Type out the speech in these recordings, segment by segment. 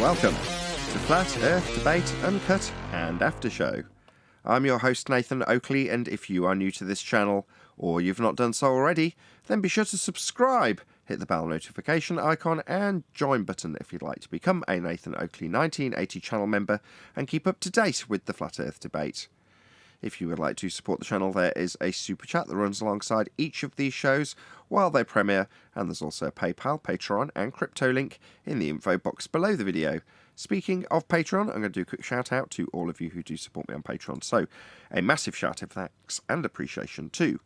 Welcome to Flat Earth Debate Uncut and After Show. I'm your host Nathan Oakley, and if you are new to this channel, or you've not done so already, then be sure to subscribe, hit the bell notification icon and join button if you'd like to become a Nathan Oakley 1980 channel member and keep up to date with the Flat Earth debate. If you would like to support the channel, there is a super chat that runs alongside each of these shows while they premiere, and there's also a PayPal, Patreon and crypto link in the info box below the video. Speaking of Patreon, I'm going to do a quick shout out to all of you who do support me on Patreon. So, a massive shout out of thanks and appreciation to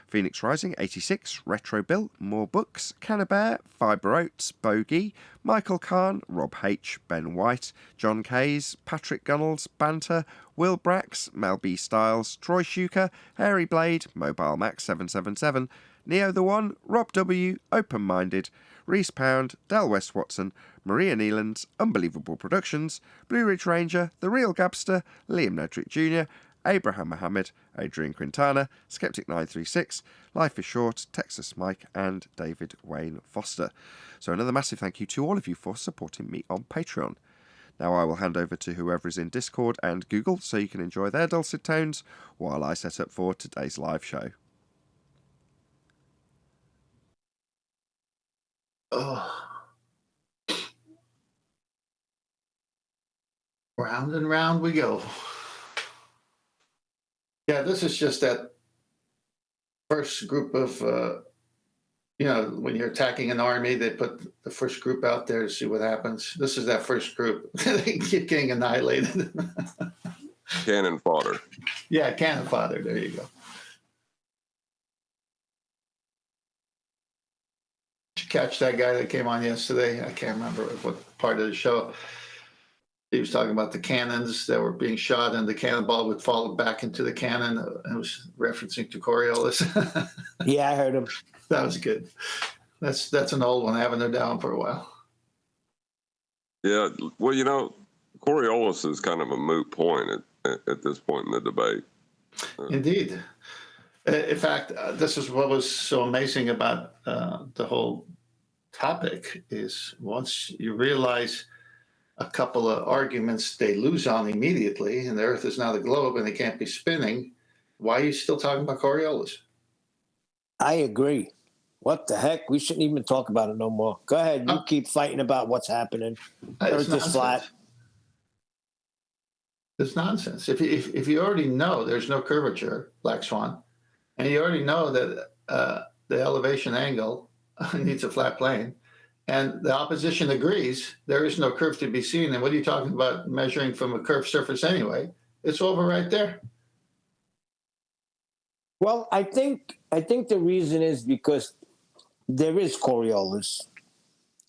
Phoenix Rising 86, Retro Bill, More Books, Cannabear, Fiber Oats, Bogey, Michael Kahn, Rob H, Ben White, John Kays, Patrick Gunnels, Banter, Will Brax, Mel B Styles, Troy Shuker, Hairy Blade, Mobile Max 777, Neo the One, Rob W, Open Minded, Reese Pound, Del West Watson, Maria Neelands, Unbelievable Productions, Blue Ridge Ranger, The Real Gabster, Liam Nedrick Jr., Abraham Mohammed, Adrian Quintana, Skeptic936, Life is Short, Texas Mike, and David Wayne Foster. So another massive thank you to all of you for supporting me on Patreon. Now I will hand over to whoever is in Discord and Google so you can enjoy their dulcet tones while I set up for today's live show. Round and round we go. Yeah, this is just that first group of, when you're attacking an army, they put the first group out there to see what happens. This is that first group. They keep getting annihilated. Cannon fodder. Yeah, cannon fodder. There you go. Did you catch that guy that came on yesterday? I can't remember what part of the show. He was talking about the cannons that were being shot and the cannonball would fall back into the cannon. It was referencing to Coriolis. Yeah, I heard him. That was good. That's an old one. I haven't heard that one for a while. Yeah, well, Coriolis is kind of a moot point at this point in the debate. Indeed. In fact, this is what was so amazing about the whole topic is once you realize a couple of arguments they lose on immediately, and the Earth is not a globe and it can't be spinning, why are you still talking about Coriolis? I agree. What the heck? We shouldn't even talk about it no more. Go ahead. You keep fighting about what's happening. Earth is flat. It's nonsense. If you already know there's no curvature, Black Swan, and you already know that the elevation angle needs a flat plane, and the opposition agrees there is no curve to be seen, and what are you talking about measuring from a curved surface anyway? It's over right there. Well, I think the reason is because there is Coriolis.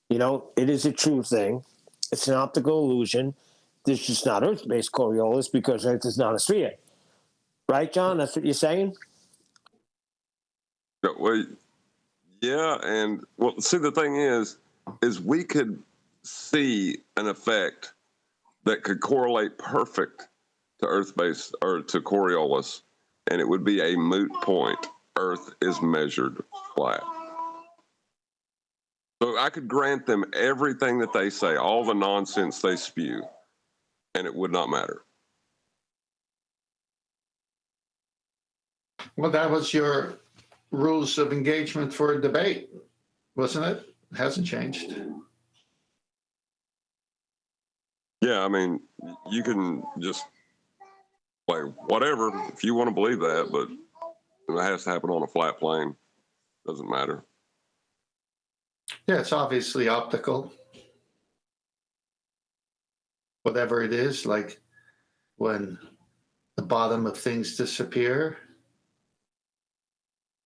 It is a true thing. It's an optical illusion. There's just not Earth-based Coriolis because Earth is not a sphere. Right, John? That's what you're saying? Well, yeah, and see, the thing is we could see an effect that could correlate perfect to Earth-based or to Coriolis, and it would be a moot point. Earth is measured flat. So I could grant them everything that they say, all the nonsense they spew, and it would not matter. Well, that was your rules of engagement for a debate, wasn't it? It hasn't changed. Yeah, I mean, you can just whatever if you want to believe that, but it has to happen on a flat plane. Doesn't matter. Yeah, it's obviously optical. Whatever it is, like when the bottom of things disappear,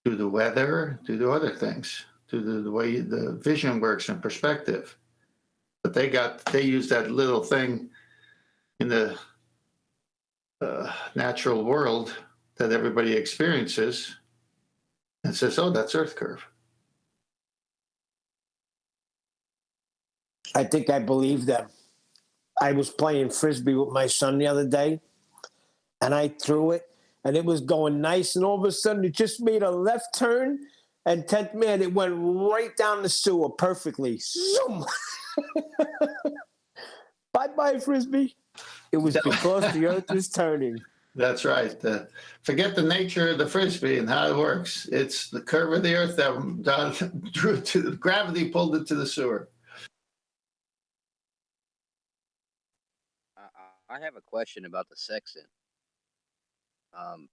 due to weather, due to other things, due to the way the vision works in perspective. But they use that little thing in the natural world that everybody experiences and says, oh, that's Earth curve. I think I believe them. I was playing Frisbee with my son the other day, and I threw it, and it was going nice, and all of a sudden it just made a left turn, and 10th man, it went right down the sewer perfectly. Zoom! Bye-bye, Frisbee. It was because the Earth is turning. That's right. Forget the nature of the Frisbee and how it works. It's the curve of the Earth that drew to the gravity, pulled it to the sewer. I have a question about the sextant. Can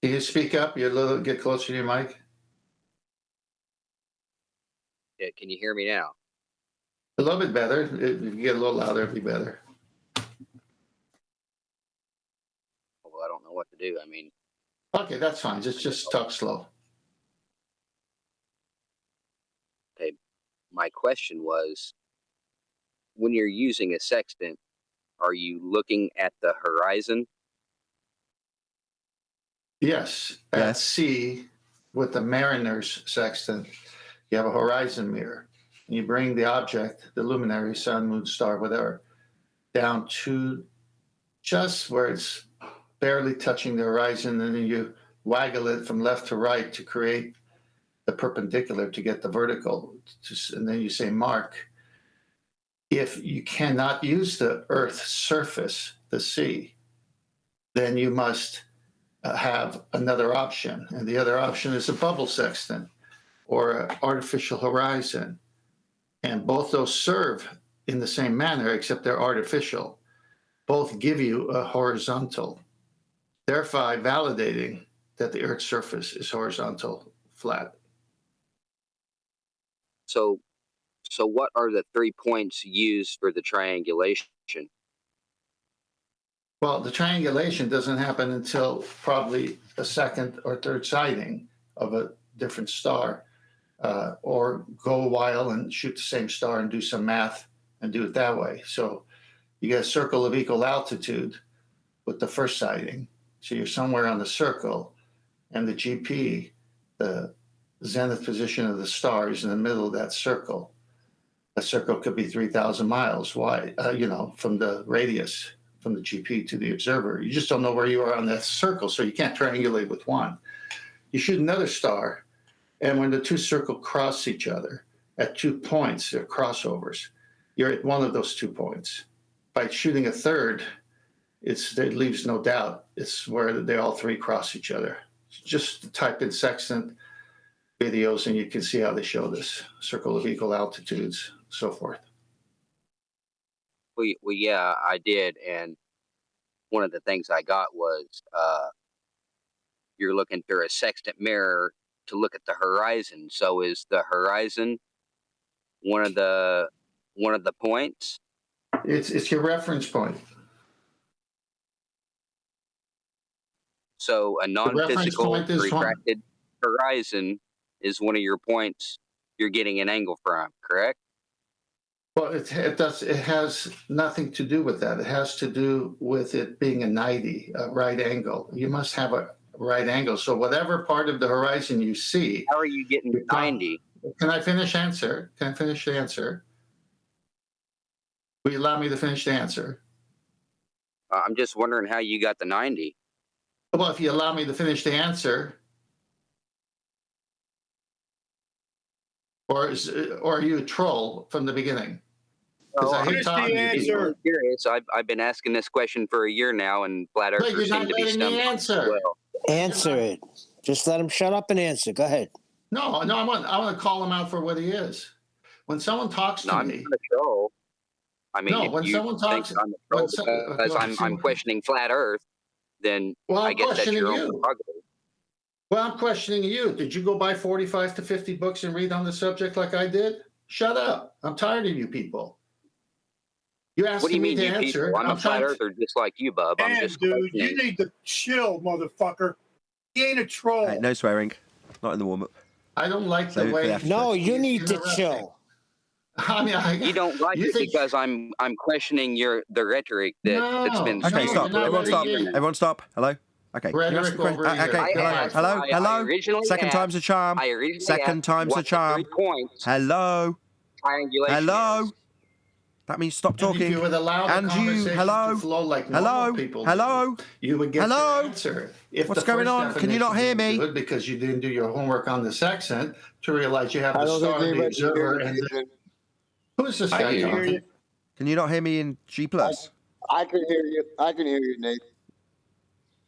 you speak up? You get closer to your mic. Yeah, can you hear me now? A little bit better. If you get a little louder, it'd be better. Well, I don't know what to do. I mean, Okay, that's fine. Just talk slow. okay. My question was, when you're using a sextant, are you looking at the horizon? Yes, at sea with the mariner's sextant, you have a horizon mirror. You bring the object, the luminary, sun, moon, star, whatever, down to just where it's barely touching the horizon, and then you waggle it from left to right to create the perpendicular to get the vertical. And then you say mark. If you cannot use the Earth's surface, the sea, then you must have another option. And the other option is a bubble sextant or an artificial horizon. And both those serve in the same manner, except they're artificial. Both give you a horizontal, thereby validating that the Earth's surface is horizontal, flat. So what are the 3 points used for the triangulation? Well, the triangulation doesn't happen until probably a second or third sighting of a different star, or go a while and shoot the same star and do some math and do it that way. So you get a circle of equal altitude with the first sighting. So you're somewhere on the circle, and the GP, the zenith position of the star, is in the middle of that circle. That circle could be 3,000 miles wide, from the radius, from the GP to the observer. You just don't know where you are on that circle, so you can't triangulate with one. You shoot another star, and when the two circles cross each other at 2 points, they're crossovers, you're at one of those 2 points. By shooting a third, it leaves no doubt. It's where they all three cross each other. Just type in sextant videos, and you can see how they show this circle of equal altitudes, so forth. Well, yeah, I did, and one of the things I got was you're looking through a sextant mirror to look at the horizon. So is the horizon one of the points? It's your reference point. So a non-physical point is refracted horizon is one of your points you're getting an angle from, correct? Well, it has nothing to do with that. It has to do with it being a 90, a right angle. You must have a right angle. So whatever part of the horizon you see. How are you getting 90? Can I finish the answer? Will you allow me to finish the answer? I'm just wondering how you got the 90. Well, if you allow me to finish the answer. Or are you a troll from the beginning? Oh, I hate talking to people. I'm curious. I've been asking this question for a year now, and flat earthers seem to be stumbling. Well. Answer it. Just let him shut up and answer. Go ahead. No, I want to call him out for what he is. When someone talks to me, I'm not a troll. I mean, no, when someone talks, I'm a troll because I'm questioning flat Earth, then I guess that's your own prerogative. Well, I'm questioning you. Did you go buy 45 to 50 books and read on the subject like I did? Shut up. I'm tired of you people. You asked me to answer. I'm a flat earther just like you, bub. I'm just dude, you need to chill, motherfucker. He ain't a troll. Hey, no swearing. Not in the warm-up. I don't like the way... No, you need to chill. I mean, you don't like it because I'm questioning the rhetoric that's been... Okay, stop. Everyone stop. Everyone stop. Hello? Okay. Rhetoric over here. Okay. Hello. Second time's a charm. Second time's a charm. Hello. Hello. That means stop talking. If you would allow the conversation to flow like normal people do, you would get your answer. What's going on? Can you not hear me? Because you didn't do your homework on this accent to realize you have the star, the observer, and who is this guy talking? Can you not hear me in G+? I can hear you. I can hear you, Nate.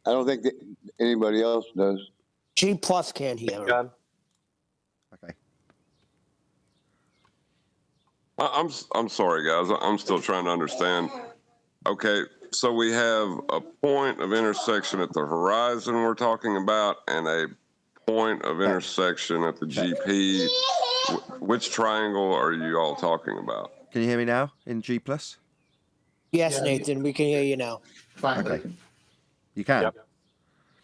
I don't think that anybody else does. G plus can't hear him. Okay. I'm sorry, guys. I'm still trying to understand. Okay, so we have a point of intersection at the horizon we're talking about, and a point of intersection at the GP. Which triangle are you all talking about? Can you hear me now in G+? Yes, Yeah. Nathan, we can hear you now. Finally. Okay. You can? Yep.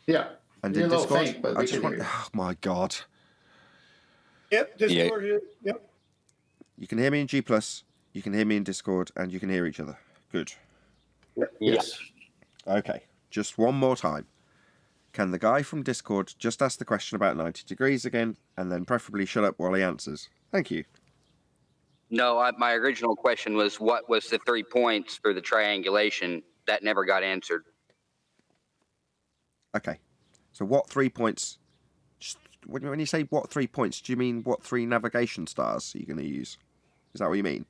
Yeah. And You're in a little Discord? faint, but I we just can want... hear you. Oh, my God. Yep, Discord here. Yep. You can hear me in G+, you can hear me in Discord, and you can hear each other. Good. Yes. Okay, just one more time. Can the guy from Discord just ask the question about 90 degrees again, and then preferably shut up while he answers? Thank you. No, my original question was what was the 3 points for the triangulation? That never got answered. Okay, so what 3 points... Just, when you say what 3 points, do you mean what 3 navigation stars are you going to use? Is that what you mean?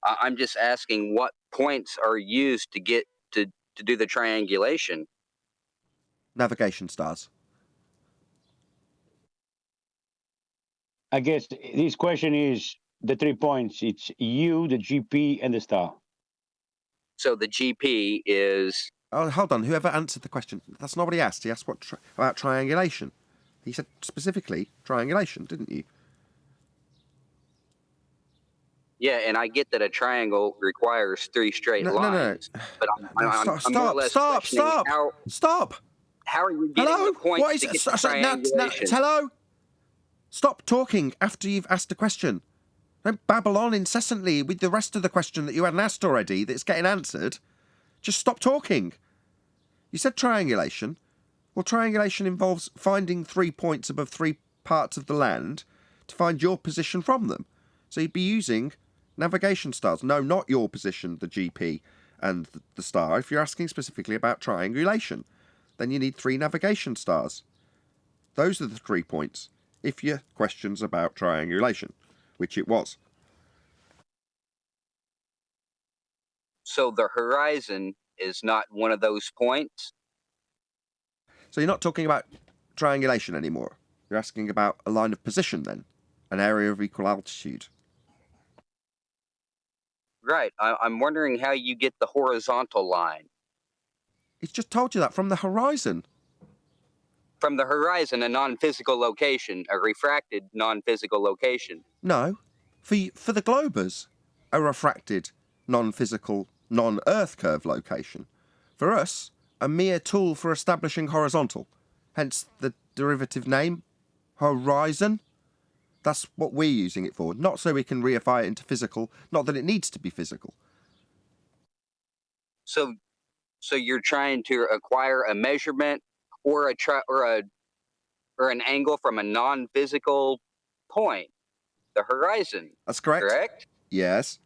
I'm just asking what points are used to get to do the triangulation. Navigation stars. I guess this question is the 3 points. It's U, the GP, and the star. So the GP is Oh, hold on. Whoever answered the question, that's not what he asked. He asked about triangulation. He said specifically triangulation, didn't you? yeah, and I get that a triangle requires 3 straight lines. But I'm more or less questioning Stop! how are you getting the points What is to it? get the triangulation? Hello? Stop talking after you've asked a question. Don't babble on incessantly with the rest of the question that you hadn't asked already that's getting answered. Just stop talking. You said triangulation. Well, triangulation involves finding 3 points above 3 parts of the land to find your position from them. So you'd be using navigation stars. No, not your position, the GP and the star. If you're asking specifically about triangulation, then you need 3 navigation stars. Those are the 3 points. If your question's about triangulation, which it was. So the horizon is not one of those points? So you're not talking about triangulation anymore. You're asking about a line of position then, an area of equal altitude. Right. I'm wondering how you get the horizontal line. He's just told you that from the horizon. From the horizon, a non-physical location, a refracted non-physical location. No, for the globers, a refracted, non-physical, non-Earth curve location. For us, a mere tool for establishing horizontal. Hence the derivative name, horizon. That's what we're using it for. Not so we can reify it into physical. Not that it needs to be physical. So you're trying to acquire a measurement or an angle from a non-physical point, the horizon. That's correct. Correct? Yes.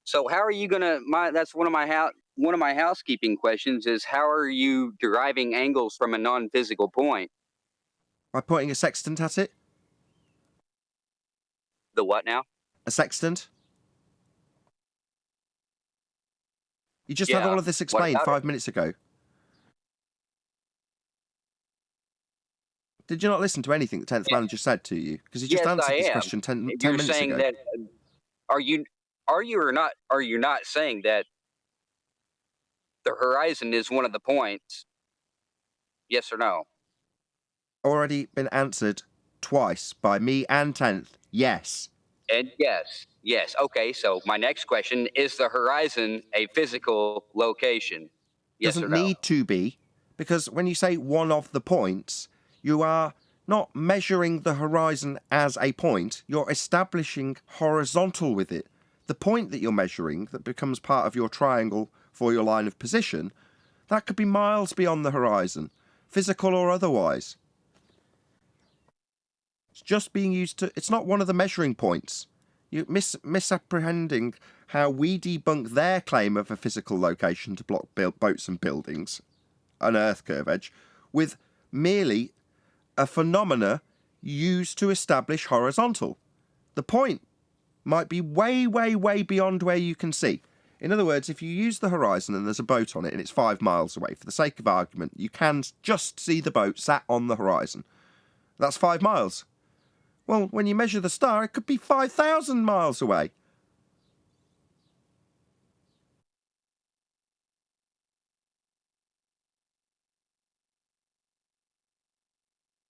So how are you gonna? That's one of my housekeeping questions is how are you deriving angles from a non-physical point? By pointing a sextant at it. The what now? A sextant. You just had all of this explained 5 minutes ago. Did you not listen to anything the 10th man just said to you? Because he just answered this question 10 minutes ago. You're saying that are you or not? Are you not saying that the horizon is one of the points? Yes or no? Already been answered twice by me and 10th. Yes. And yes. Okay, so my next question, is the horizon a physical location? Yes Doesn't or no? need to be, because when you say one of the points, you are not measuring the horizon as a point, you're establishing horizontal with it. The point that you're measuring that becomes part of your triangle for your line of position, that could be miles beyond the horizon, physical or otherwise. It's just being used to... It's not one of the measuring points. You're misapprehending how we debunk their claim of a physical location to block boats and buildings, an Earth curve edge, with merely a phenomena used to establish horizontal. The point might be way, way, way beyond where you can see. In other words, if you use the horizon and there's a boat on it and it's 5 miles away, for the sake of argument, you can just see the boat sat on the horizon. That's 5 miles. Well, when you measure the star, it could be 5,000 miles away.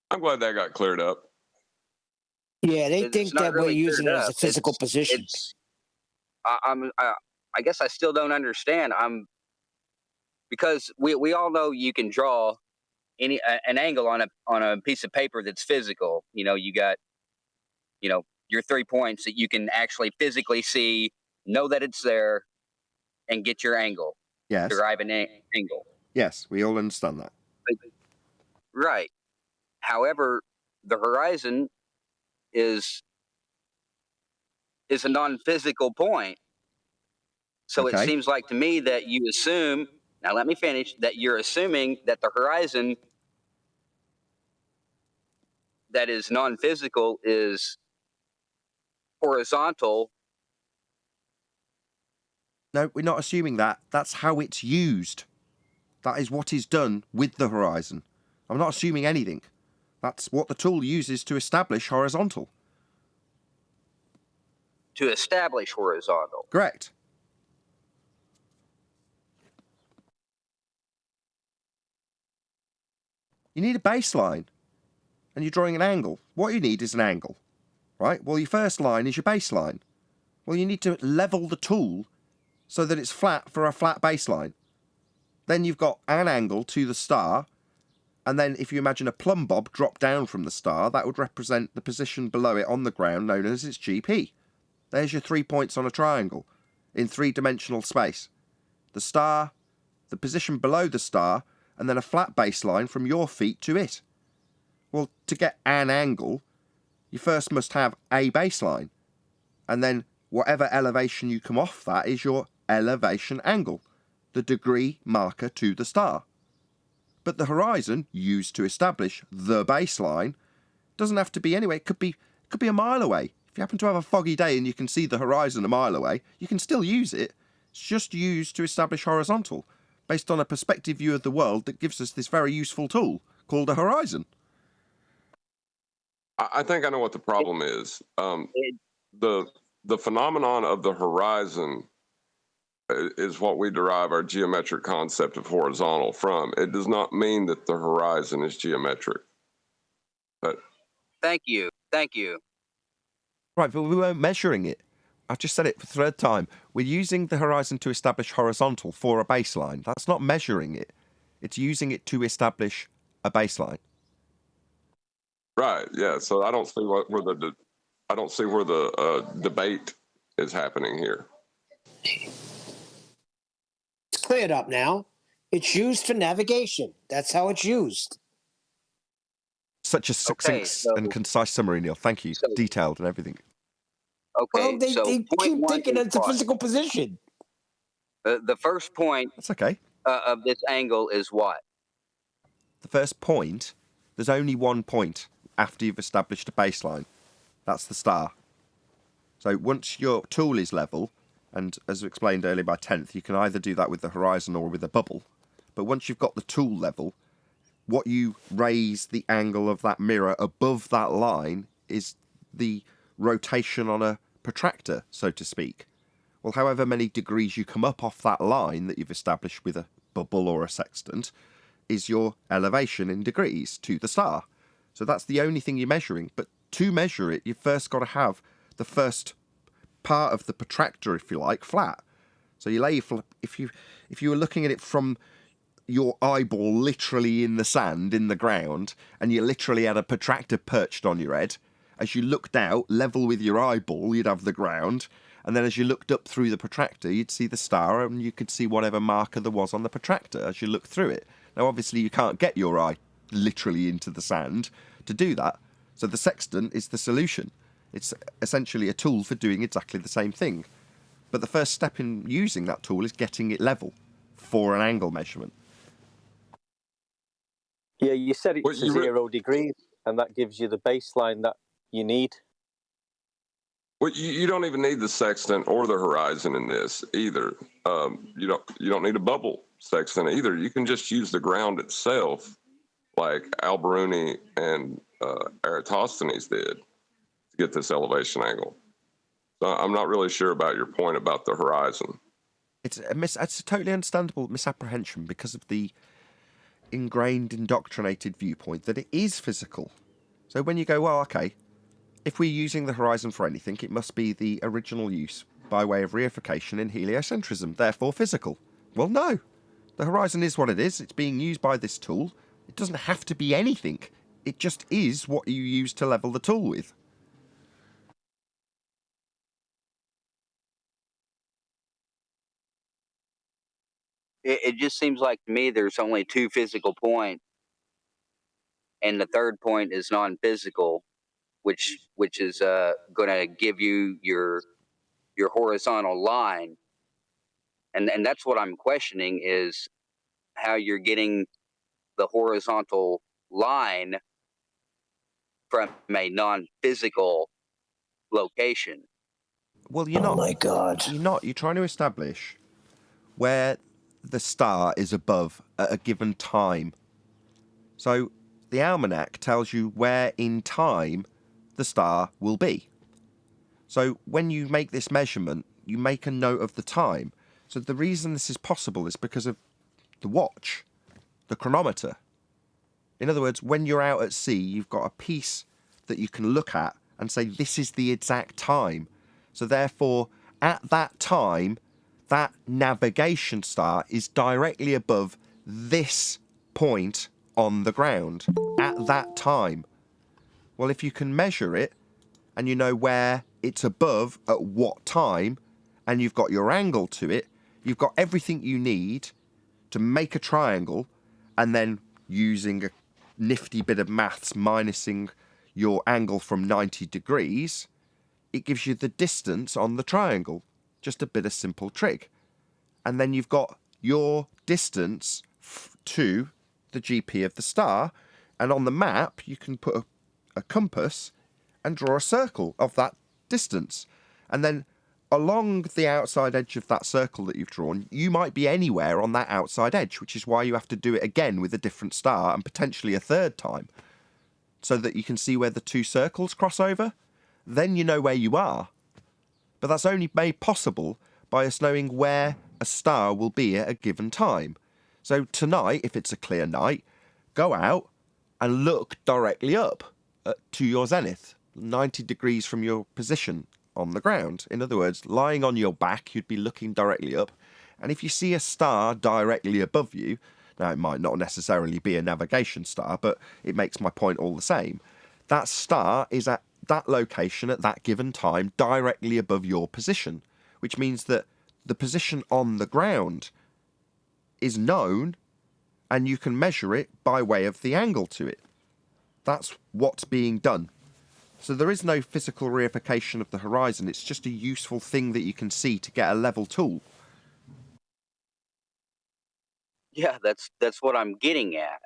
I'm glad that got cleared up. Yeah, they It's think not that really we're using it cleared as a up. physical position. I guess I still don't understand. Because we all know you can draw an angle on a piece of paper that's physical. You know, you got your 3 points that you can actually physically see, know that it's there, and get your angle. Yes. Derive an angle. Yes, we all understand that. Right. However, the horizon is a non-physical point. So Okay. it seems like to me that you assume, now let me finish, that you're assuming that the horizon that is non-physical is horizontal. No, we're not assuming that. That's how it's used. That is what is done with the horizon. I'm not assuming anything. That's what the tool uses to establish horizontal. To establish horizontal. Correct. You need a baseline, and you're drawing an angle. What you need is an angle, right? Well, your first line is your baseline. Well, you need to level the tool so that it's flat for a flat baseline. Then you've got an angle to the star, and then if you imagine a plumb bob drop down from the star, that would represent the position below it on the ground, known as its GP. There's your 3 points on a triangle in 3-dimensional space. The star, the position below the star, and then a flat baseline from your feet to it. Well, to get an angle, you first must have a baseline, and then whatever elevation you come off that is your elevation angle, the degree marker to the star. But the horizon, used to establish the baseline, doesn't have to be anyway. It could be a mile away. If you happen to have a foggy day and you can see the horizon a mile away, you can still use it. It's just used to establish horizontal, based on a perspective view of the world that gives us this very useful tool called a horizon. I think I know what the problem is. The phenomenon of the horizon is what we derive our geometric concept of horizontal from. It does not mean that the horizon is geometric. But Thank you. Right, but we weren't measuring it. I've just said it for the third time. We're using the horizon to establish horizontal for a baseline. That's not measuring it. It's using it to establish a baseline. right, yeah. So I don't see where the debate is happening here. It's cleared up now. It's used for navigation. That's how it's used. Such a succinct and concise summary, Neil. Thank you. Detailed and everything. Okay, Well, they keep thinking it's a physical position. The first point That's okay. Of this angle is what? The first point, there's only one point after you've established a baseline. That's the star. So once your tool is level, and as explained earlier by 10th, you can either do that with the horizon or with a bubble. But once you've got the tool level, what you raise the angle of that mirror above that line is the rotation on a protractor, so to speak. Well, however many degrees you come up off that line that you've established with a bubble or a sextant is your elevation in degrees to the star. So that's the only thing you're measuring. But to measure it, you've first got to have the first part of the protractor, if you like, flat. So you lay if you were looking at it from your eyeball literally in the sand, in the ground, and you literally had a protractor perched on your head, as you looked out, level with your eyeball, you'd have the ground, and then as you looked up through the protractor, you'd see the star, and you could see whatever marker there was on the protractor as you looked through it. Now, obviously, you can't get your eye literally into the sand to do that, so the sextant is the solution. It's essentially a tool for doing exactly the same thing. But the first step in using that tool is getting it level for an angle measurement. Yeah, you said it's 0 degrees, and that gives you the baseline that you need. Well, you don't even need the sextant or the horizon in this either. You don't need a bubble sextant either. You can just use the ground itself, like Alberuni and Eratosthenes did, to get this elevation angle. So I'm not really sure about your point about the horizon. It's a totally understandable misapprehension because of the ingrained, indoctrinated viewpoint that it is physical. So when you go, well, okay, if we're using the horizon for anything, it must be the original use by way of reification in heliocentrism, therefore physical. Well, no. The horizon is what it is. It's being used by this tool. It doesn't have to be anything. It just is what you use to level the tool with. It just seems like to me there's only two physical points, and the third point is non-physical, which is going to give you your horizontal line, and that's what I'm questioning is how you're getting the horizontal line from a non-physical location. Well, you're not. Oh my God. You're not. You're trying to establish where the star is above at a given time. So the almanac tells you where in time the star will be. So when you make this measurement, you make a note of the time. So the reason this is possible is because of the watch, the chronometer. In other words, when you're out at sea, you've got a piece that you can look at and say, this is the exact time. So therefore, at that time, that navigation star is directly above this point on the ground at that time. Well, if you can measure it and you know where it's above at what time, and you've got your angle to it, you've got everything you need to make a triangle, and then using a nifty bit of maths minusing your angle from 90 degrees, it gives you the distance on the triangle. Just a bit of simple trick. And then you've got your distance to the GP of the star, and on the map you can put a compass and draw a circle of that distance. And then along the outside edge of that circle that you've drawn, you might be anywhere on that outside edge, which is why you have to do it again with a different star and potentially a third time, so that you can see where the two circles cross over. Then you know where you are. But that's only made possible by us knowing where a star will be at a given time. So tonight, if it's a clear night, go out and look directly up to your zenith, 90 degrees from your position on the ground. In other words, lying on your back, you'd be looking directly up. And if you see a star directly above you, now it might not necessarily be a navigation star, but it makes my point all the same. That star is at that location at that given time directly above your position, which means that the position on the ground is known and you can measure it by way of the angle to it. That's what's being done. So there is no physical reification of the horizon. It's just a useful thing that you can see to get a level tool. Yeah, that's what I'm getting at.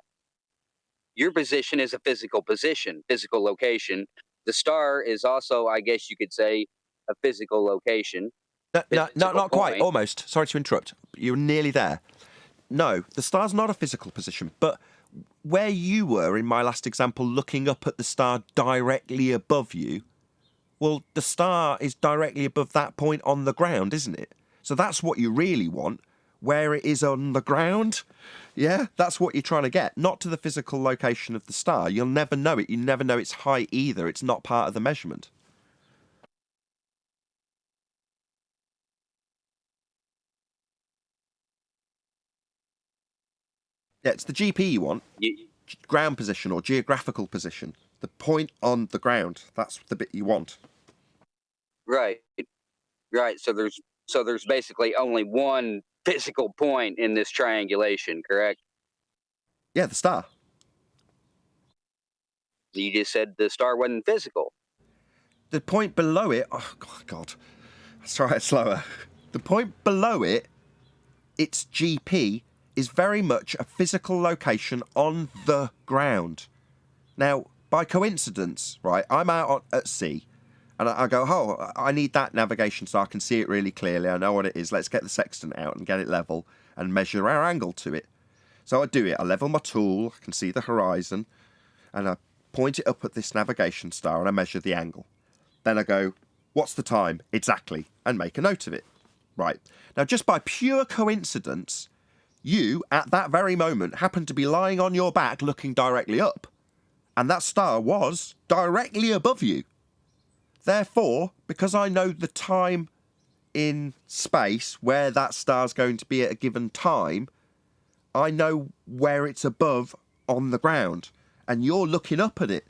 Your position is a physical position, physical location. The star is also, I guess you could say, a physical location. No, not quite. Almost. Sorry to interrupt. You're nearly there. No, the star's not a physical position, but where you were in my last example, looking up at the star directly above you, well, the star is directly above that point on the ground, isn't it? So that's what you really want, where it is on the ground. Yeah, that's what you're trying to get, not to the physical location of the star. You'll never know it. You never know its height either. It's not part of the measurement. Yeah, it's the GP you want. Ground position or geographical position. The point on the ground. That's the bit you want. Right. So there's basically only one physical point in this triangulation, correct? Yeah, the star. You just said the star wasn't physical. The point below it... Oh, God. Let's try it slower. The point below it, its GP, is very much a physical location on the ground. Now, by coincidence, right, I'm out at sea. And I go, oh, I need that navigation so I can see it really clearly. I know what it is. Let's get the sextant out and get it level and measure our angle to it. So I do it. I level my tool. I can see the horizon. And I point it up at this navigation star and I measure the angle. Then I go, what's the time? Exactly. And make a note of it. Right. Now, just by pure coincidence, you, at that very moment, happen to be lying on your back looking directly up. And that star was directly above you. Therefore, because I know the time in space where that star's going to be at a given time, I know where it's above on the ground. And you're looking up at it.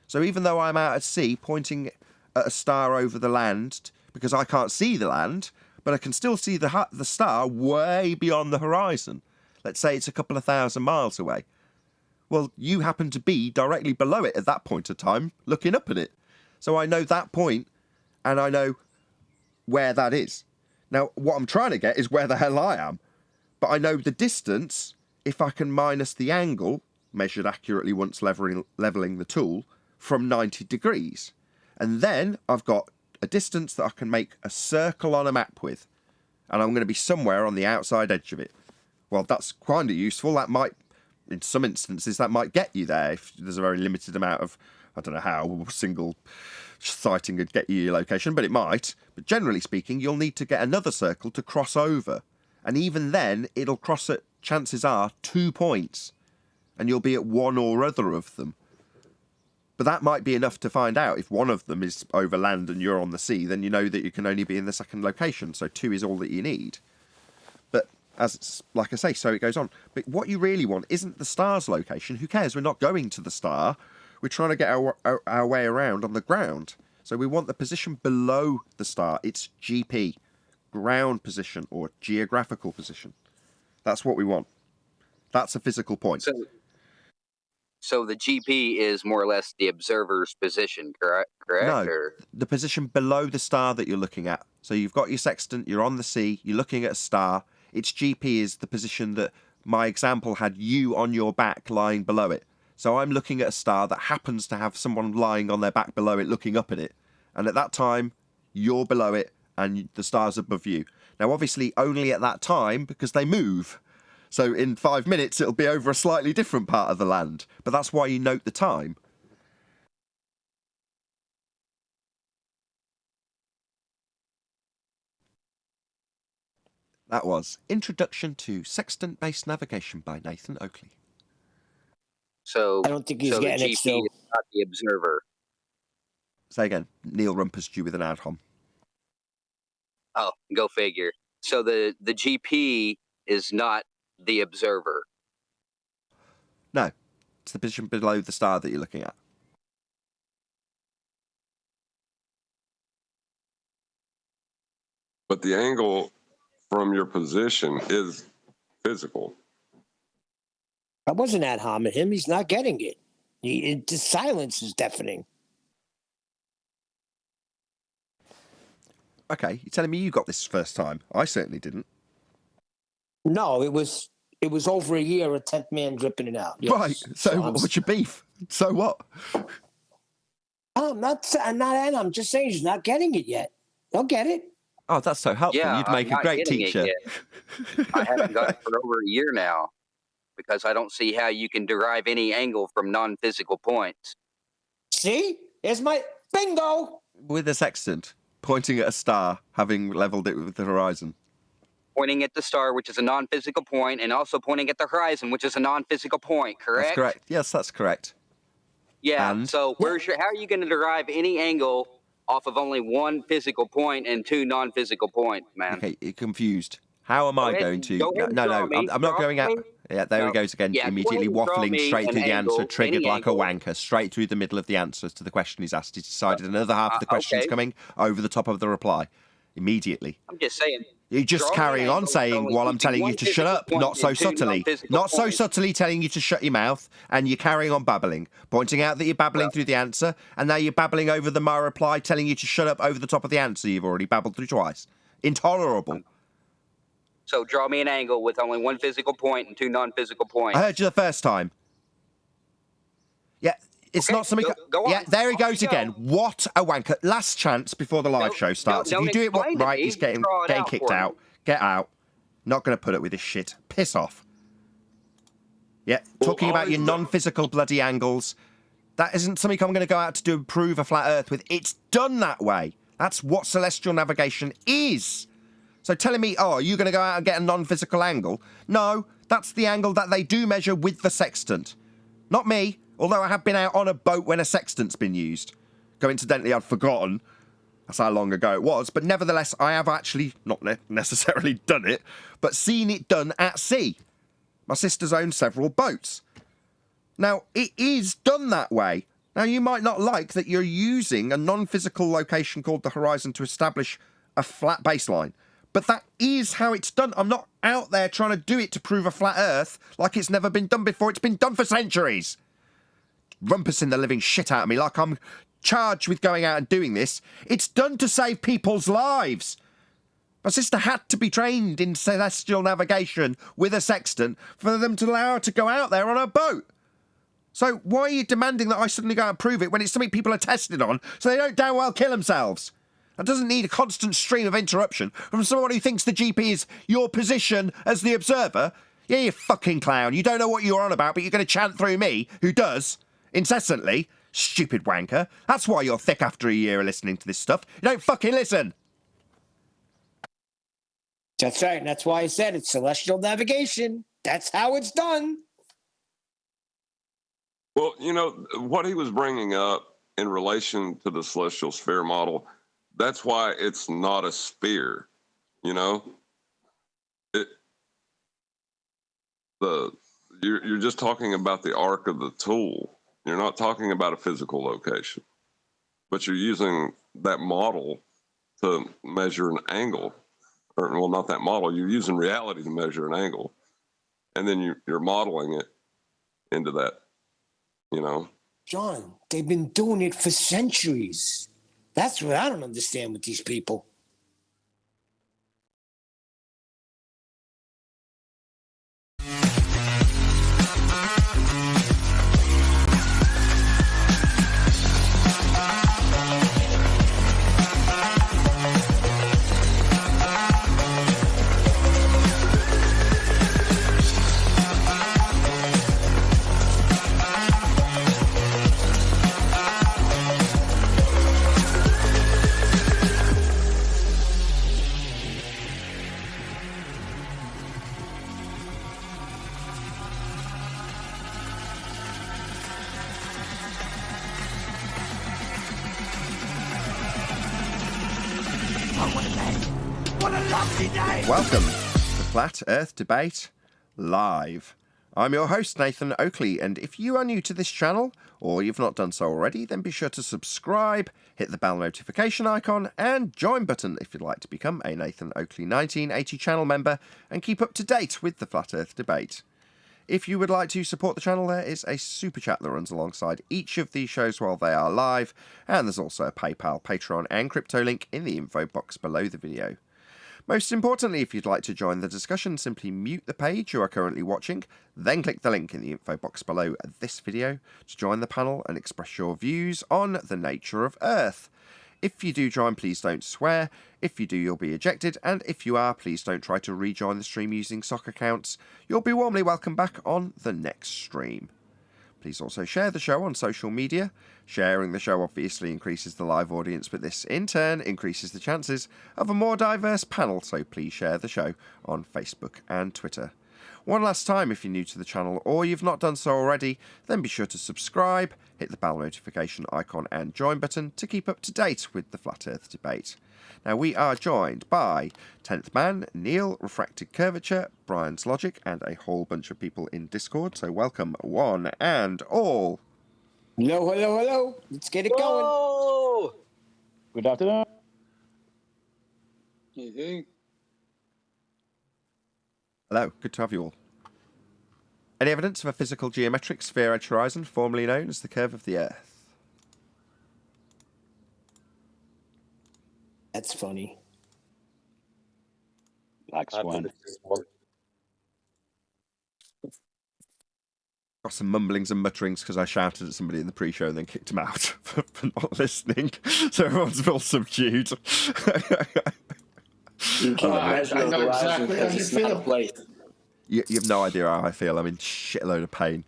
So even though I'm out at sea pointing at a star over the land, because I can't see the land, but I can still see the star way beyond the horizon. Let's say it's a couple of thousand miles away. Well, you happen to be directly below it at that point of time, looking up at it. So I know that point, and I know where that is. Now, what I'm trying to get is where the hell I am. But I know the distance, if I can minus the angle, measured accurately once leveling the tool, from 90 degrees. And then I've got a distance that I can make a circle on a map with. And I'm going to be somewhere on the outside edge of it. Well, that's kind of useful. That might, in some instances, that might get you there if there's a very limited amount of, I don't know how a single sighting would get you your location, but it might. But generally speaking, you'll need to get another circle to cross over. And even then, it'll cross at, chances are, 2 points. And you'll be at one or other of them. But that might be enough to find out. If one of them is over land and you're on the sea, then you know that you can only be in the second location. So 2 is all that you need. But as it's, like I say, so it goes on. But what you really want isn't the star's location. Who cares? We're not going to the star. We're trying to get our way around on the ground. So we want the position below the star. It's GP, ground position or geographical position. That's what we want. That's a physical point. So the GP is more or less the observer's position, correct? No, Or? the position below the star that you're looking at. So you've got your sextant, you're on the sea, you're looking at a star. Its GP is the position that my example had you on your back lying below it. So I'm looking at a star that happens to have someone lying on their back below it, looking up at it. And at that time, you're below it and the star's above you. Now, obviously, only at that time because they move. So in 5 minutes, it'll be over a slightly different part of the land. But that's why you note the time. That was Introduction to Sextant-Based Navigation by Nathan Oakley. So I don't think he's so the getting GP it still. is not the observer. Say again. Neil Rumpus you with an ad hom. Oh, go figure. So the GP is not the observer. No, it's the position below the star that you're looking at. But the angle from your position is physical. I wasn't ad homing him. He's not getting it. The silence is deafening. Okay, you're telling me you got this first time. I certainly didn't. No, it was over a year of 10th man dripping it out. Yes. Right, so what's your beef? So what? I'm I'm just saying he's not getting it yet. They'll get it. Oh, that's so helpful. Yeah, You'd I'm make a not great getting it teacher. yet. I haven't got it for over a year now because I don't see how you can derive any angle from non-physical points. See? Here's my bingo. With a sextant, pointing at a star, having leveled it with the horizon. Pointing at the star, which is a non-physical point, and also pointing at the horizon, which is a non-physical point, correct? That's correct. Yes, that's correct. Yeah, And? so how are you going to derive any angle off of only one physical point and 2 non-physical points, man? Okay, you're confused. How am I going to... Go ahead and draw me. I'm not going out... Yeah, there he goes again, Yeah, immediately go ahead and draw waffling me straight an through the answer, angle, triggered any like a angle. wanker, straight through the middle of the answers to the question he's asked. He's decided another half of the question's okay. coming over the top of the reply. Immediately. I'm just saying. You're just Draw me carrying an on angle saying only while I'm using telling you one to shut physical up, point not so and 2 subtly. non-physical Not so points. subtly telling you to shut your mouth, and you're carrying on babbling, pointing out that you're babbling through the answer, and now you're babbling over my reply, telling you to shut up over the top of the answer you've already babbled through twice. Intolerable. So draw me an angle with only 1 physical point and 2 non-physical points. I heard you the first time. Yeah, It's Okay, not something. go on. Yeah, there he Off goes you go. again. What a wanker! Last chance before the live show starts. don't If you do it explain to right, me. he's getting Draw it out kicked for me. out. Get out. Not going to put up with this shit. Piss off. Yeah, Well, talking all about your he's done- non-physical bloody angles. That isn't something I'm going to go out to do prove a flat Earth with. It's done that way. That's what celestial navigation is. So telling me, oh, are you going to go out and get a non-physical angle? No, that's the angle that they do measure with the sextant. Not me, although I have been out on a boat when a sextant's been used. Coincidentally, I'd forgotten. That's how long ago it was. But nevertheless, I have actually, not necessarily done it, but seen it done at sea. My sister's owned several boats. Now, it is done that way. Now, you might not like that you're using a non-physical location called the horizon to establish a flat baseline. But that is how it's done. I'm not out there trying to do it to prove a flat Earth like it's never been done before. It's been done for centuries. Rumpusing the living shit out of me like I'm charged with going out and doing this. It's done to save people's lives. My sister had to be trained in celestial navigation with a sextant for them to allow her to go out there on a boat. So why are you demanding that I suddenly go and prove it when it's something people are tested on so they don't damn well kill themselves? That doesn't need a constant stream of interruption from someone who thinks the GP is your position as the observer. Yeah, you fucking clown. You don't know what you're on about, but you're going to chant through me, who does, incessantly. Stupid wanker. That's why you're thick after a year of listening to this stuff. You don't fucking listen. That's right. And that's why I said it's celestial navigation. That's how it's done. Well, you know, what he was bringing up in relation to the celestial sphere model, that's why it's not a sphere, you know? You're just talking about the arc of the tool. You're not talking about a physical location, but you're using that model to measure an angle. Or, well, not that model. You're using reality to measure an angle, and then you're modeling it into that, you know? John, they've been doing it for centuries. That's what I don't understand with these people. Welcome to Flat Earth Debate Live. I'm your host, Nathan Oakley, and if you are new to this channel, or you've not done so already, then be sure to subscribe, hit the bell notification icon, and join button if you'd like to become a Nathan Oakley 1980 channel member and keep up to date with the Flat Earth Debate. If you would like to support the channel, there is a super chat that runs alongside each of these shows while they are live, and there's also a PayPal, Patreon, and crypto link in the info box below the video. Most importantly, if you'd like to join the discussion, simply mute the page you are currently watching, then click the link in the info box below this video to join the panel and express your views on the nature of Earth. If you do join, please don't swear. If you do, you'll be ejected. And if you are, please don't try to rejoin the stream using sock accounts. You'll be warmly welcome back on the next stream. Please also share the show on social media. Sharing the show obviously increases the live audience, but this in turn increases the chances of a more diverse panel, so please share the show on Facebook and Twitter. One last time, if you're new to the channel or you've not done so already, then be sure to subscribe, hit the bell notification icon and join button to keep up to date with the Flat Earth Debate. Now, we are joined by 10th Man, Neil, Refracted Curvature, Brian's Logic, and a whole bunch of people in Discord, so welcome one and all. Hello, hello, hello. Let's get it going. Whoa! Good afternoon. Hello, good to have you all. Any evidence of a physical geometric sphere edge horizon, formerly known as the curve of the Earth? That's funny. Black Swan. got some mumblings and mutterings because I shouted at somebody in the pre-show and then kicked him out for not listening. So everyone's real subdued. You can't I measure know the horizon exactly how because you it's not a feel. place. You have no idea how I feel. I'm in shitload of pain.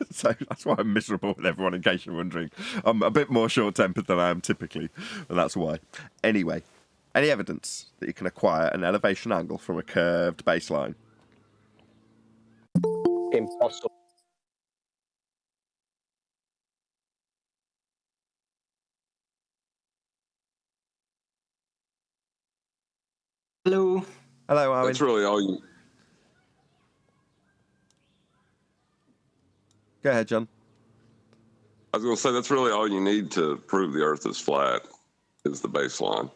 So that's why I'm miserable with everyone, in case you're wondering. I'm a bit more short-tempered than I am typically, and that's why. Anyway, any evidence that you can acquire an elevation angle from a curved baseline? Impossible. Hello. Hello, Arwen. That's really all you. Go ahead, John. I was going to say that's really all you need to prove the Earth is flat is the baseline.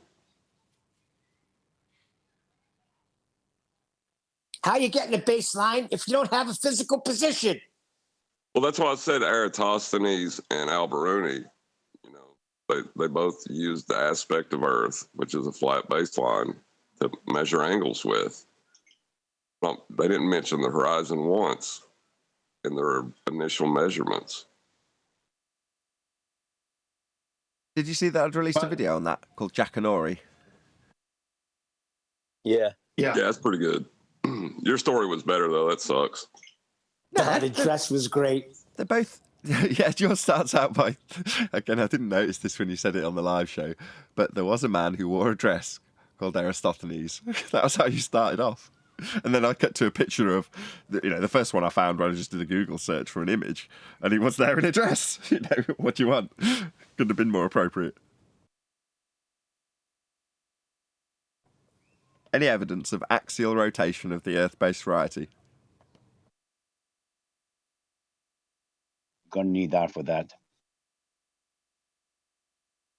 How you getting a baseline if you don't have a physical position? Well, that's why I said Eratosthenes and Alberuni. You know, they both used the aspect of Earth, which is a flat baseline, to measure angles with. Well, they didn't mention the horizon once in their initial measurements. Did you see that I'd released a video on that called Jack and Ori? Yeah. Yeah. Yeah, that's pretty good. Your story was better, though. That sucks. No, the dress was great. They're both... Yeah, yours starts out by... Again, I didn't notice this when you said it on the live show, but there was a man who wore a dress called Eratosthenes. That was how you started off. And then I cut to a picture of, the first one I found when I just did a Google search for an image, and he was there in a dress. What do you want? Couldn't have been more appropriate. Any evidence of axial rotation of the Earth-based variety? Gonna need that for that.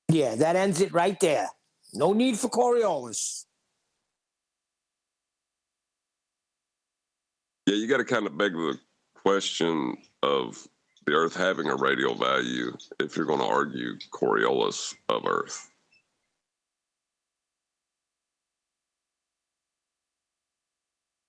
Yeah, that ends it right there. No need for Coriolis. Yeah, you got to kind of beg the question of the Earth having a radial value if you're going to argue Coriolis of Earth.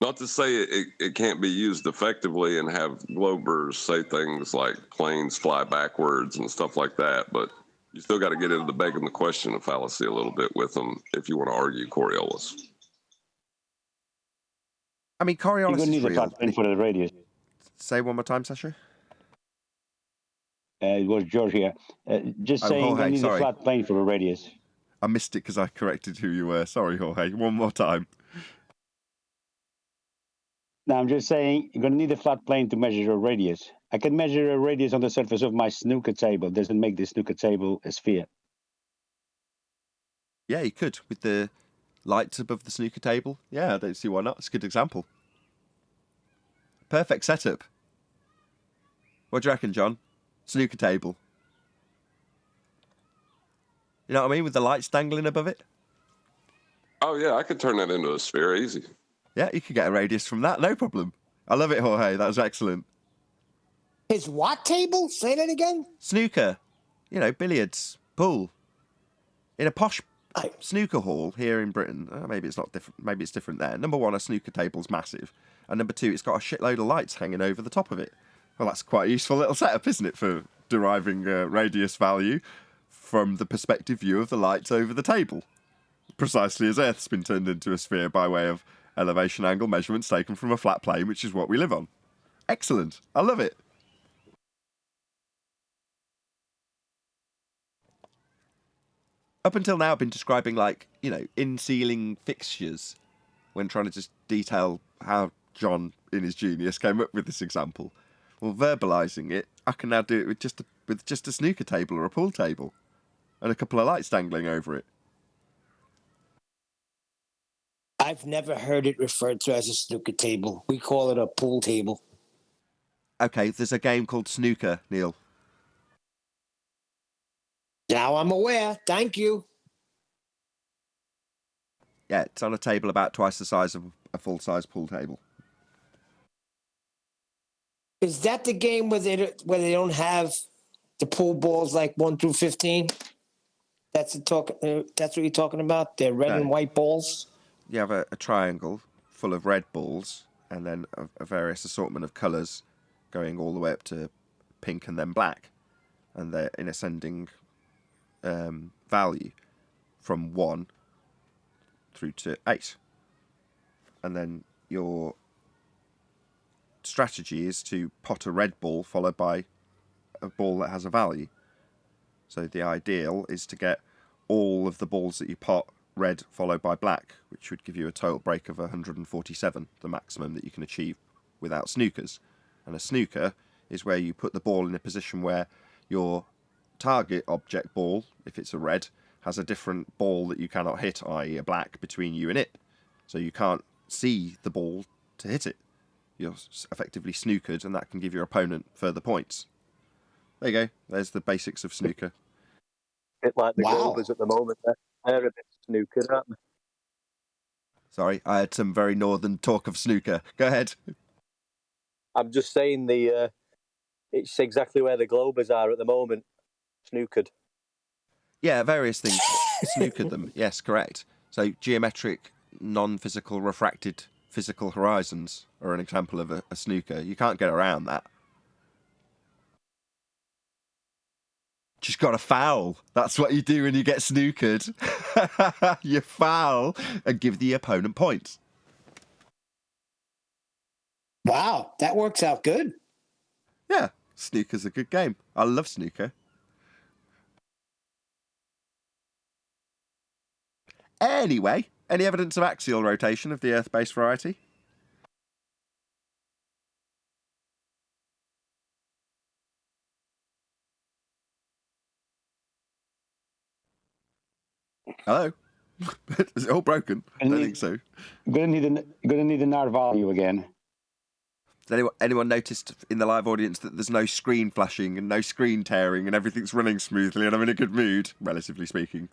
Not to say it can't be used effectively and have globers say things like planes fly backwards and stuff like that, but you still got to get into begging the question of fallacy a little bit with them if you want to argue Coriolis. I mean, You're Coriolis gonna is need a real. flat plane for the radius. Say one more time, Sasha. It was George here. Just saying, Jorge, you need sorry. a flat plane for the radius. I missed it because I corrected who you were. Sorry, Jorge. One more time. Now, I'm just saying, you're going to need a flat plane to measure a radius. I can measure a radius on the surface of my snooker table. Doesn't make the snooker table a sphere. Yeah, you could with the lights above the snooker table. Yeah, I don't see why not. It's a good example. Perfect setup. What do you reckon, John? Snooker table. You know what I mean? With the lights dangling above it? Oh, yeah, I could turn that into a sphere easy. Yeah, you could get a radius from that, no problem. I love it, Jorge. That was excellent. His what table? Say that again? Snooker. Billiards. Pool. In a posh snooker hall here in Britain. Maybe it's not different. Maybe it's different there. Number one, a snooker table's massive. And number two, it's got a shitload of lights hanging over the top of it. Well, that's quite a useful little setup, isn't it, for deriving radius value from the perspective view of the lights over the table. Precisely as Earth's been turned into a sphere by way of elevation angle measurements taken from a flat plane, which is what we live on. Excellent. I love it. Up until now, I've been describing, in-ceiling fixtures when trying to just detail how John, in his genius, came up with this example. Well, verbalising it, I can now do it with just a snooker table or a pool table and a couple of lights dangling over it. I've never heard it referred to as a snooker table. We call it a pool table. Okay, there's a game called snooker, Neil. Now I'm aware. Thank you. Yeah, it's on a table about twice the size of a full-size pool table. Is that the game where they don't have the pool balls like 1 through 15? That's what you're talking about? They're red and white balls? You have a triangle full of red balls and then a various assortment of colours going all the way up to pink and then black, and they're in ascending value from 1 through to 8. And then your strategy is to pot a red ball followed by a ball that has a value. So the ideal is to get all of the balls that you pot red followed by black, which would give you a total break of 147, the maximum that you can achieve without snookers. And a snooker is where you put the ball in a position where your target object ball, if it's a red, has a different ball that you cannot hit, i.e. a black, between you and it. So you can't see the ball to hit it. You're effectively snookered, and that can give your opponent further points. There you go. There's the basics of snooker. Bit like the Wow. Globers at the moment. They're a bit snookered, aren't they? Sorry, I had some very northern talk of snooker. Go ahead. I'm just saying it's exactly where the Globers are at the moment. Snookered. Yeah, various things. Snookered them. Yes, correct. So geometric, non-physical, refracted physical horizons are an example of a snooker. You can't get around that. Just got to foul. That's what you do when you get snookered. You foul and give the opponent points. Wow, that works out good. Yeah, snooker's a good game. I love snooker. Anyway, any evidence of axial rotation of the Earth-based variety? Hello? Is it all broken? I don't think so. Gonna need an R value again. Has anyone noticed in the live audience that there's no screen flashing and no screen tearing and everything's running smoothly and I'm in a good mood, relatively speaking?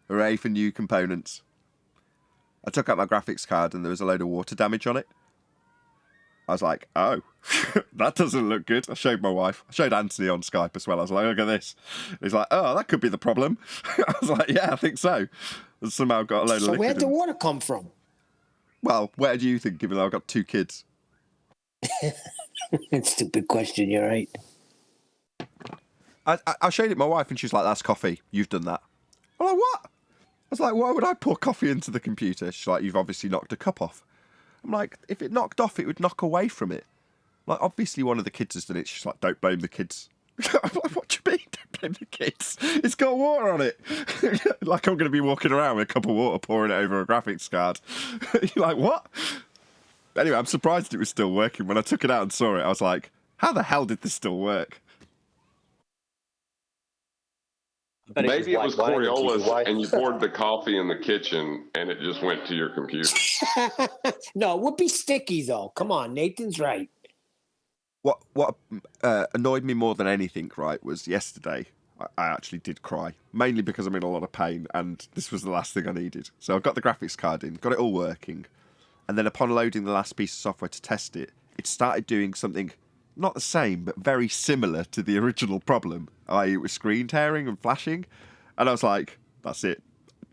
Hooray for new components. I took out my graphics card and there was a load of water damage on it. I was like, oh, that doesn't look good. I showed my wife. I showed Anthony on Skype as well. I was like, look at this. He's like, oh, that could be the problem. I was like, yeah, I think so. And somehow got a load of liquid. So where'd the water come from? Well, where do you think, given that I've got 2 kids? It's a stupid question, you're right. I showed it my wife and she's like, that's coffee. You've done that. I'm like, what? I was like, why would I pour coffee into the computer? She's like, you've obviously knocked a cup off. I'm like, if it knocked off, it would knock away from it. Like, obviously one of the kids has done it. She's like, don't blame the kids. I'm like, what do you mean, don't blame the kids? It's got water on it. Like I'm going to be walking around with a cup of water pouring it over a graphics card. You're like, what? Anyway, I'm surprised it was still working. When I took it out and saw it, I was like, how the hell did this still work? Maybe it was white wine, Coriolis, and you poured the coffee in the kitchen, and it just went to your computer. No, it would be sticky, though. Come on, Nathan's right. What annoyed me more than anything, right, was yesterday I actually did cry, mainly because I'm in a lot of pain, and this was the last thing I needed. So I got the graphics card in, got it all working, and then upon loading the last piece of software to test it, it started doing something not the same, but very similar to the original problem, i.e. it was screen tearing and flashing, and I was like, that's it,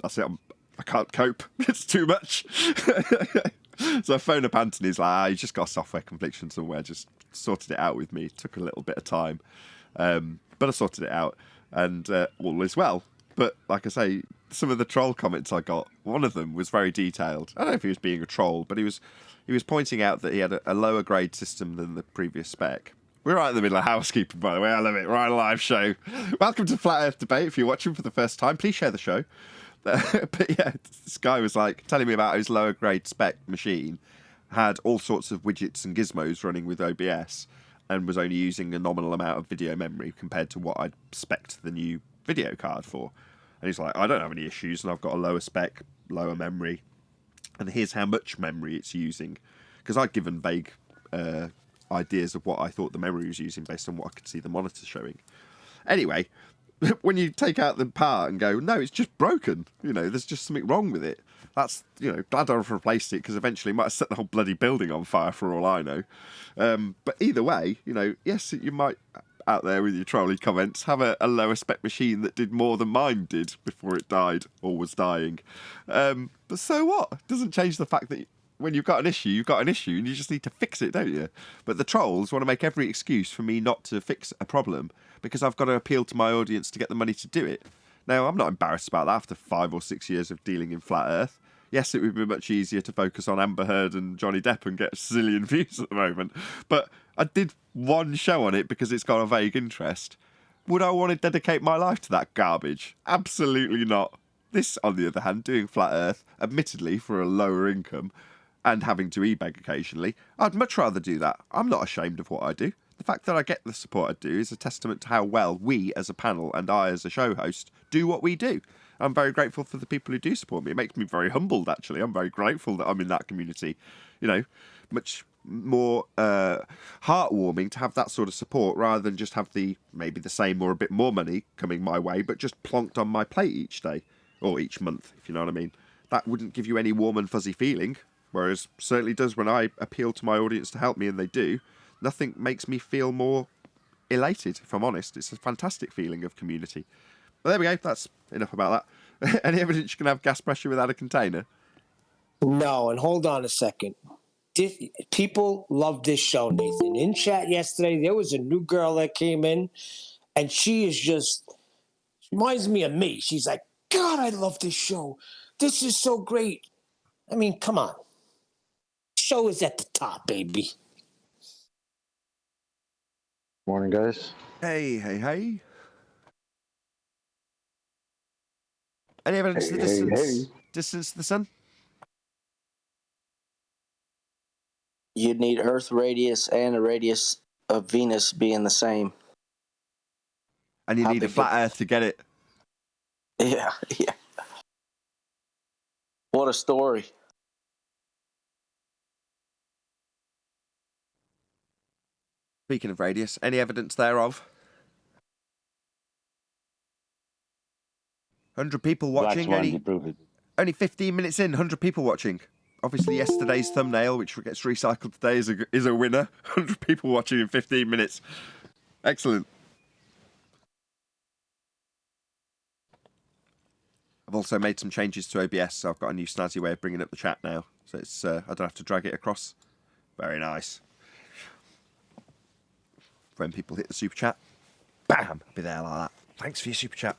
I can't cope, it's too much. So I phoned up Anthony, he's like, he's just got a software confliction somewhere, just sorted it out with me. It took a little bit of time, but I sorted it out, and all is well. But like I say, some of the troll comments I got, one of them was very detailed. I don't know if he was being a troll, but he was pointing out that he had a lower grade system than the previous spec. We're right in the middle of housekeeping, by the way. I love it. We're on a live show. Welcome to Flat Earth Debate. If you're watching for the first time, please share the show. But yeah, this guy was like telling me about his lower grade spec machine, had all sorts of widgets and gizmos running with OBS, and was only using a nominal amount of video memory compared to what I'd spec'd the new video card for. And he's like, I don't have any issues, and I've got a lower spec, lower memory, and here's how much memory it's using. Because I'd given vague ideas of what I thought the memory was using based on what I could see the monitor showing. Anyway, when you take out the part and go, no, it's just broken, there's just something wrong with it. That's, glad I've replaced it, because eventually it might have set the whole bloody building on fire for all I know. But either way, yes, you might, out there with your trolley comments, have a lower spec machine that did more than mine did before it died or was dying. But so what? It doesn't change the fact that when you've got an issue, you've got an issue, and you just need to fix it, don't you? But the trolls want to make every excuse for me not to fix a problem because I've got to appeal to my audience to get the money to do it. Now, I'm not embarrassed about that after 5 or 6 years of dealing in flat Earth. Yes, it would be much easier to focus on Amber Heard and Johnny Depp and get a zillion views at the moment. But I did one show on it because it's got a vague interest. Would I want to dedicate my life to that garbage? Absolutely not. This, on the other hand, doing flat Earth, admittedly for a lower income, and having to e-beg occasionally, I'd much rather do that. I'm not ashamed of what I do. The fact that I get the support I do is a testament to how well we as a panel and I as a show host do what we do. I'm very grateful for the people who do support me. It makes me very humbled, actually. I'm very grateful that I'm in that community. You know, much more heartwarming to have that sort of support rather than just have maybe the same or a bit more money coming my way, but just plonked on my plate each day or each month, if you know what I mean. That wouldn't give you any warm and fuzzy feeling, whereas certainly does when I appeal to my audience to help me, and they do. Nothing makes me feel more elated, if I'm honest. It's a fantastic feeling of community. But there we go. That's enough about that. Any evidence you can have gas pressure without a container? No, and hold on a second. People love this show, Nathan. In chat yesterday, there was a new girl that came in, and she reminds me of me. She's like, God, I love this show. This is so great. I mean, come on. Show is at the top, baby. Morning, guys. Hey. Any evidence of the distance to the sun? You'd need Earth radius and a radius of Venus being the same. And you need a flat Earth to get it. Yeah. What a story. Speaking of radius, any evidence thereof? 100 people watching. Only 15 minutes in, 100 people watching. Obviously, yesterday's thumbnail, which gets recycled today, is a winner. 100 people watching in 15 minutes. Excellent. I've also made some changes to OBS, so I've got a new snazzy way of bringing up the chat now. So it's I don't have to drag it across. Very nice. When people hit the super chat, bam, I'll be there like that. Thanks for your super chat.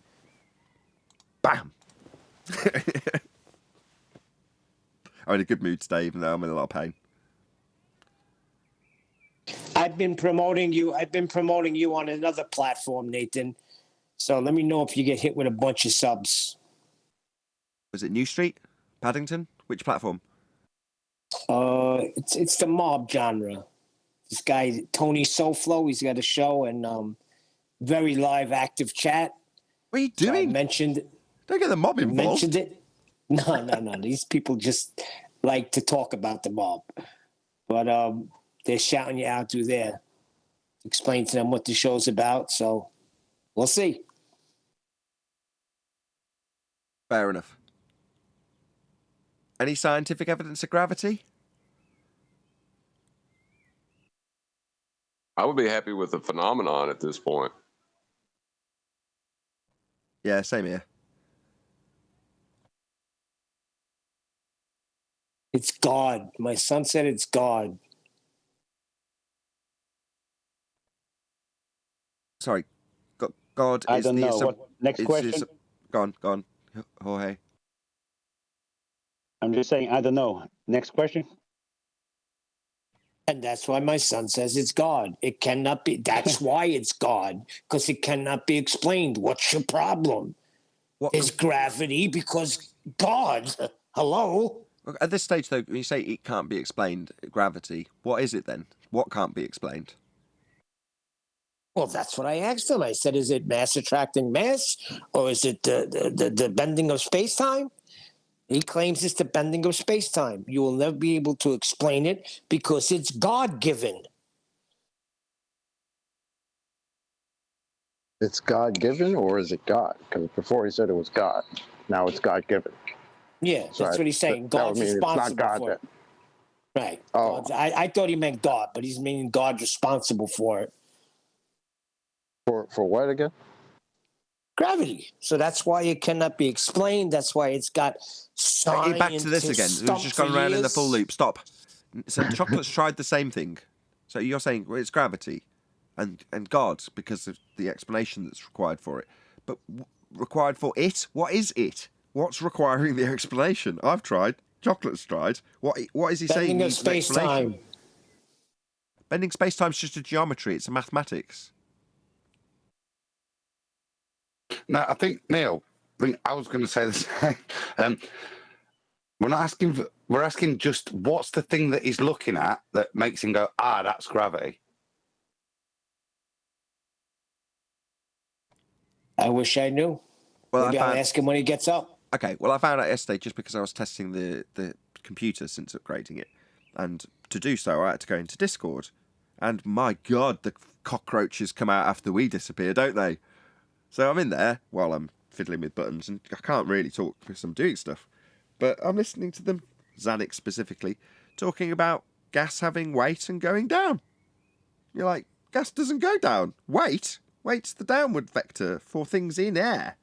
Bam. I'm in a good mood today, even though I'm in a lot of pain. I've been promoting you on another platform, Nathan. So let me know if you get hit with a bunch of subs. Was it New Street? Paddington? Which platform? It's the mob genre. This guy, Tony Soflo, he's got a show and very live, active chat. What are you doing? So I mentioned... Don't get the mob involved. Mentioned it. No. These people just like to talk about the mob. But they're shouting you out through there. Explain to them what the show's about. So we'll see. Fair enough. Any scientific evidence of gravity? I would be happy with the phenomenon at this point. Yeah, same here. It's God. My son said it's God. Sorry. God I is don't the... know. What, next question? Go on. Jorge. I'm just saying, I don't know. Next question? And that's why my son says it's God. It cannot be. That's why it's God, because it cannot be explained. What's your problem? There's gravity because God. Hello? At this stage, though, when you say it can't be explained, gravity, what is it then? What can't be explained? Well, that's what I asked him. I said, is it mass attracting mass, or is it the bending of space-time? He claims it's the bending of space-time. You will never be able to explain it because it's God-given. It's God-given, or is it God? Because before he said it was God. Now it's God-given. Yeah, So that's what he's saying. God's responsible for it. Right. Oh. I thought he meant God, but he's meaning God's responsible for it. For what again? Gravity. So that's why it cannot be explained. That's why it's got science. Back to this again. We've just gone around in the full loop. Stop. So chocolate's tried the same thing. So you're saying it's gravity and God because of the explanation that's required for it. But required for it? What is it? What's requiring the explanation? I've tried. Chocolate's tried. What is he saying? Bending of space-time. Bending space-time is just a geometry. It's a mathematics. No, I think, Neil, I was going to say the same. We're not asking, we're asking just what's the thing that he's looking at that makes him go, that's gravity. I wish I knew. Well, Maybe I'll ask him when he gets up. Okay, well, I found out yesterday just because I was testing the computer since upgrading it. And to do so, I had to go into Discord. And my God, the cockroaches come out after we disappear, don't they? So I'm in there while I'm fiddling with buttons, and I can't really talk because I'm doing stuff. But I'm listening to them, Xanax specifically, talking about gas having weight and going down. You're like, gas doesn't go down. Weight? Weight's the downward vector for things in air.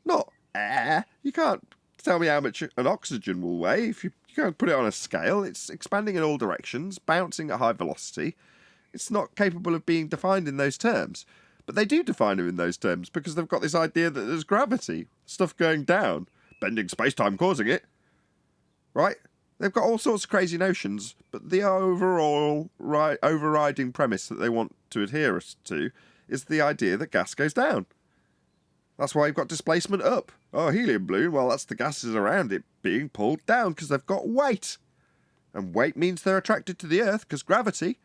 Not air. You can't tell me how much an oxygen will weigh if you can't put it on a scale. It's expanding in all directions, bouncing at high velocity. It's not capable of being defined in those terms. But they do define it in those terms because they've got this idea that there's gravity, stuff going down, bending space-time causing it. Right? They've got all sorts of crazy notions, but the overall overriding premise that they want to adhere us to is the idea that gas goes down. That's why you've got displacement up. Oh, helium balloon, well, that's the gases around it being pulled down because they've got weight. And weight means they're attracted to the Earth because gravity.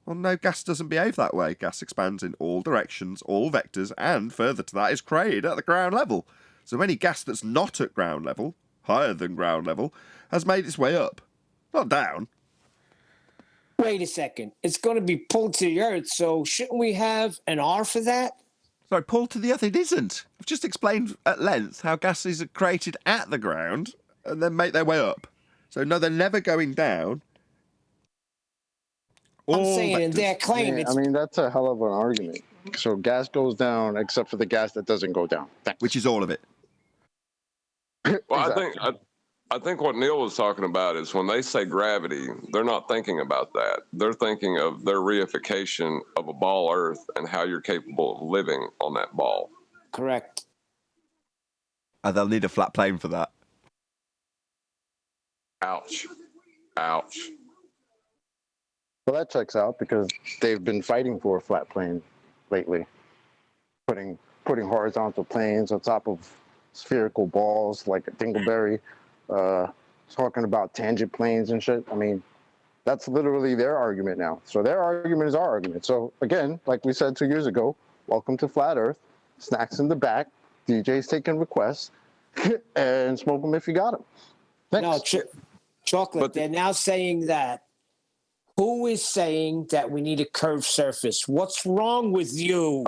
Well, no, gas doesn't behave that way. Gas expands in all directions, all vectors, and further to that is created at the ground level. So any gas that's not at ground level, higher than ground level, has made its way up, not down. Wait a second. It's going to be pulled to the Earth, so shouldn't we have an R for that? Sorry, pulled to the Earth, it isn't. I've just explained at length how gases are created at the ground and then make their way up. So no, they're never going down. I'm saying in their claim, I mean, that's a hell of an argument. So gas goes down, except for the gas that doesn't go down. Thanks. Which is all of it. Well, Exactly. I think what Neil was talking about is when they say gravity, they're not thinking about that. They're thinking of their reification of a ball Earth and how you're capable of living on that ball. Correct. And they'll need a flat plane for that. Ouch. Ouch. Well, that checks out because they've been fighting for a flat plane lately, putting horizontal planes on top of spherical balls like a dingleberry, talking about tangent planes and shit. I mean, that's literally their argument now. So their argument is our argument. So again, like we said 2 years ago, welcome to Flat Earth. Snacks in the back. DJ's taking requests and smoke them if you got them. Thanks. No, chocolate. They're now saying that. Who is saying that we need a curved surface? What's wrong with you?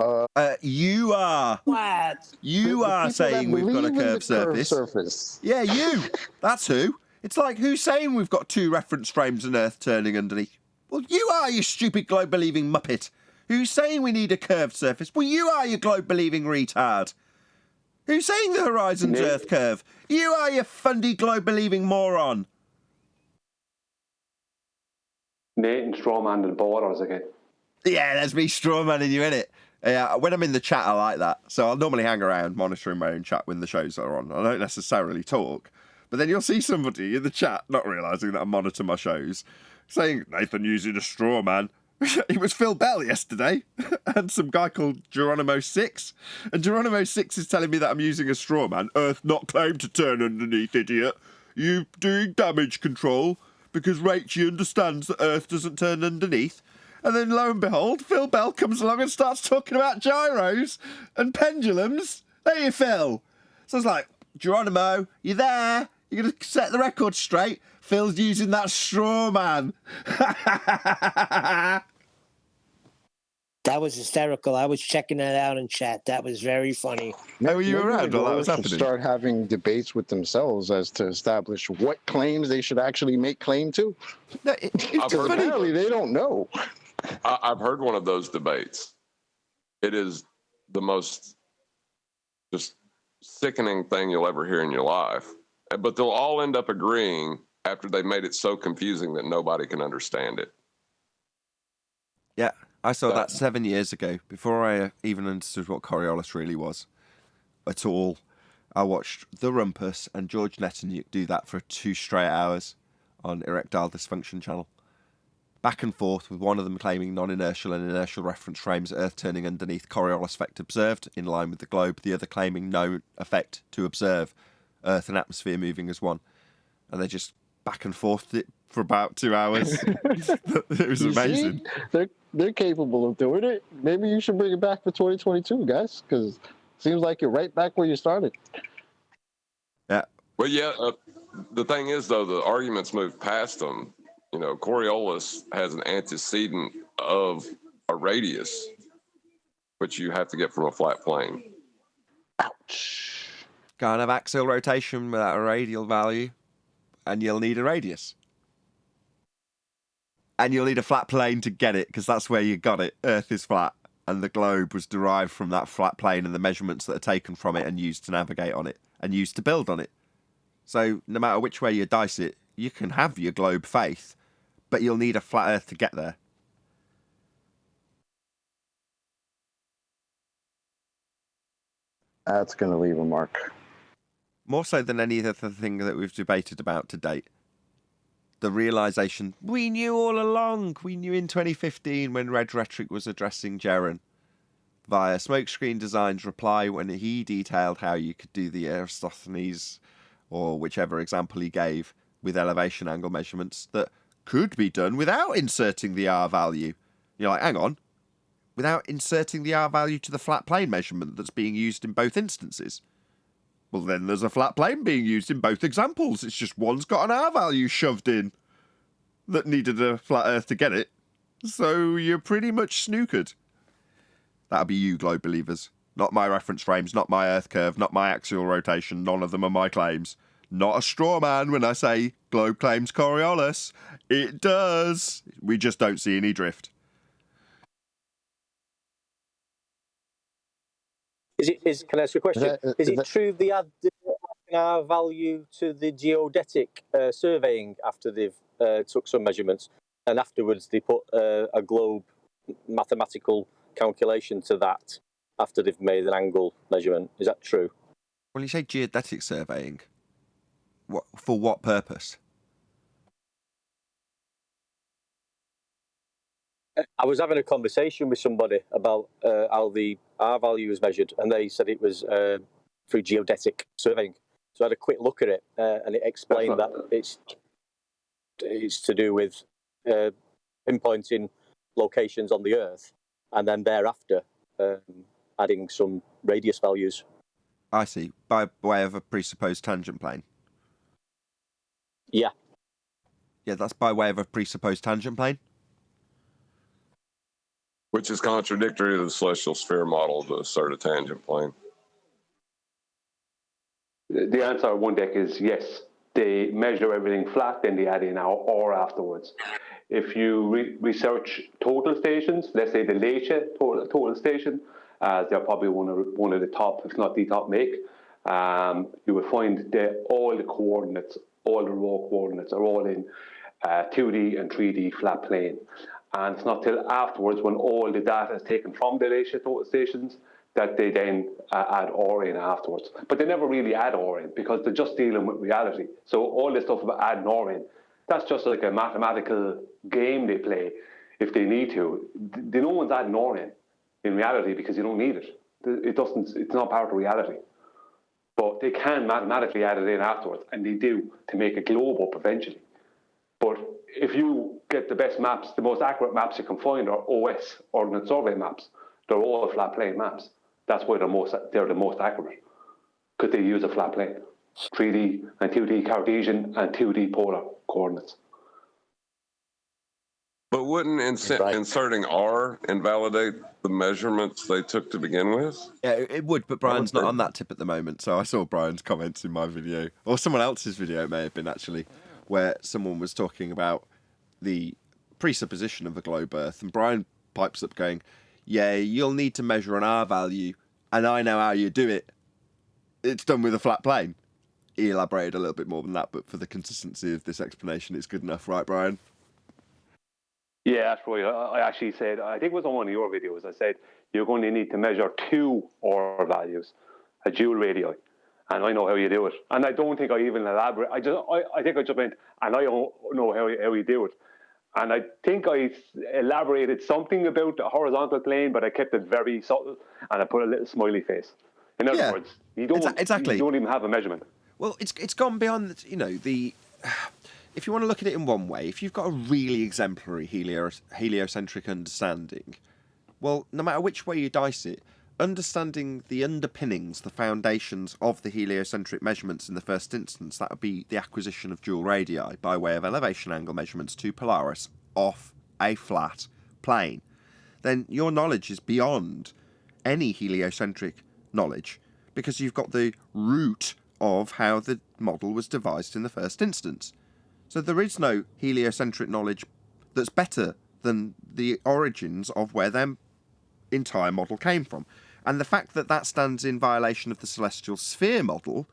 You are. What? You are saying we've got a curved surface. Yeah, you. That's who. It's like who's saying we've got two reference frames and Earth turning underneath? Well, you are, you stupid globe-believing muppet. Who's saying we need a curved surface? Well, you are, you globe-believing retard. Who's saying the horizon's Earth curve? You are, you fundy globe-believing moron. Nathan strawman the borders again. Yeah, that's me strawmanning you, innit? Yeah, when I'm in the chat, I like that. So I'll normally hang around monitoring my own chat when the shows are on. I don't necessarily talk. But then you'll see somebody in the chat, not realising that I monitor my shows, saying, Nathan using a straw man. It was Phil Bell yesterday, and some guy called Geronimo6. And Geronimo6 is telling me that I'm using a straw man. Earth not claimed to turn underneath, idiot. You doing damage control because Rachel understands that Earth doesn't turn underneath. And then lo and behold, Phil Bell comes along and starts talking about gyros and pendulums. Hey, Phil. So I was like, Geronimo, you there? You're going to set the record straight? Phil's using that straw man. That was hysterical. I was checking that out in chat. That was very funny. Were you around while that was happening? Start having debates with themselves as to establish what claims they should actually make claim to. No, it's apparently they don't know. I've heard one of those debates. It is the most just sickening thing you'll ever hear in your life. But they'll all end up agreeing after they've made it so confusing that nobody can understand it. Yeah, I saw that 7 years ago, before I even understood what Coriolis really was at all. I watched The Rumpus and George Netanyahu do that for 2 straight hours on Erectile Dysfunction channel. Back and forth, with one of them claiming non-inertial and inertial reference frames, Earth turning underneath, Coriolis effect observed, in line with the globe, the other claiming no effect to observe, Earth and atmosphere moving as one. And they just back and forth it for about 2 hours. It was amazing. They're capable of doing it. Maybe you should bring it back for 2022, guys, because it seems like you're right back where you started. Yeah. Well, yeah, the thing is, though, the arguments moved past them. You know, Coriolis has an antecedent of a radius, which you have to get from a flat plane. Ouch. Can't have axial rotation without a radial value, and you'll need a radius. And you'll need a flat plane to get it, because that's where you got it. Earth is flat, and the globe was derived from that flat plane and the measurements that are taken from it and used to navigate on it, and used to build on it. So no matter which way you dice it, you can have your globe faith, but you'll need a flat Earth to get there. That's going to leave a mark. More so than any other thing that we've debated about to date. The realisation, we knew all along. We knew in 2015 when Red Rhetoric was addressing Jaren via Smokescreen Design's reply when he detailed how you could do the Aristophanes, or whichever example he gave, with elevation angle measurements that could be done without inserting the R value. You're like, hang on, without inserting the R value to the flat plane measurement that's being used in both instances? Well, then there's a flat plane being used in both examples. It's just one's got an R value shoved in that needed a flat Earth to get it. So you're pretty much snookered. That'll be you, globe believers. Not my reference frames, not my Earth curve, not my axial rotation. None of them are my claims. Not a straw man when I say globe claims Coriolis. It does. We just don't see any drift. Can I ask you a question? Is it true they add R value to the geodetic surveying after they've took some measurements, and afterwards they put a globe mathematical calculation to that after they've made an angle measurement? Is that true? When you say geodetic surveying, for what purpose? I was having a conversation with somebody about how the R value is measured, and they said it was through geodetic surveying. So I had a quick look at it, and it explained that it's to do with pinpointing locations on the Earth, and then thereafter adding some radius values. I see. By way of a presupposed tangent plane. Yeah. Yeah, that's by way of a presupposed tangent plane. Which is contradictory to the celestial sphere model to assert a tangent plane. The answer on one deck is yes. They measure everything flat, then they add in our or afterwards. If you research total stations, let's say the Lite total station, they're probably one of the top, if not the top make. You will find that all the coordinates, all the raw coordinates are all in 2D and 3D flat plane. And it's not till afterwards, when all the data is taken from the Lite total stations, that they then add OR in afterwards. But they never really add OR in because they're just dealing with reality. So all this stuff about adding OR in, that's just like a mathematical game they play if they need to. No one's adding OR in reality because you don't need it. It's not part of reality. But they can mathematically add it in afterwards, and they do, to make a globe up eventually. But if you get the best maps, the most accurate maps you can find are OS, Ordnance Survey maps. They're all flat plane maps. That's why they're the most accurate, because they use a flat plane. 3D and 2D Cartesian and 2D polar coordinates. But wouldn't inserting R invalidate the measurements they took to begin with? Yeah, it would, but Brian's not on that tip at the moment. So I saw Brian's comments in my video, or someone else's video it may have been actually, where someone was talking about the presupposition of a globe Earth, and Brian pipes up going, yeah, you'll need to measure an R value, and I know how you do it. it's done with a flat plane. He elaborated a little bit more than that, but for the consistency of this explanation, it's good enough, right, Brian? Yeah, that's right. I actually said, I think it was on one of your videos, I said, you're going to need to measure 2 Orr values, a dual radii. And I know how you do it. And I don't think I even elaborate. I think I just went, and I don't know how you do it. And I think I elaborated something about the horizontal plane, but I kept it very subtle, and I put a little smiley face. In other words, you don't even have a measurement. Well, it's gone beyond, the... If you want to look at it in one way, if you've got a really exemplary heliocentric understanding, well, no matter which way you dice it, understanding the underpinnings, the foundations of the heliocentric measurements in the first instance, that would be the acquisition of dual radii by way of elevation angle measurements to Polaris off a flat plane, then your knowledge is beyond any heliocentric knowledge, because you've got the root of how the model was devised in the first instance. So there is no heliocentric knowledge that's better than the origins of where their entire model came from. And the fact that that stands in violation of the celestial sphere model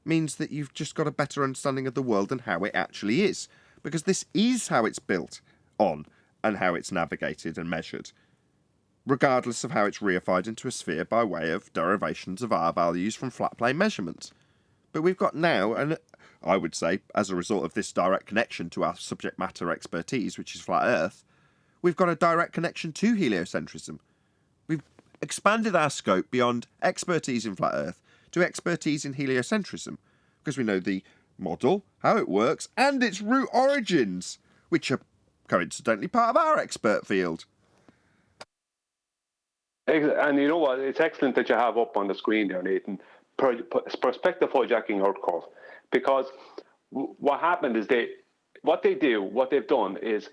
means that you've just got a better understanding of the world and how it actually is. Because this is how it's built on and how it's navigated and measured, regardless of how it's reified into a sphere by way of derivations of R values from flat plane measurements. But we've got now, and I would say, as a result of this direct connection to our subject matter expertise, which is flat Earth, we've got a direct connection to heliocentrism. We've expanded our scope beyond expertise in flat Earth to expertise in heliocentrism, because we know the model, how it works, and its root origins, which are coincidentally part of our expert field. And you know what? It's excellent that you have up on the screen there, Nathan, perspective hijacking Earth curve. Because what happened is what they've done is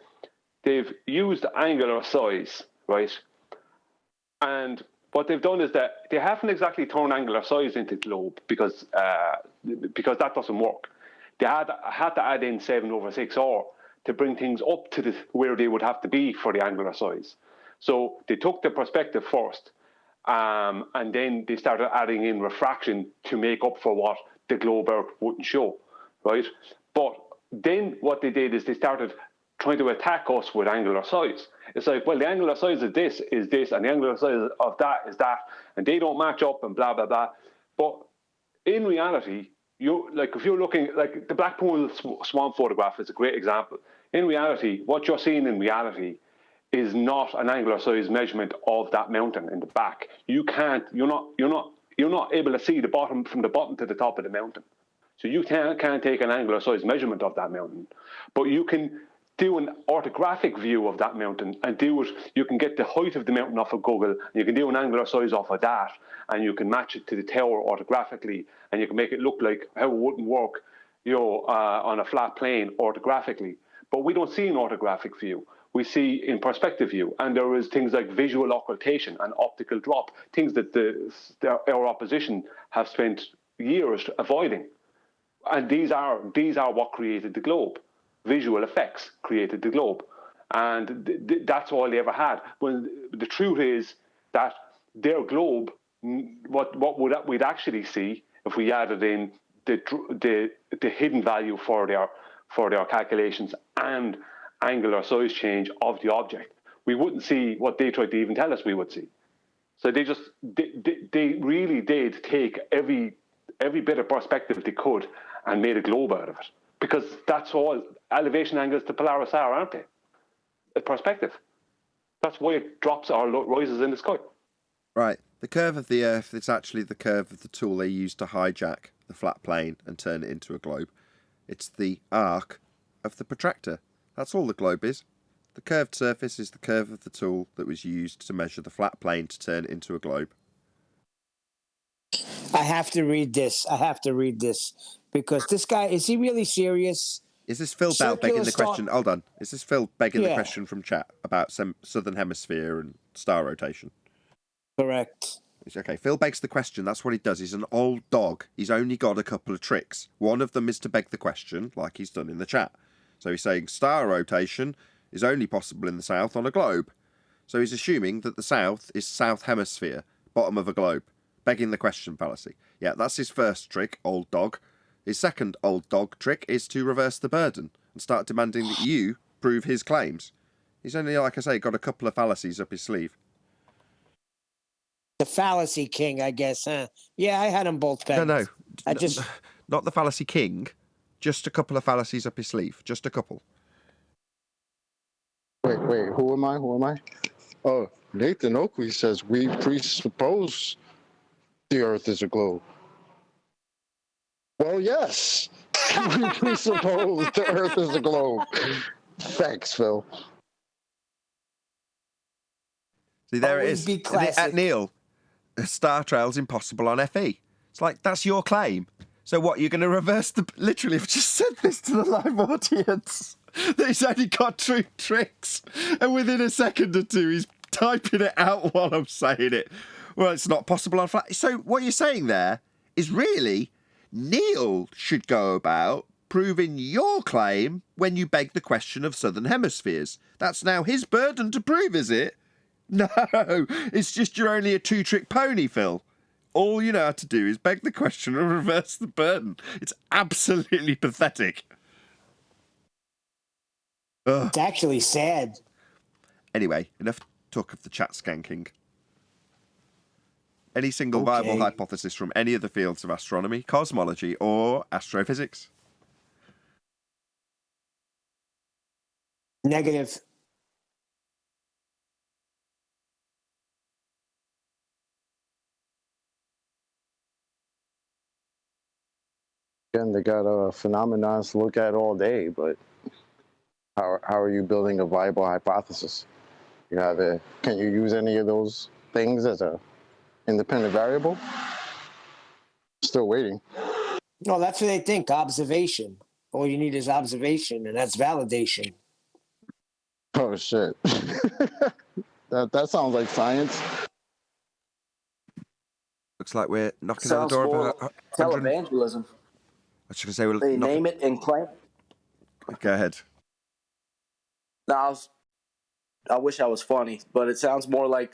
they've used angular size, right? And what they've done is that they haven't exactly turned angular size into globe because that doesn't work. They had to add in 7/6R to bring things up to where they would have to be for the angular size. So they took the perspective first, and then they started adding in refraction to make up for what the globe Earth wouldn't show, right? But then what they did is they started trying to attack us with angular size. It's like, well, the angular size of this is this, and the angular size of that is that, and they don't match up, and blah, blah, blah. But in reality, if you're looking, like the Blackpool Swamp photograph is a great example. In reality, what you're seeing in reality is not an angular size measurement of that mountain in the back. You're not able to see the bottom from the bottom to the top of the mountain. So you can't take an angular size measurement of that mountain, but you can do an orthographic view of that mountain and you can get the height of the mountain off of Google, and you can do an angular size off of that, and you can match it to the tower orthographically, and you can make it look like how it wouldn't work, on a flat plane orthographically. But we don't see an orthographic view. We see in perspective view, and there is things like visual occultation and optical drop, things that our opposition have spent years avoiding. And these are what created the globe. Visual effects created the globe, and that's all they ever had. When the truth is that their globe, what we'd actually see if we added in the hidden value for their calculations and angular size change of the object, we wouldn't see what they tried to even tell us we would see. So they really did take every bit of perspective they could and made a globe out of it, because that's all elevation angles to Polaris are, aren't they? A perspective. That's why it drops or rises in the sky. Right. The curve of the Earth is actually the curve of the tool they use to hijack the flat plane and turn it into a globe. It's the arc of the protractor. That's all the globe is. The curved surface is the curve of the tool that was used to measure the flat plane to turn it into a globe. I have to read this. Because this guy, is he really serious? Is this Phil begging the question? Hold on. Is this Phil begging the question from chat about some southern hemisphere and star rotation? Correct. Okay, Phil begs the question. That's what he does. He's an old dog. He's only got a couple of tricks. One of them is to beg the question, like he's done in the chat. So he's saying star rotation is only possible in the south on a globe. So he's assuming that the south is south hemisphere, bottom of a globe. begging the question fallacy. Yeah, that's his first trick, old dog. His second old dog trick is to reverse the burden and start demanding that you prove his claims. He's only, like I say, got a couple of fallacies up his sleeve. The fallacy king, I guess, huh? Yeah, I had them both pegged. No. I just... Not the fallacy king, just a couple of fallacies up his sleeve. Just a couple. Wait, who am I? Oh, Nathan Oakley says we presuppose the Earth is a globe. Well, yes. We presuppose the Earth is a globe. Thanks, Phil. See, there Always it be is. classic. At Neil, Star Trail's impossible on FE. It's like, that's your claim. So what, you're going to reverse the... Literally, I've just said this to the live audience. That he's only got two tricks. And within a second or two, he's typing it out while I'm saying it. Well, it's not possible on flat. So what you're saying there is really Neil should go about proving your claim when you beg the question of southern hemispheres. That's now his burden to prove, is it? No, it's just you're only a two-trick pony, Phil. All you know how to do is beg the question and reverse the burden. It's absolutely pathetic. Ugh. It's actually sad. Anyway, enough talk of the chat skanking. Any single viable hypothesis from any of the fields of astronomy, cosmology, or astrophysics? Negative. Again, they got phenomena to look at all day, but how are you building a viable hypothesis? You have can you use any of those things as a independent variable? Still waiting. No, that's what they think. Observation. All you need is observation, and that's validation. Oh shit. that sounds like science. Looks like we're knocking on the Sounds door more of televangelism. I was just going to say, we'll They name it and claim it. Go ahead. No, I wish I was funny, but it sounds more like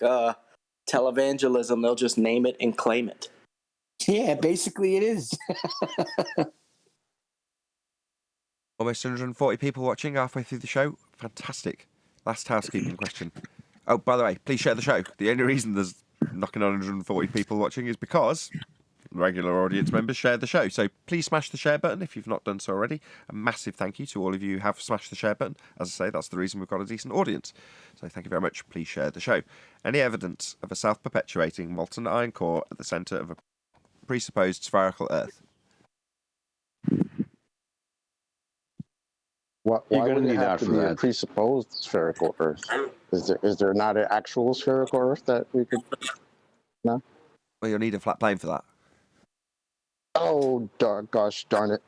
televangelism. They'll just name it and claim it. Yeah, basically it is. Almost 140 people watching halfway through the show. Fantastic. Last housekeeping question. Oh, by the way, please share the show. The only reason there's knocking on 140 people watching is because regular audience members share the show. So please smash the share button if you've not done so already. A massive thank you to all of you who have smashed the share button. As I say, that's the reason we've got a decent audience. So thank you very much. Please share the show. Any evidence of a self-perpetuating molten iron core at the centre of a presupposed spherical Earth? Why would it have to be a presupposed spherical Earth? Is there not an actual spherical Earth that we could... No? Well, you'll need a flat plane for that. Oh, gosh darn it.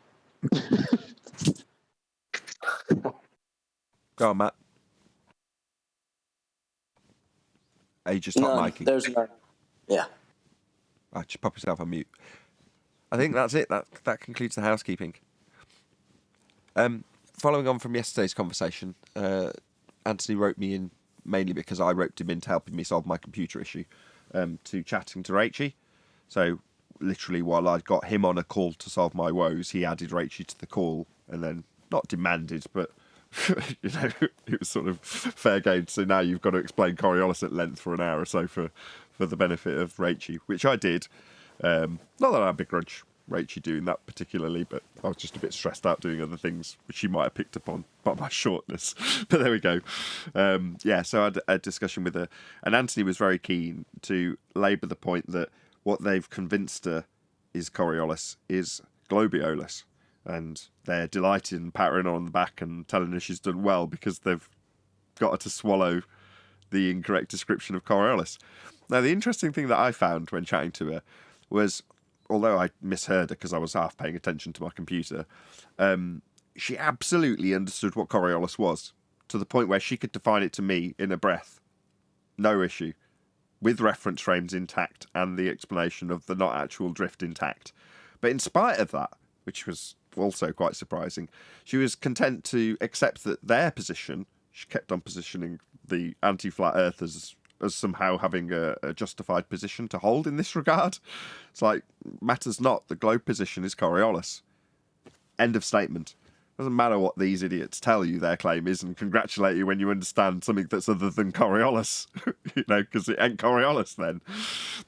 Go on, Matt. You just stop miking. There's none. Yeah. Just pop yourself on mute. I think that's it. That concludes the housekeeping. Following on from yesterday's conversation, Anthony wrote me in mainly because I roped him into helping me solve my computer issue, to chatting to Rachie. So literally while I got him on a call to solve my woes, he added Rachie to the call and then not demanded, but you know, it was sort of fair game. So now you've got to explain Coriolis at length for an hour or so for the benefit of Rachie, which I did. Not that I begrudge Rachie doing that particularly, but I was just a bit stressed out doing other things which she might have picked up on by my shortness. But there we go. So I had a discussion with her, and Anthony was very keen to labour the point that what they've convinced her is Coriolis is Globiolus, and they're delighted and patting her on the back and telling her she's done well because they've got her to swallow the incorrect description of Coriolis. Now, the interesting thing that I found when chatting to her was, although I misheard her because I was half paying attention to my computer, she absolutely understood what Coriolis was, to the point where she could define it to me in a breath. No issue. With reference frames intact and the explanation of the not actual drift intact. But in spite of that, which was also quite surprising, she was content to accept that their position, she kept on positioning the anti-flat earthers as somehow having a justified position to hold in this regard. It's like, matters not. The globe position is Coriolis. End of statement. Doesn't matter what these idiots tell you their claim is and congratulate you when you understand something that's other than Coriolis, because it ain't Coriolis then.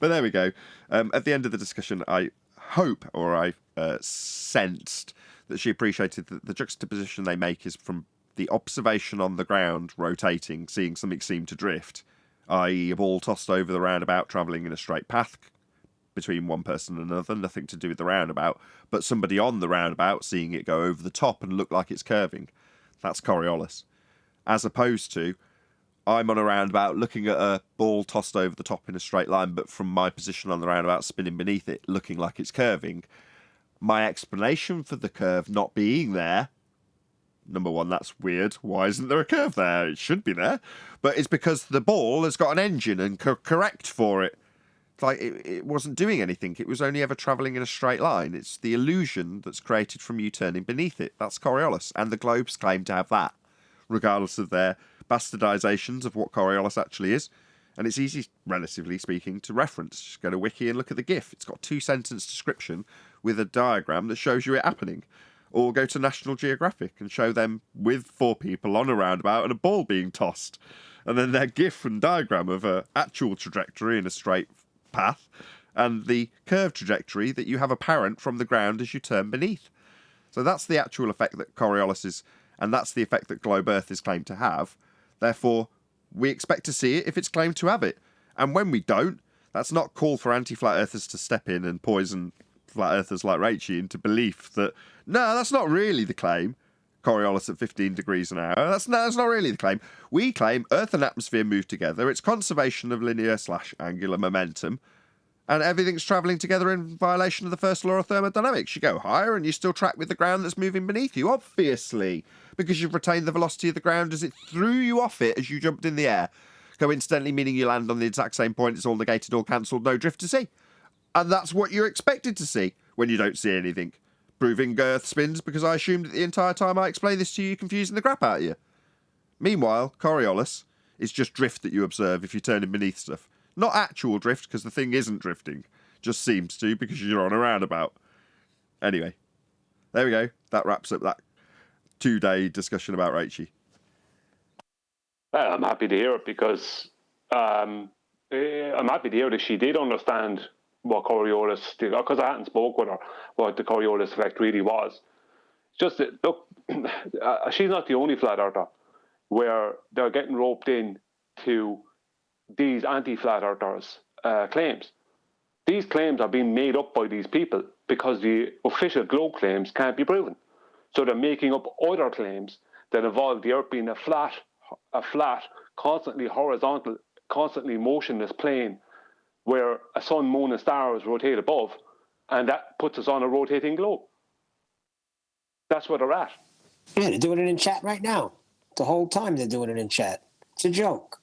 But there we go. At the end of the discussion, I hope, or I sensed, that she appreciated that the juxtaposition they make is from the observation on the ground rotating, seeing something seem to drift, i.e. a ball tossed over the roundabout travelling in a straight path between one person and another, nothing to do with the roundabout, but somebody on the roundabout seeing it go over the top and look like it's curving. That's Coriolis. As opposed to, I'm on a roundabout looking at a ball tossed over the top in a straight line, but from my position on the roundabout spinning beneath it, looking like it's curving. My explanation for the curve not being there, number one, that's weird. Why isn't there a curve there? It should be there. But it's because the ball has got an engine and correct for it. Like, it wasn't doing anything. It was only ever travelling in a straight line. It's the illusion that's created from you turning beneath it. That's Coriolis. And the globes claim to have that, regardless of their bastardizations of what Coriolis actually is. And it's easy, relatively speaking, to reference. Just go to Wiki and look at the GIF. It's got 2-sentence description with a diagram that shows you it happening. Or go to National Geographic and show them with 4 people on a roundabout and a ball being tossed. And then their GIF and diagram of an actual trajectory in a straight path and the curved trajectory that you have apparent from the ground as you turn beneath. So that's the actual effect that Coriolis is, and that's the effect that Globe Earth is claimed to have. Therefore, we expect to see it if it's claimed to have it. And when we don't, that's not call for anti-flat earthers to step in and poison flat earthers like Rachie into belief that, no, that's not really the claim. Coriolis at 15 degrees an hour. That's not really the claim. We claim Earth and atmosphere move together. It's conservation of linear/angular momentum. And everything's travelling together in violation of the first law of thermodynamics. You go higher and you still track with the ground that's moving beneath you, obviously. Because you've retained the velocity of the ground as it threw you off it as you jumped in the air. Coincidentally meaning you land on the exact same point. It's all negated or cancelled, no drift to see. And that's what you're expected to see when you don't see anything. Proving Earth spins because I assumed that the entire time I explained this to you, confusing the crap out of you. Meanwhile, Coriolis is just drift that you observe if you're turning beneath stuff. Not actual drift, because the thing isn't drifting. Just seems to, because you're on a roundabout. Anyway, there we go. That wraps up that 2-day discussion about Rachie. I'm happy to hear it because I'm happy to hear that she did understand what Coriolis did, because I hadn't spoke with her what the Coriolis effect really was. It's just that, look, she's not the only flat earther where they're getting roped in to these anti-flat earthers' claims. These claims are being made up by these people because the official globe claims can't be proven. So they're making up other claims that involve the Earth being a flat, constantly horizontal, constantly motionless plane where a sun, moon, and stars rotate above, and that puts us on a rotating globe. That's where they're at. Yeah, they're doing it in chat right now. The whole time they're doing it in chat. It's a joke.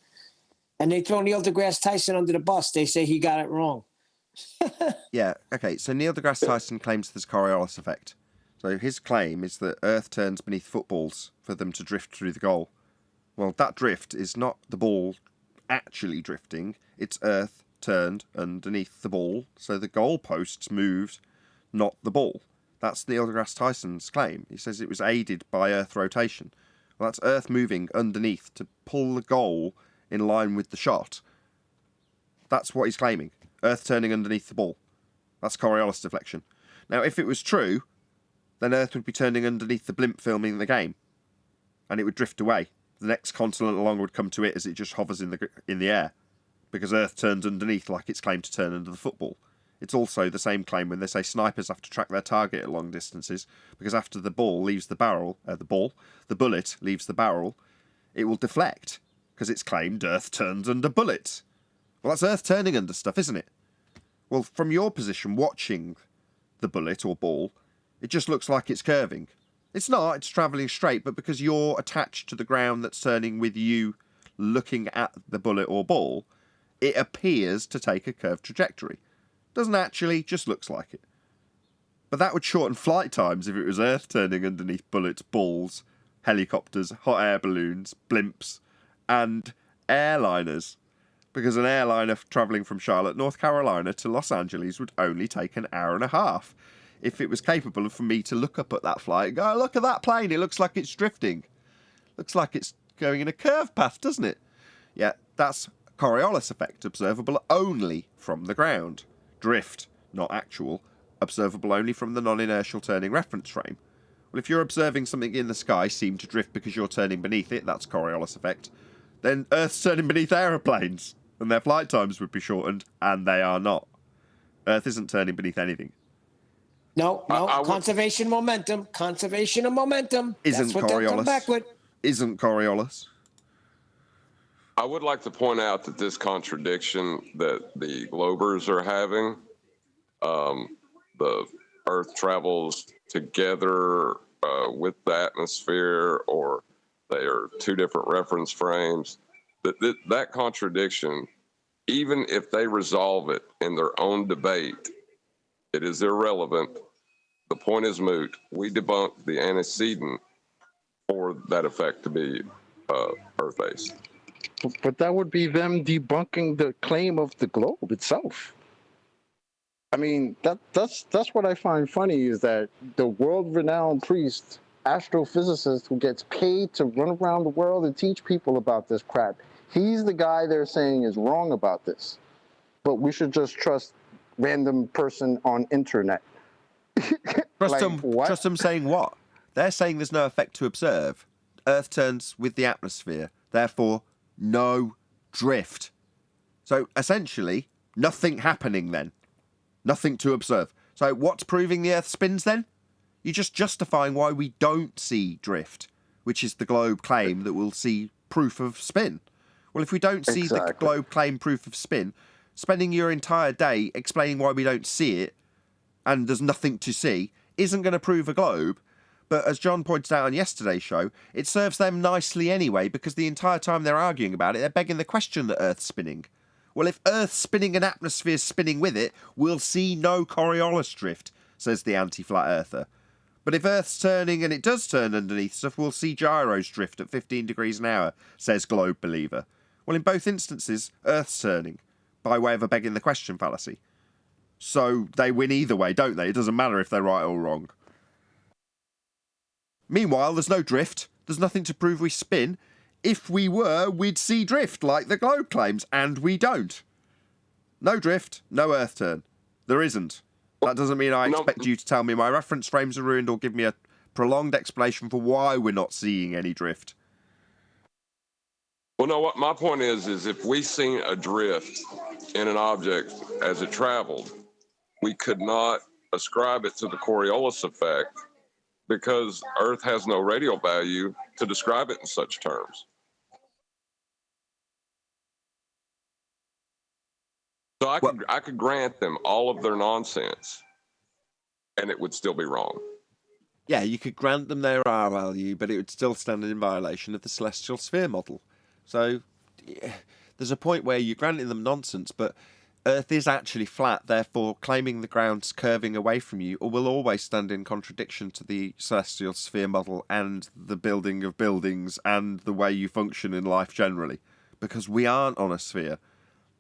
And they throw Neil deGrasse Tyson under the bus. They say he got it wrong. Yeah, okay, so Neil deGrasse Tyson claims there's Coriolis effect. So his claim is that Earth turns beneath footballs for them to drift through the goal. Well, that drift is not the ball actually drifting. It's Earth turned underneath the ball, so the goalposts moved, not the ball. That's Neil deGrasse Tyson's claim. He says it was aided by Earth rotation. Well, that's Earth moving underneath to pull the goal in line with the shot. That's what he's claiming. Earth turning underneath the ball. That's Coriolis deflection. Now, if it was true, then Earth would be turning underneath the blimp filming the game, and it would drift away. The next continent along would come to it as it just hovers in the air, because Earth turns underneath like it's claimed to turn under the football. It's also the same claim when they say snipers have to track their target at long distances, because after the ball leaves the barrel, the bullet leaves the barrel, it will deflect, because it's claimed Earth turns under bullets. Well, that's Earth turning under stuff, isn't it? Well, from your position watching the bullet or ball, it just looks like it's curving. It's not, it's travelling straight, but because you're attached to the ground that's turning with you looking at the bullet or ball, it appears to take a curved trajectory. Doesn't actually, just looks like it. But that would shorten flight times if it was Earth turning underneath bullets, balls, helicopters, hot air balloons, blimps, and airliners. because an airliner travelling from Charlotte, North Carolina to Los Angeles would only take an hour and a half. If it was capable of for me to look up at that flight and go, oh, look at that plane, it looks like it's drifting. Looks like it's going in a curved path, doesn't it? Yeah, that's Coriolis effect, observable only from the ground. Drift, not actual, observable only from the non-inertial turning reference frame. Well, if you're observing something in the sky seem to drift because you're turning beneath it, that's Coriolis effect, then Earth's turning beneath aeroplanes, and their flight times would be shortened, and they are not. Earth isn't turning beneath anything. No, conservation momentum. Conservation of momentum. Isn't That's what they'll come back with. Isn't Coriolis. I would like to point out that this contradiction that the globers are having, the Earth travels together with the atmosphere, or they are two different reference frames, that contradiction, even if they resolve it in their own debate, it is irrelevant. The point is moot. We debunk the antecedent for that effect to be Earth-based. But that would be them debunking the claim of the globe itself. I mean, that's what I find funny, is that the world-renowned priest, astrophysicist, who gets paid to run around the world and teach people about this crap, he's the guy they're saying is wrong about this. But we should just trust random person on internet. Trust them saying what? They're saying there's no effect to observe. Earth turns with the atmosphere. Therefore, no drift. So, essentially, nothing happening then. Nothing to observe. So, what's proving the Earth spins then? You're just justifying why we don't see drift, which is the globe claim that we'll see proof of spin. Well, if we don't see the globe claim proof of spin, spending your entire day explaining why we don't see it, and there's nothing to see, isn't going to prove a globe. But as John pointed out on yesterday's show, it serves them nicely anyway, because the entire time they're arguing about it, they're begging the question that Earth's spinning. Well, if Earth's spinning and atmosphere's spinning with it, we'll see no Coriolis drift, says the anti-flat earther. But if Earth's turning and it does turn underneath stuff, we'll see gyros drift at 15 degrees an hour, says globe believer. Well, in both instances, Earth's turning, by way of a begging the question fallacy. So they win either way, don't they? It doesn't matter if they're right or wrong. Meanwhile, there's no drift. There's nothing to prove we spin. If we were, we'd see drift, like the globe claims, and we don't. No drift, no Earth turn. There isn't. That doesn't mean I expect you to tell me my reference frames are ruined or give me a prolonged explanation for why we're not seeing any drift. Well, no, what my point is if we seen a drift in an object as it traveled, we could not ascribe it to the Coriolis effect, because Earth has no radial value to describe it in such terms. So I could grant them all of their nonsense, and it would still be wrong. Yeah, you could grant them their R value, but it would still stand in violation of the celestial sphere model. So there's a point where you're granting them nonsense, but Earth is actually flat, therefore claiming the ground's curving away from you will always stand in contradiction to the celestial sphere model and the building of buildings and the way you function in life generally, because we aren't on a sphere.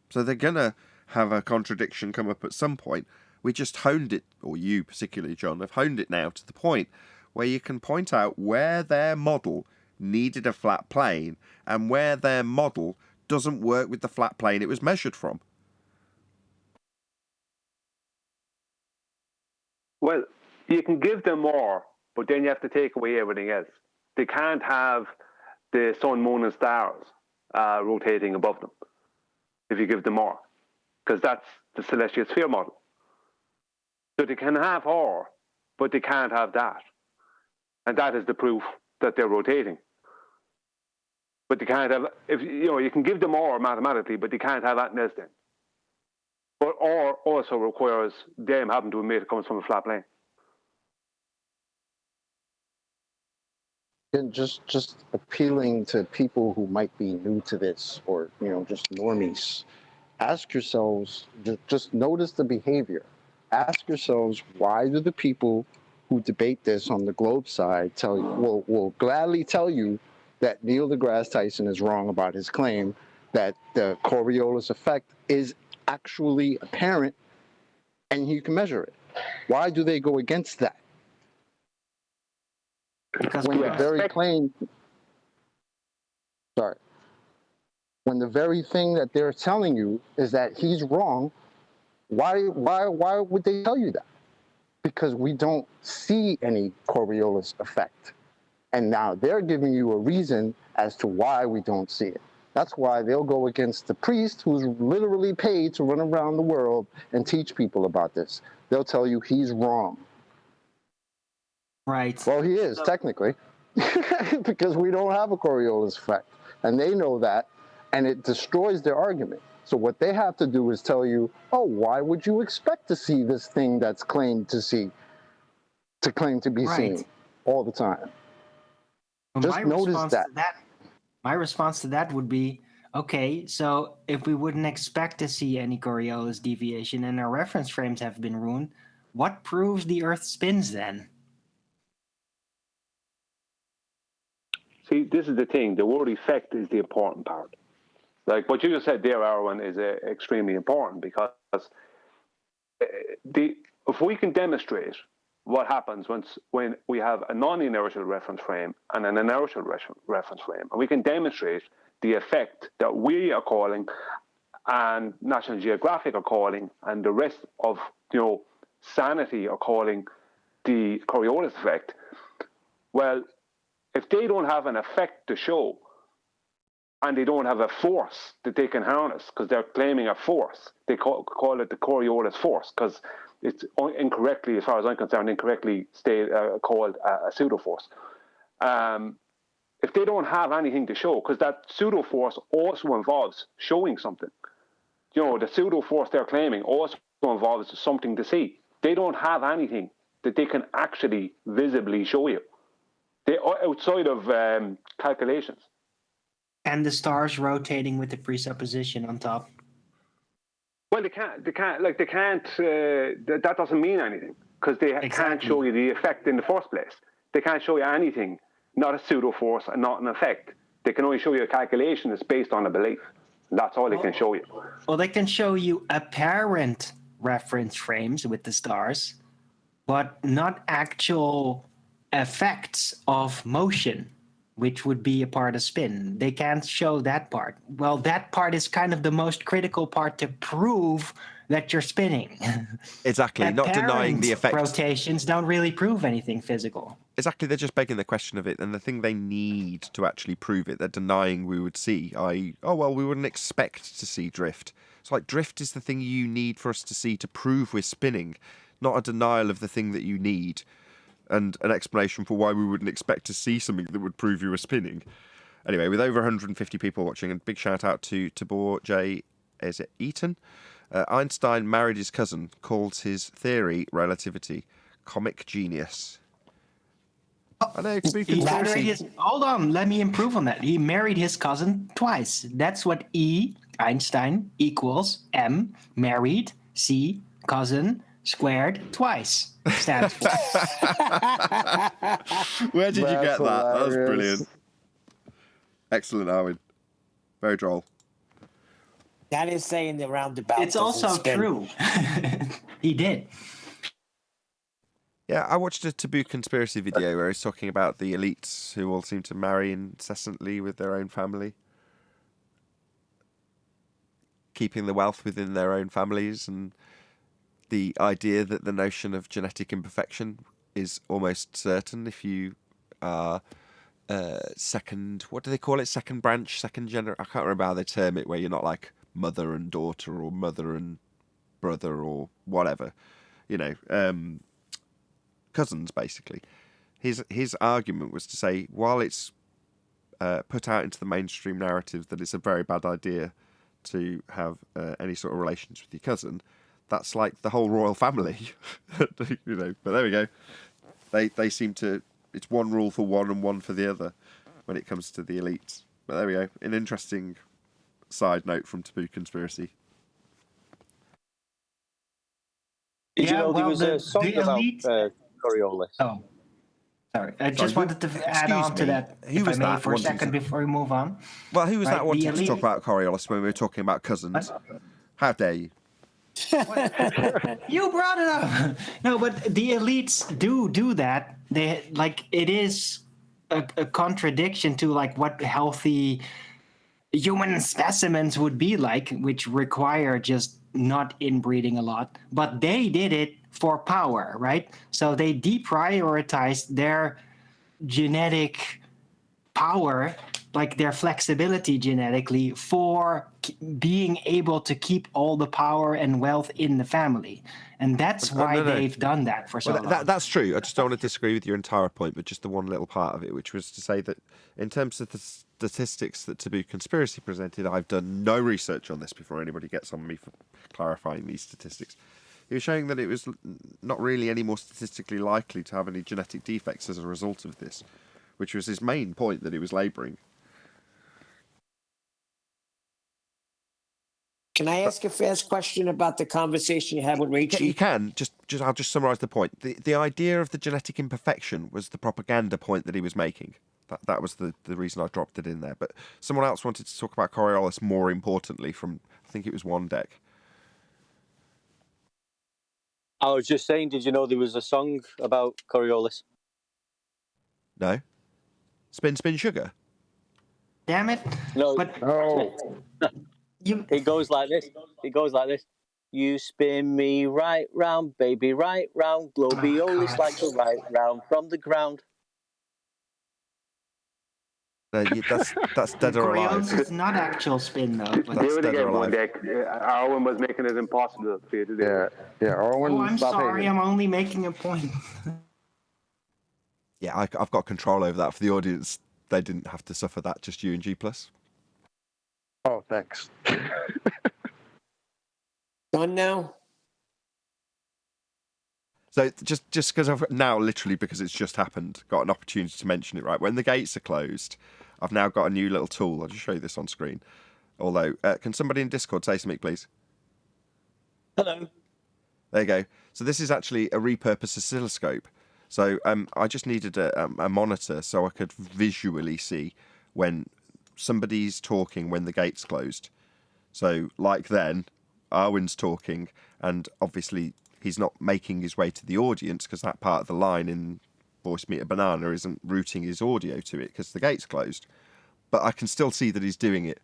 So they're going to have a contradiction come up at some point. We just honed it, or you particularly, John, have honed it now to the point where you can point out where their model needed a flat plane and where their model doesn't work with the flat plane it was measured from. Well, you can give them more, but then you have to take away everything else. They can't have the sun, moon, and stars rotating above them if you give them more, because that's the celestial sphere model. So they can have or, but they can't have that. And that is the proof that they're rotating. But they can't have, if you can give them or mathematically, but they can't have that else then. But or also requires them having to admit it comes from a flat plane. And just appealing to people who might be new to this, or just normies. Ask yourselves, just notice the behavior. Ask yourselves, why do the people who debate this on the globe side will gladly tell you that Neil deGrasse Tyson is wrong about his claim, that the Coriolis effect is actually apparent and you can measure it. Why do they go against that? Because when the very claim, when the very thing that they're telling you is that he's wrong, why would they tell you that? Because we don't see any Coriolis effect. And now they're giving you a reason as to why we don't see it. That's why they'll go against the priest who's literally paid to run around the world and teach people about this. They'll tell you he's wrong. Right. Well, he is, technically, because we don't have a Coriolis effect. And they know that, and it destroys their argument. So what they have to do is tell you, oh, why would you expect to see this thing that's claimed to be seen all the time? Well, Just notice that. My response to that would be, okay, so if we wouldn't expect to see any Coriolis deviation and our reference frames have been ruined, what proves the Earth spins then? See, this is the thing. The word effect is the important part. Like what you just said there, Arwen, is extremely important because if we can demonstrate what happens when we have a non-inertial reference frame and an inertial reference frame, and we can demonstrate the effect that we are calling and National Geographic are calling and the rest of sanity are calling the Coriolis effect, well, if they don't have an effect to show and they don't have a force that they can harness because they're claiming a force, they call it the Coriolis force because it's incorrectly, as far as I'm concerned, called a pseudo-force. If they don't have anything to show, because that pseudo-force also involves showing something. The pseudo-force they're claiming also involves something to see. They don't have anything that they can actually visibly show you. They're outside of calculations. And the stars rotating with the presupposition on top. Well, they can't. That doesn't mean anything because they can't show you the effect in the first place. They can't show you anything, not a pseudo force and not an effect. They can only show you a calculation that's based on a belief. That's all they can show you. Well, they can show you apparent reference frames with the stars, but not actual effects of motion, which would be a part of spin. They can't show that part. Well, that part is kind of the most critical part to prove that you're spinning. Exactly, not denying the effect. Rotations don't really prove anything physical. Exactly, they're just begging the question of it, and the thing they need to actually prove it, they're denying we would see, i.e., we wouldn't expect to see drift. It's like drift is the thing you need for us to see to prove we're spinning, not a denial of the thing that you need. And an explanation for why we wouldn't expect to see something that would prove you were spinning. Anyway, with over 150 people watching, and big shout out to Tabor J. Is it Eaton? Einstein married his cousin, calls his theory relativity. Comic genius. I know, hold on, let me improve on that. He married his cousin twice. That's what E, Einstein, equals M, married, C, cousin, squared twice stands for. Where did you get that? That was brilliant. Excellent, Arwen. Very droll. That is saying the roundabout. It's also true. He did. Yeah, I watched a Taboo conspiracy video where he's talking about the elites who all seem to marry incessantly with their own family, keeping the wealth within their own families, and the idea that the notion of genetic imperfection is almost certain if you are second, what do they call it? Second branch, second generation? I can't remember how they term it, where you're not like mother and daughter or mother and brother or whatever, cousins, basically. His argument was to say, while it's put out into the mainstream narrative that it's a very bad idea to have any sort of relations with your cousin, that's like the whole royal family, But there we go. They seem to. It's one rule for one and one for the other when it comes to the elites. But there we go. An interesting side note from Taboo Conspiracy. Did you know there was a song about Coriolis? Oh, Sorry, I just wanted to add on to that, Who if was I may, that for a wanting second to- before we move on. Well, who was Right, that the wanting to elite- talk about Coriolis when we were talking about cousins? How dare you? You brought it up. No, but the elites do that. They like it is a contradiction to like what healthy human specimens would be like, which require just not inbreeding a lot. But they did it for power, right? So they deprioritized their genetic power, like their flexibility genetically, for being able to keep all the power and wealth in the family. And that's why no. they've done that for so Well, long. that's true. I just don't want to disagree with your entire point, but just the one little part of it, which was to say that in terms of the statistics that Taboo Conspiracy presented, I've done no research on this before anybody gets on me for clarifying these statistics. He was showing that it was not really any more statistically likely to have any genetic defects as a result of this, which was his main point that he was labouring. Can I ask a fast question about the conversation you had with Rachel? You can. I'll just summarise the point. The idea of the genetic imperfection was the propaganda point that he was making. That was the reason I dropped it in there. But someone else wanted to talk about Coriolis more importantly from, I think it was One Deck. I was just saying, did you know there was a song about Coriolis? No? Spin Sugar? Damn it. No. But No. It goes like this. It goes like this. You spin me right round, baby, right round. Globiolis like a right round from the ground. No, that's Dead or Alive. Coriolis is not actual spin, though. But That's Do it Dead or again, Alive. One Deck. Arwen was making it impossible for you to do. Yeah. Arwen, oh, I'm stop sorry. hating. I'm only making a point. Yeah, I've got control over that for the audience. They didn't have to suffer that, just you and G+. Oh, thanks. Done now? So just because I've now, literally because it's just happened, got an opportunity to mention it, right? When the gates are closed, I've now got a new little tool. I'll just show you this on screen. Although, can somebody in Discord say something, please? Hello. There you go. So this is actually a repurposed oscilloscope. So I just needed a monitor so I could visually see when somebody's talking when the gate's closed. So like then, Arwen's talking, and obviously he's not making his way to the audience because that part of the line in Voice Meter Banana isn't routing his audio to it because the gate's closed. But I can still see that he's doing it.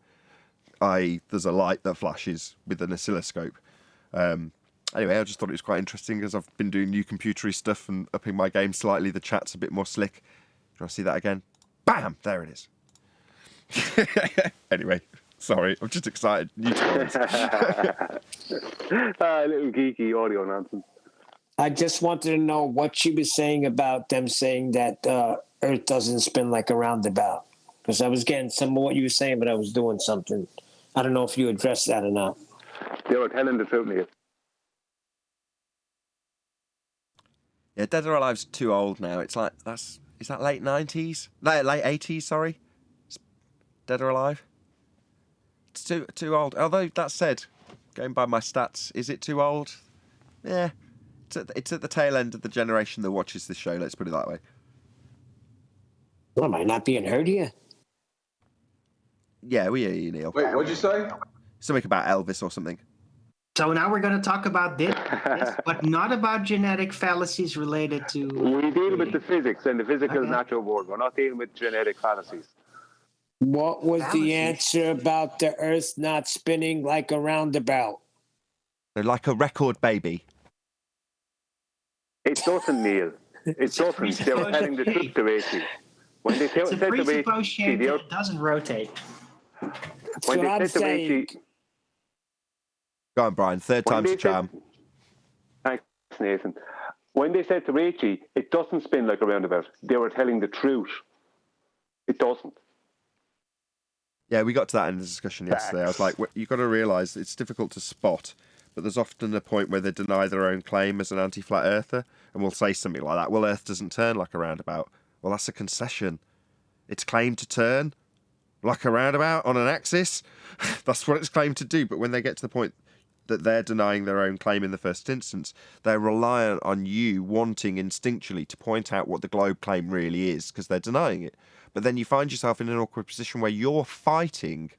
There's a light that flashes with an oscilloscope. Anyway, I just thought it was quite interesting because I've been doing new computery stuff and upping my game slightly. The chat's a bit more slick. Do you want to see that again? Bam! There it is. Anyway, sorry, I'm just excited. New toys. Little geeky audio nonsense. I just wanted to know what she was saying about them saying that Earth doesn't spin like a roundabout. Because I was getting some of what you were saying, but I was doing something. I don't know if you addressed that or not. They were telling the truth, Neil. Yeah, Dead or Alive's too old now. It's like is that late 90s? No, late 80s, sorry. Dead or Alive? It's too old. Although that said, going by my stats, is it too old? Yeah. It's at the tail end of the generation that watches this show, let's put it that way. Well, am I not being heard here? Yeah, we hear you, Neil. Wait, what'd you say? Something about Elvis or something. So now we're going to talk about this, but not about genetic fallacies related to... We deal with the physics and the physical natural world. We're not dealing with genetic fallacies. What was the answer about the Earth not spinning like a roundabout? They're like a record baby. It doesn't, Neil. It doesn't. They were telling the truth to Rachel. When they It's a said to presupposed Rachel, shape that doesn't rotate. when what I'm they said to saying. Rachel, Go on, Brian. Third When time's they a charm. thanks, Nathan. When they said to Rachel, it doesn't spin like a roundabout, they were telling the truth. It doesn't. Yeah, we got to that in the discussion yesterday. I was like, you've got to realise it's difficult to spot, but there's often a point where they deny their own claim as an anti-flat earther, and we'll say something like that. Well, Earth doesn't turn like a roundabout. Well, that's a concession. It's claimed to turn like a roundabout on an axis. That's what it's claimed to do. But when they get to the point, that they're denying their own claim in the first instance. They're reliant on you wanting instinctually to point out what the globe claim really is, because they're denying it. But then you find yourself in an awkward position where you're fighting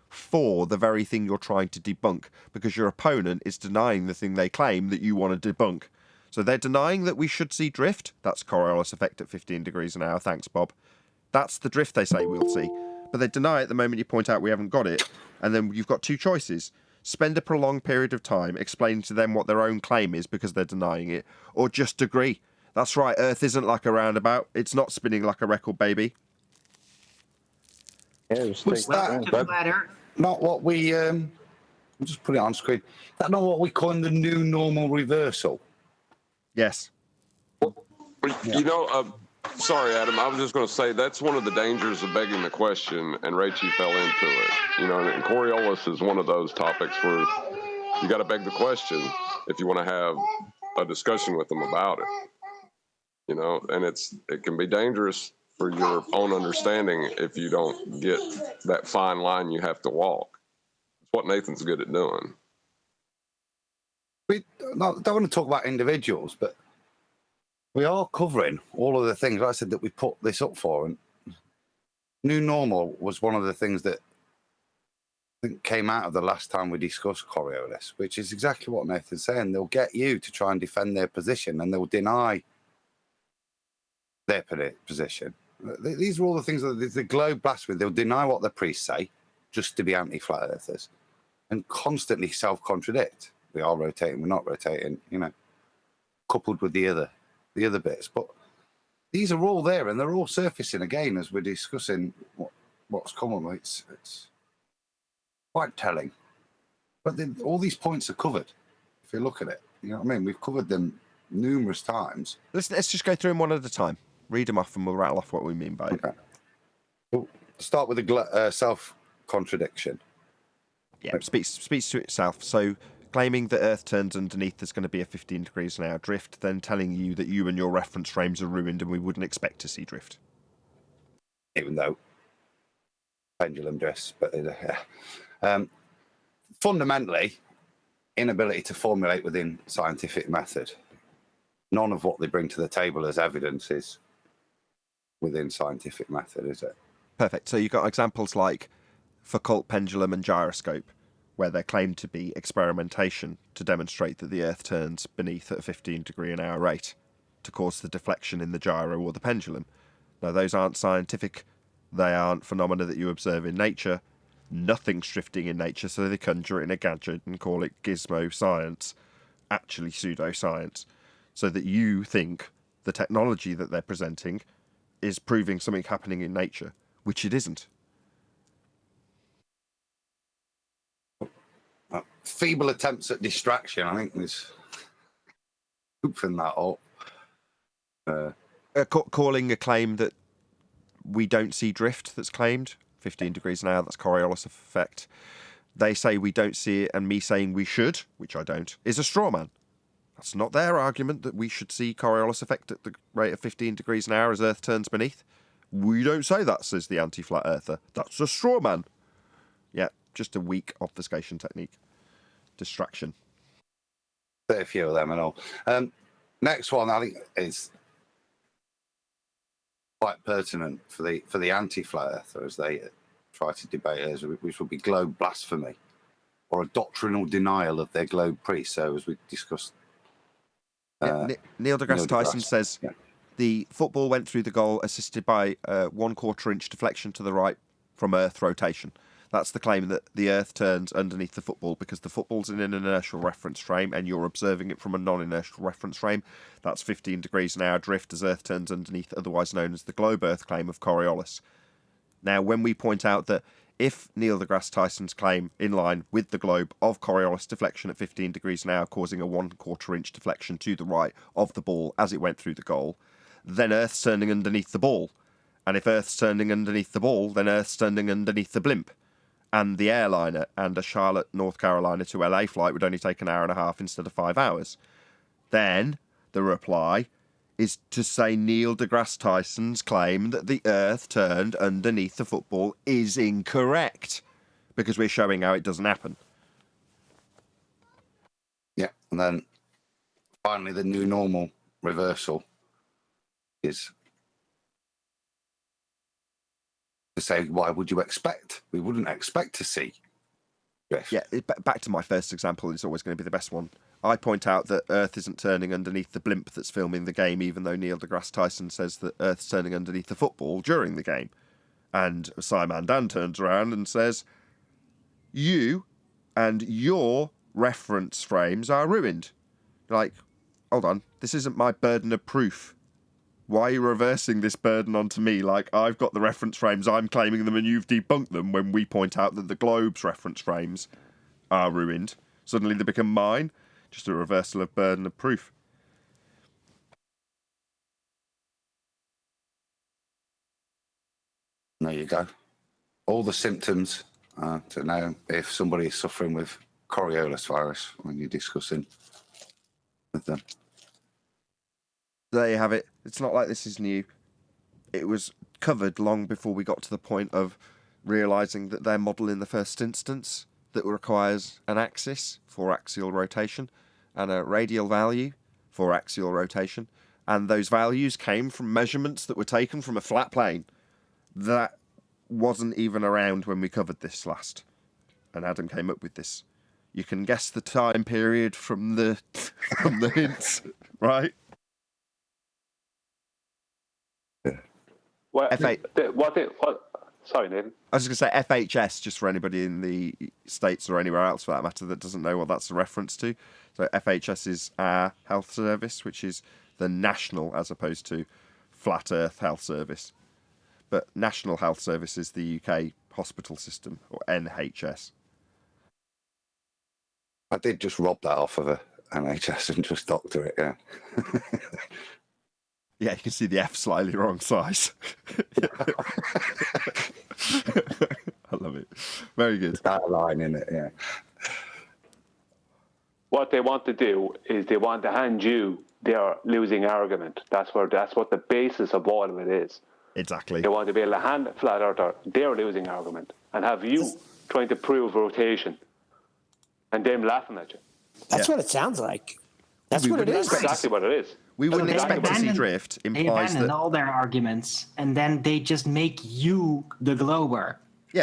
for the very thing you're trying to debunk, because your opponent is denying the thing they claim that you want to debunk. So they're denying that we should see drift. That's Coriolis effect at 15 degrees an hour. Thanks, Bob. That's the drift they say we'll see. But they deny it the moment you point out we haven't got it. And then you've got two choices. Spend a prolonged period of time explaining to them what their own claim is because they're denying it, or just agree. That's right, Earth isn't like a roundabout. It's not spinning like a record, baby. Yeah, just Was take that not what we... I'll just put it on screen. That not what we call the new normal reversal? Yes. You know, sorry, Adam, I was just going to say that's one of the dangers of begging the question, and Rachie fell into it. You know, and Coriolis is one of those topics where you got to beg the question if you want to have a discussion with them about it. You know, and it can be dangerous for your own understanding if you don't get that fine line you have to walk. It's what Nathan's good at doing. We don't want to talk about individuals, but we are covering all of the things, like I said, that we put this up for. And new normal was one of the things that I think came out of the last time we discussed Coriolis, which is exactly what Nathan's saying. They'll get you to try and defend their position, and they'll deny their position. These are all the things that the globe blasts with. They'll deny what the priests say just to be anti-flat earthers and constantly self-contradict. We are rotating, we're not rotating, you know, coupled with the other bits. But these are all there, and they're all surfacing again as we're discussing what's common. It's quite telling. But all these points are covered, if you look at it. You know what I mean? We've covered them numerous times. Let's just go through them one at a time. Read them off and we'll rattle off what we mean by it. Okay. We'll start with the self-contradiction. Yeah, speaks to itself. So claiming that Earth turns underneath there's going to be a 15 degrees an hour drift, then telling you that you and your reference frames are ruined and we wouldn't expect to see drift. Even though pendulum drifts, but fundamentally, inability to formulate within scientific method. None of what they bring to the table as evidence is within scientific method, is it? Perfect. So you've got examples like Foucault pendulum and gyroscope, where there claimed to be experimentation to demonstrate that the Earth turns beneath at a 15 degree an hour rate to cause the deflection in the gyro or the pendulum. Now, those aren't scientific. They aren't phenomena that you observe in nature. Nothing's drifting in nature, so they conjure it in a gadget and call it gizmo science, actually pseudoscience, so that you think the technology that they're presenting is proving something happening in nature, which it isn't. Feeble attempts at distraction, I think, is open that up. Calling a claim that we don't see drift that's claimed, 15 degrees an hour, that's Coriolis effect. They say we don't see it, and me saying we should, which I don't, is a straw man. That's not their argument that we should see Coriolis effect at the rate of 15 degrees an hour as Earth turns beneath. We don't say that, says the anti-flat earther. That's a straw man. Yeah, just a weak obfuscation technique. Distraction. A few of them and all. Next one, I think, is quite pertinent for the anti-flat earther as they try to debate us, which would be globe blasphemy or a doctrinal denial of their globe priest. So, as we discussed, Neil deGrasse Tyson says the football went through the goal assisted by a 1/4 inch deflection to the right from Earth rotation. That's the claim that the Earth turns underneath the football because the football's in an inertial reference frame and you're observing it from a non-inertial reference frame. That's 15 degrees an hour drift as Earth turns underneath, otherwise known as the globe Earth claim of Coriolis. Now, when we point out that if Neil deGrasse Tyson's claim in line with the globe of Coriolis deflection at 15 degrees an hour causing a 1/4 inch deflection to the right of the ball as it went through the goal, then Earth's turning underneath the ball. And if Earth's turning underneath the ball, then Earth's turning underneath the blimp. And the airliner and a Charlotte, North Carolina to LA flight would only take an hour and a half instead of 5 hours. Then the reply is to say Neil deGrasse Tyson's claim that the Earth turned underneath the football is incorrect because we're showing how it doesn't happen. And then finally, the new normal reversal is to say, why would you expect? We wouldn't expect to see drift. Yeah, back to my first example, it's always going to be the best one. I point out that Earth isn't turning underneath the blimp that's filming the game, even though Neil deGrasse Tyson says that Earth's turning underneath the football during the game. And SciMan Dan turns around and says, you and your reference frames are ruined. Like, hold on, this isn't my burden of proof. Why are you reversing this burden onto me? Like, I've got the reference frames, I'm claiming them, and you've debunked them, when we point out that the globe's reference frames are ruined. Suddenly they become mine. Just a reversal of burden of proof. There you go. All the symptoms to know if somebody is suffering with Coriolis virus when you're discussing with them. There you have it. It's not like this is new. It was covered long before we got to the point of realising that their model in the first instance that requires an axis for axial rotation and a radial value for axial rotation, and those values came from measurements that were taken from a flat plane. That wasn't even around when we covered this last, and Adam came up with this. You can guess the time period from the hints, right? What? Sorry, Nathan. I was just going to say FHS, just for anybody in the States or anywhere else for that matter that doesn't know what that's a reference to. So FHS is our health service, which is the national as opposed to Flat Earth Health Service. But National Health Service is the UK hospital system, or NHS. I did just rob that off of a NHS and just doctor it, yeah. Yeah, you can see the F slightly wrong size. I love it. Very good. That line in it, yeah. What they want to do is they want to hand you their losing argument. That's what the basis of all of it is. Exactly. They want to be able to hand Flat Earther their losing argument and have you trying to prove rotation and them laughing at you. That's what it sounds like. That's what it is. That's exactly what it is. We wouldn't They expect to see abandon- drift They implies abandon that... all their arguments, and then they just make you the glober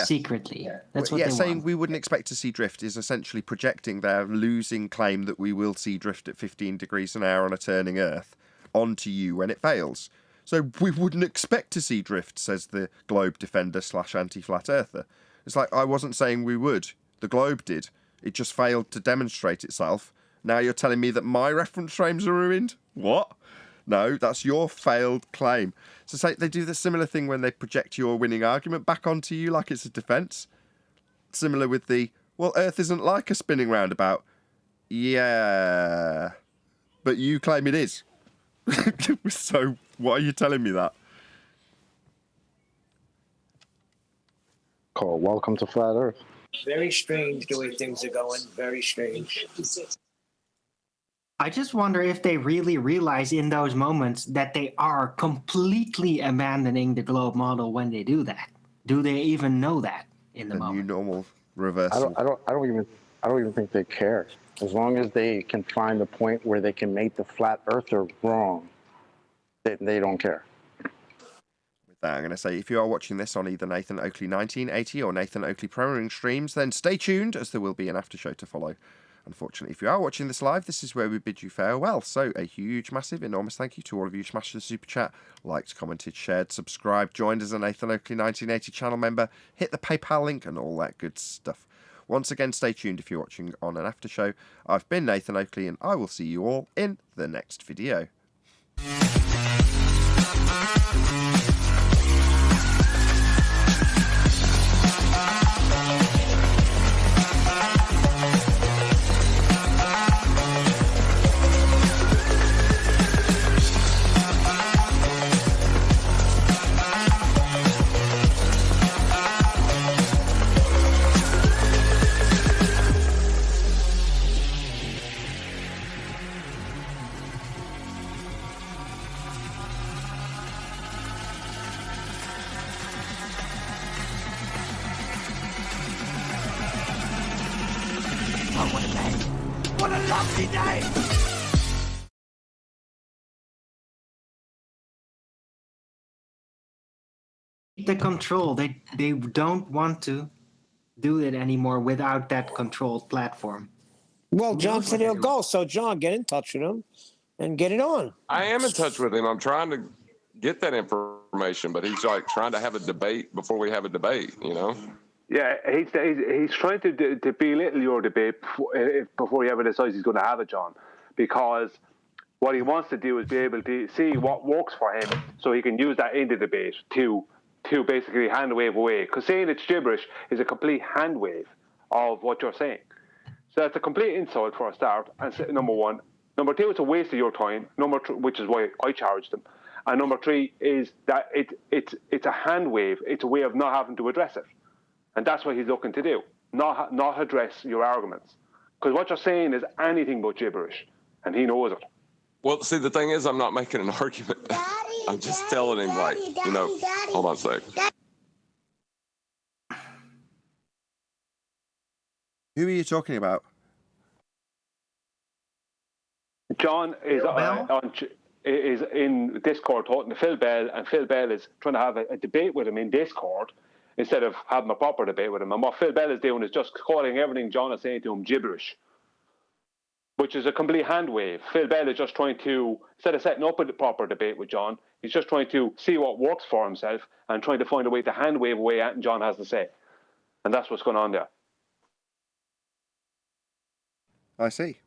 secretly. That's what they saying want. we wouldn't expect to see drift is essentially projecting their losing claim that we will see drift at 15 degrees an hour on a turning Earth onto you when it fails. So we wouldn't expect to see drift, says the globe defender / anti-flat earther. It's like, I wasn't saying we would. The globe did. It just failed to demonstrate itself. Now you're telling me that my reference frames are ruined? What? No, that's your failed claim. So say they do the similar thing when they project your winning argument back onto you like it's a defence. Similar with the, well, Earth isn't like a spinning roundabout. Yeah, but you claim it is. So why are you telling me that? Call welcome to Flat Earth. Very strange the way things are going. Very strange. I just wonder if they really realize in those moments that they are completely abandoning the globe model when they do that. Do they even know that in the moment? New normal reversal. I don't even think they care. As long as they can find the point where they can make the flat earther wrong, they don't care. With that, I'm going to say, if you are watching this on either Nathan Oakley 1980 or Nathan Oakley Programming streams, then stay tuned, as there will be an after show to follow. Unfortunately, if you are watching this live, this is where we bid you farewell. So a huge, massive, enormous thank you to all of you who smashed the super chat, liked, commented, shared, subscribed, joined as a Nathan Oakley 1980 channel member, hit the PayPal link and all that good stuff. Once again, stay tuned if you're watching on an after show. I've been Nathan Oakley, and I will see you all in the next video. The control. They don't want to do it anymore without that controlled platform. Well, John said he'll go. So, John, get in touch with him and get it on. I am in touch with him. I'm trying to get that information, but he's like trying to have a debate before we have a debate, you know? Yeah, he's trying to belittle your debate before he ever decides he's going to have it, John, because what he wants to do is be able to see what works for him, so he can use that in the debate to basically hand wave away. Because saying it's gibberish is a complete hand wave of what you're saying. So that's a complete insult for a start. And number one, number two, it's a waste of your time. Which is why I charged them. And number three is that it's a hand wave. It's a way of not having to address it. And that's what he's looking to do, not address your arguments. Because what you're saying is anything but gibberish, and he knows it. Well, see, the thing is, I'm not making an argument. I'm just telling him, like, you know, hold on a sec. Who are you talking about? John is in Discord talking to Phil Bell, and Phil Bell is trying to have a debate with him in Discord instead of having a proper debate with him. And what Phil Bell is doing is just calling everything John is saying to him gibberish, which is a complete hand wave. Phil Bell is just trying to, instead of setting up a proper debate with John, he's just trying to see what works for himself and trying to find a way to hand wave away at John has to say. And that's what's going on there. I see.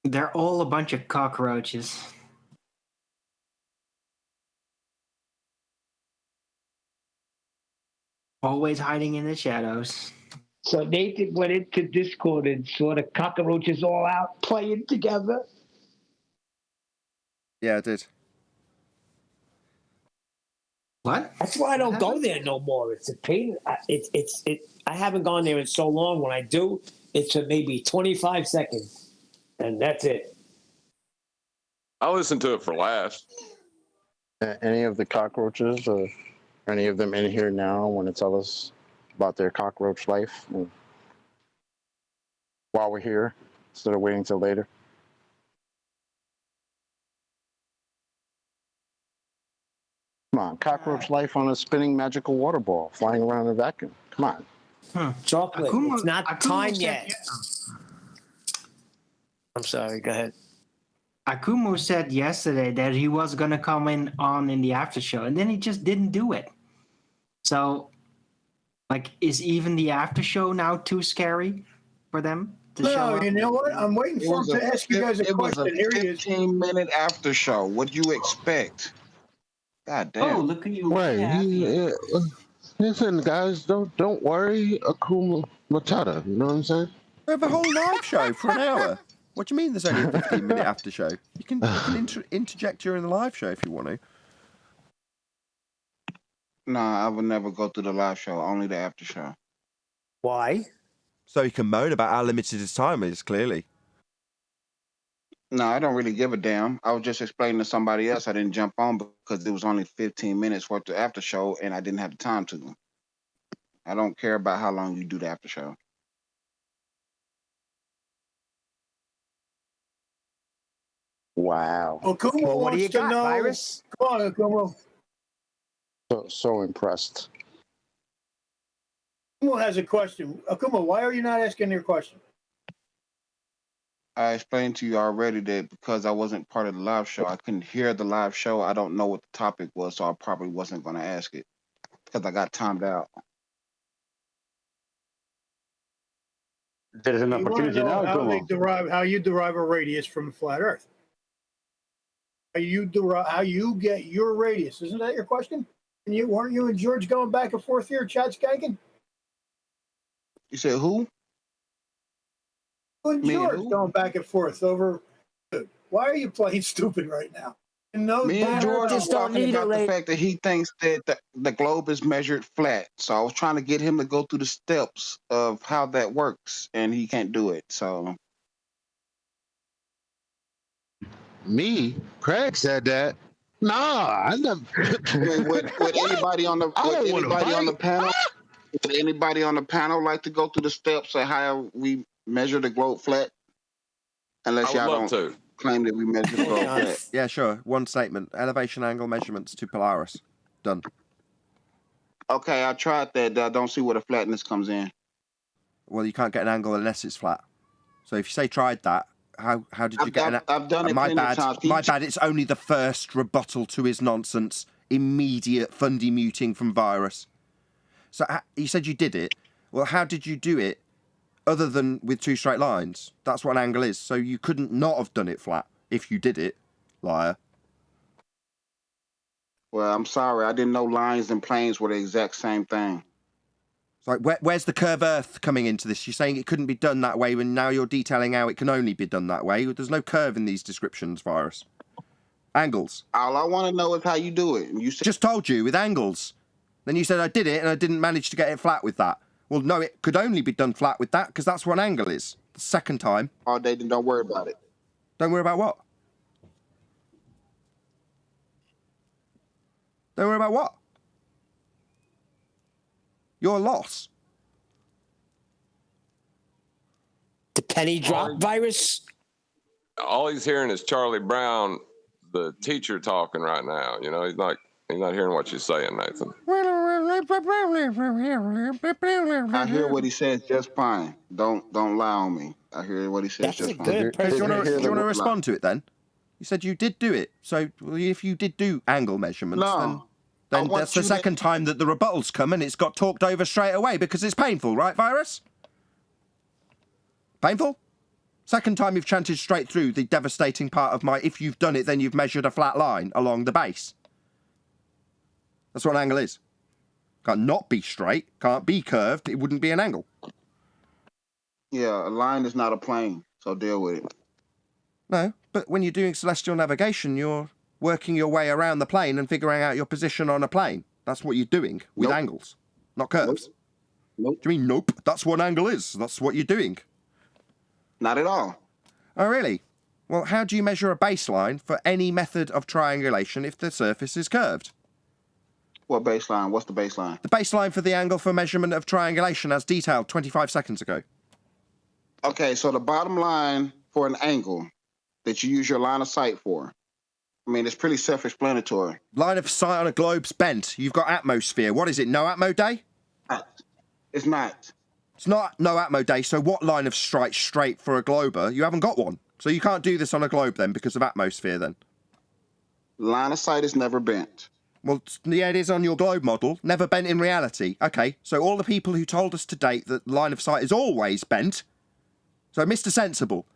They're all a bunch of cockroaches. Always hiding in the shadows. So Nathan went into Discord and saw the cockroaches all out playing together. Yeah, I did. What? That's why I don't go there no more. It's a pain. I haven't gone there in so long. When I do, it's for maybe 25 seconds, and that's it. I'll listen to it for laughs. Any of the cockroaches or any of them in here now want to tell us about their cockroach life while we're here instead of waiting till later? Come on, cockroach life on a spinning magical water ball flying around in a vacuum. Come on. Chocolate, it's not time yet. I'm sorry, go ahead. Akumu said yesterday that he was going to come in the after show, and then he just didn't do it. So, like, is even the after show now too scary for them to show up? No, you know what? I'm waiting for him to ask you guys a question. It was a 15-minute after show. What'd you expect? God damn. Oh, look at you. Right. Listen, guys, don't worry, Akuma Matata. You know what I'm saying? We have a whole live show for an hour. What do you mean there's only a 15-minute after show? You can interject during the live show if you want to. Nah, I would never go through the live show, only the after show. Why? So you can moan about how limited his time is, clearly. No, I don't really give a damn. I was just explaining to somebody else. I didn't jump on because it was only 15 minutes worth of after show, and I didn't have the time to. I don't care about how long you do the after show. Wow. Akuma Well, what do you wants to got, know. Virus? Come on, Akuma. So impressed. Akuma has a question. Akuma, why are you not asking your question? I explained to you already that because I wasn't part of the live show, I couldn't hear the live show. I don't know what the topic was, so I probably wasn't going to ask it because I got timed out. There's an You want to opportunity know now, how you derive a radius from a flat Earth. How you get your radius. Isn't that your question? And weren't you and George going back and forth here, chat skanking? You said who? You and George going back and forth over. Dude, why are you playing stupid right now? Me and George was talking about the fact that he thinks that the globe is measured flat. So I was trying to get him to go through the steps of how that works, and he can't do it. So Me? Craig said that. Nah, I never. Would anybody on the I don't wanna anybody on the fight. panel? Would anybody on the panel like to go through the steps of how we measure the globe flat? Unless I would y'all love don't to. claim that we measure the globe flat. Yeah, sure. One statement. Elevation angle measurements to Polaris. Done. Okay, I tried that. I don't see where the flatness comes in. Well, you can't get an angle unless it's flat. So if you say tried that, how did you get an... I've done it my plenty of bad. times. My bad. It's only the first rebuttal to his nonsense. Immediate fundy muting from Virus. So you said you did it. Well, how did you do it other than with two straight lines? That's what an angle is. So you couldn't not have done it flat if you did it, liar. Well, I'm sorry. I didn't know lines and planes were the exact same thing. So where's the curve Earth coming into this? You're saying it couldn't be done that way when now you're detailing how it can only be done that way. There's no curve in these descriptions, Virus. Angles. All I want to know is how you do it. You said, just told you with angles. Then you said I did it and I didn't manage to get it flat with that. Well, no, it could only be done flat with that because that's what an angle is. The second time. all day, then don't worry about it. Don't worry about what? Don't worry about what? Your loss. The penny drop Virus? All he's hearing is Charlie Brown, the teacher, talking right now. You know, he's not hearing what you're saying, Nathan. I hear what he says just fine. Don't lie on me. I hear what he says just fine. Do you want to respond to it then? You said you did do it. So if you did do angle measurements, then that's the second time that the rebuttals come and it's got talked over straight away because it's painful, right, Virus? Painful? Second time you've chanted straight through the devastating part of my, if you've done it, then you've measured a flat line along the base. That's what an angle is. Can't not be straight, can't be curved, it wouldn't be an angle. Yeah, a line is not a plane, so deal with it. No, but when you're doing celestial navigation, you're working your way around the plane and figuring out your position on a plane. That's what you're doing with angles, not curves. Nope. Do you mean nope? That's what an angle is. That's what you're doing. Not at all. Oh, really? Well, how do you measure a baseline for any method of triangulation if the surface is curved? What baseline? What's the baseline? The baseline for the angle for measurement of triangulation as detailed 25 seconds ago. Okay, so the bottom line for an angle that you use your line of sight for, I mean, it's pretty self-explanatory. Line of sight on a globe's bent. You've got atmosphere. What is it, no atmo day? It's not. It's not no atmo day, so what line of sight straight for a glober? You haven't got one. So you can't do this on a globe then because of atmosphere then. Line of sight is never bent. Well, yeah, it is on your globe model. Never bent in reality. Okay, so all the people who told us to date that line of sight is always bent. So Mr. Sensible,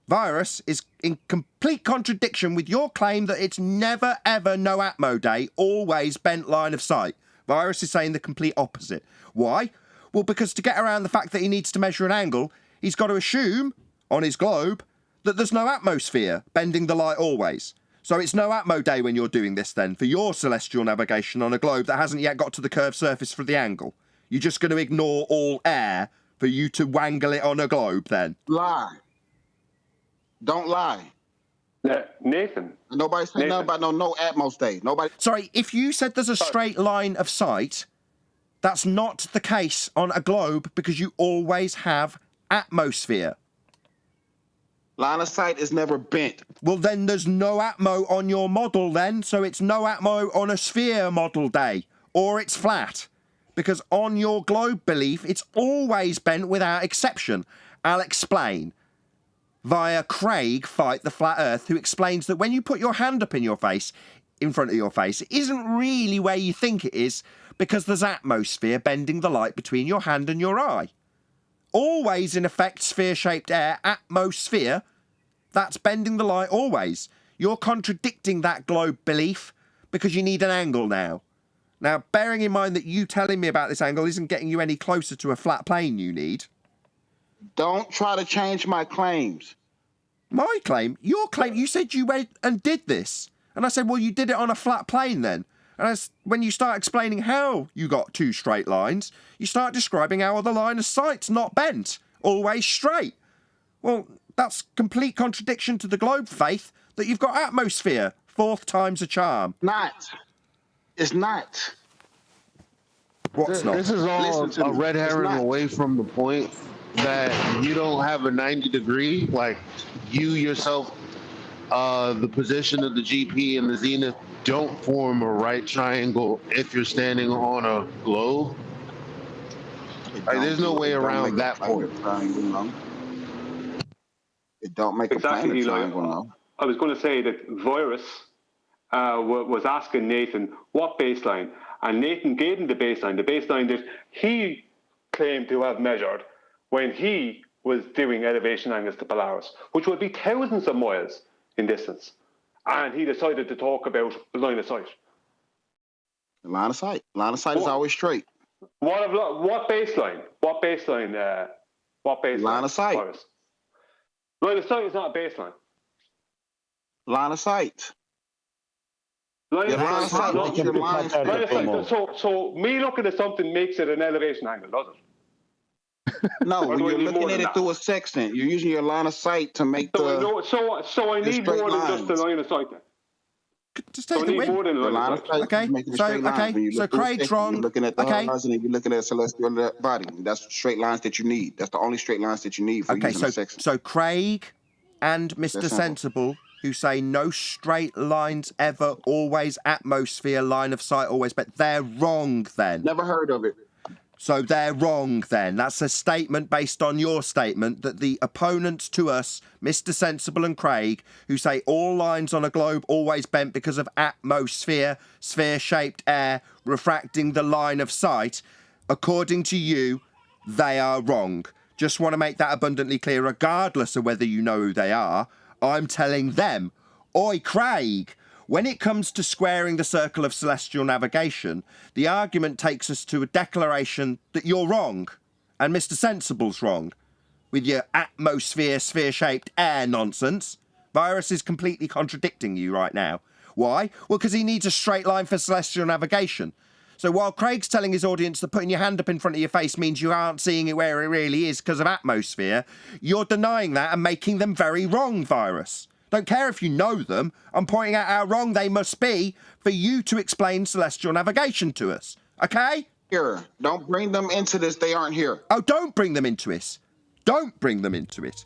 Virus is in complete contradiction with your claim that it's never ever no atmo day, always bent line of sight. Virus is saying the complete opposite. Why? Well, because to get around the fact that he needs to measure an angle, he's got to assume, on his globe, that there's no atmosphere bending the light always. So it's no atmo day when you're doing this then, for your celestial navigation on a globe that hasn't yet got to the curved surface for the angle. You're just going to ignore all air for you to wangle it on a globe then? Lie. Don't lie. Nathan. Nobody's saying nothing about no atmos day. Nobody. Sorry, if you said there's a straight line of sight, that's not the case on a globe because you always have atmosphere. Line of sight is never bent. Well, then there's no atmo on your model then, so it's no atmo on a sphere model day, or it's flat. Because on your globe belief, it's always bent without exception. I'll explain. Via Craig Fight the Flat Earth, who explains that when you put your hand up in front of your face, it isn't really where you think it is, because there's atmosphere bending the light between your hand and your eye. Always, in effect, sphere-shaped air, atmosphere, that's bending the light always. You're contradicting that globe belief because you need an angle now. Now, bearing in mind that you telling me about this angle isn't getting you any closer to a flat plane you need. Don't try to change my claims. My claim? Your claim? You said you went and did this. And I said, well, you did it on a flat plane then. And when you start explaining how you got two straight lines, you start describing how the line of sight's not bent, always straight. Well, that's complete contradiction to the globe faith that you've got atmosphere fourth time's a charm. It's not. What's not? This is all Listen to a me. red It's herring not. away from the point that you don't have a 90 degree, like you yourself, the position of the GP and the zenith don't form a right triangle if you're standing on a globe. Like, there's no way around that point. It don't make a planet triangle, no. I was going to say that Virus was asking Nathan what baseline, and Nathan gave him the baseline that he claimed to have measured when he was doing elevation angles to Polaris, which would be thousands of miles in distance. And he decided to talk about line of sight. Line of sight. Line of sight is always straight. What baseline? What baseline? Line of sight. Virus? Line of sight is not a baseline. Line of sight. Line of sight. So So me looking at something makes it an elevation angle, does it? no, Or do I you're need looking more at than it that? through a sextant. You're using your line of sight to make So I the need straight more than just the lines. line of sight then. Just So take I the need win. more than a line of sight. Okay, making a so straight line. When you so look through a Craig's sextant, wrong. You're looking at the Okay. horizon and you're looking at celestial body. That's straight lines that you need. That's the only straight lines that you need for Okay, using a sextant. so Craig and Mr. That's Sensible, who say no straight lines ever, always atmosphere, line of sight, always, but they're wrong then. Never heard of it. So they're wrong then. That's a statement based on your statement that the opponents to us, Mr. Sensible and Craig, who say all lines on a globe always bent because of atmosphere, sphere-shaped air, refracting the line of sight, according to you, they are wrong. Just want to make that abundantly clear, regardless of whether you know who they are. I'm telling them, oi, Craig, when it comes to squaring the circle of celestial navigation, the argument takes us to a declaration that you're wrong and Mr. Sensible's wrong with your atmosphere, sphere-shaped air nonsense. Virus is completely contradicting you right now. Why? Well, because he needs a straight line for celestial navigation. So while Craig's telling his audience that putting your hand up in front of your face means you aren't seeing it where it really is because of atmosphere, you're denying that and making them very wrong, Virus. Don't care if you know them. I'm pointing out how wrong they must be for you to explain celestial navigation to us. Okay? Here, don't bring them into this. They aren't here. Oh, don't bring them into it. Don't bring them into it.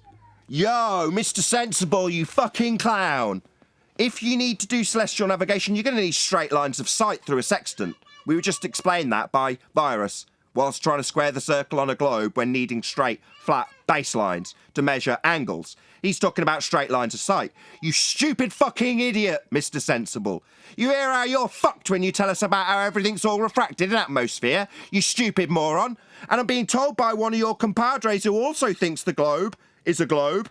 Yo, Mr. Sensible, you fucking clown. If you need to do celestial navigation, you're going to need straight lines of sight through a sextant. We were just explained that by Virus, whilst trying to square the circle on a globe when needing straight, flat baselines to measure angles. He's talking about straight lines of sight. You stupid fucking idiot, Mr. Sensible. You hear how you're fucked when you tell us about how everything's all refracted in atmosphere, you stupid moron. And I'm being told by one of your compadres who also thinks the globe is a globe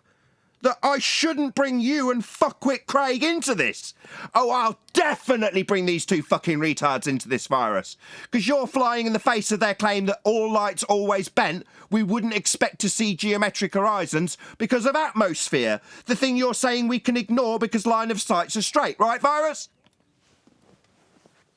that I shouldn't bring you and fuckwit Craig into this. Oh, I'll definitely bring these two fucking retards into this, Virus. Because you're flying in the face of their claim that all light's always bent. We wouldn't expect to see geometric horizons because of atmosphere. The thing you're saying we can ignore because line of sights are straight, right, Virus?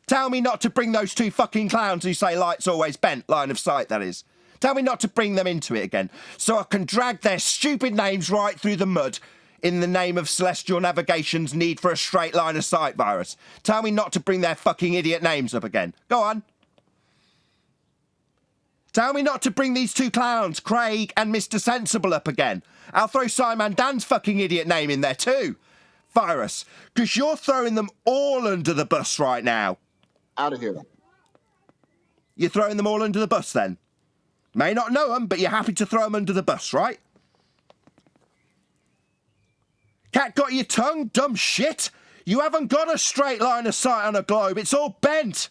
Tell me not to bring those two fucking clowns who say light's always bent, line of sight, that is. Tell me not to bring them into it again, so I can drag their stupid names right through the mud in the name of celestial navigation's need for a straight line of sight, Virus. Tell me not to bring their fucking idiot names up again. Go on. Tell me not to bring these two clowns, Craig and Mr. Sensible, up again. I'll throw SciMan Dan's fucking idiot name in there too, Virus, because you're throwing them all under the bus right now. Out of here. You're throwing them all under the bus then? May not know them, but you're happy to throw them under the bus, right? Cat got your tongue, dumb shit? You haven't got a straight line of sight on a globe. It's all bent.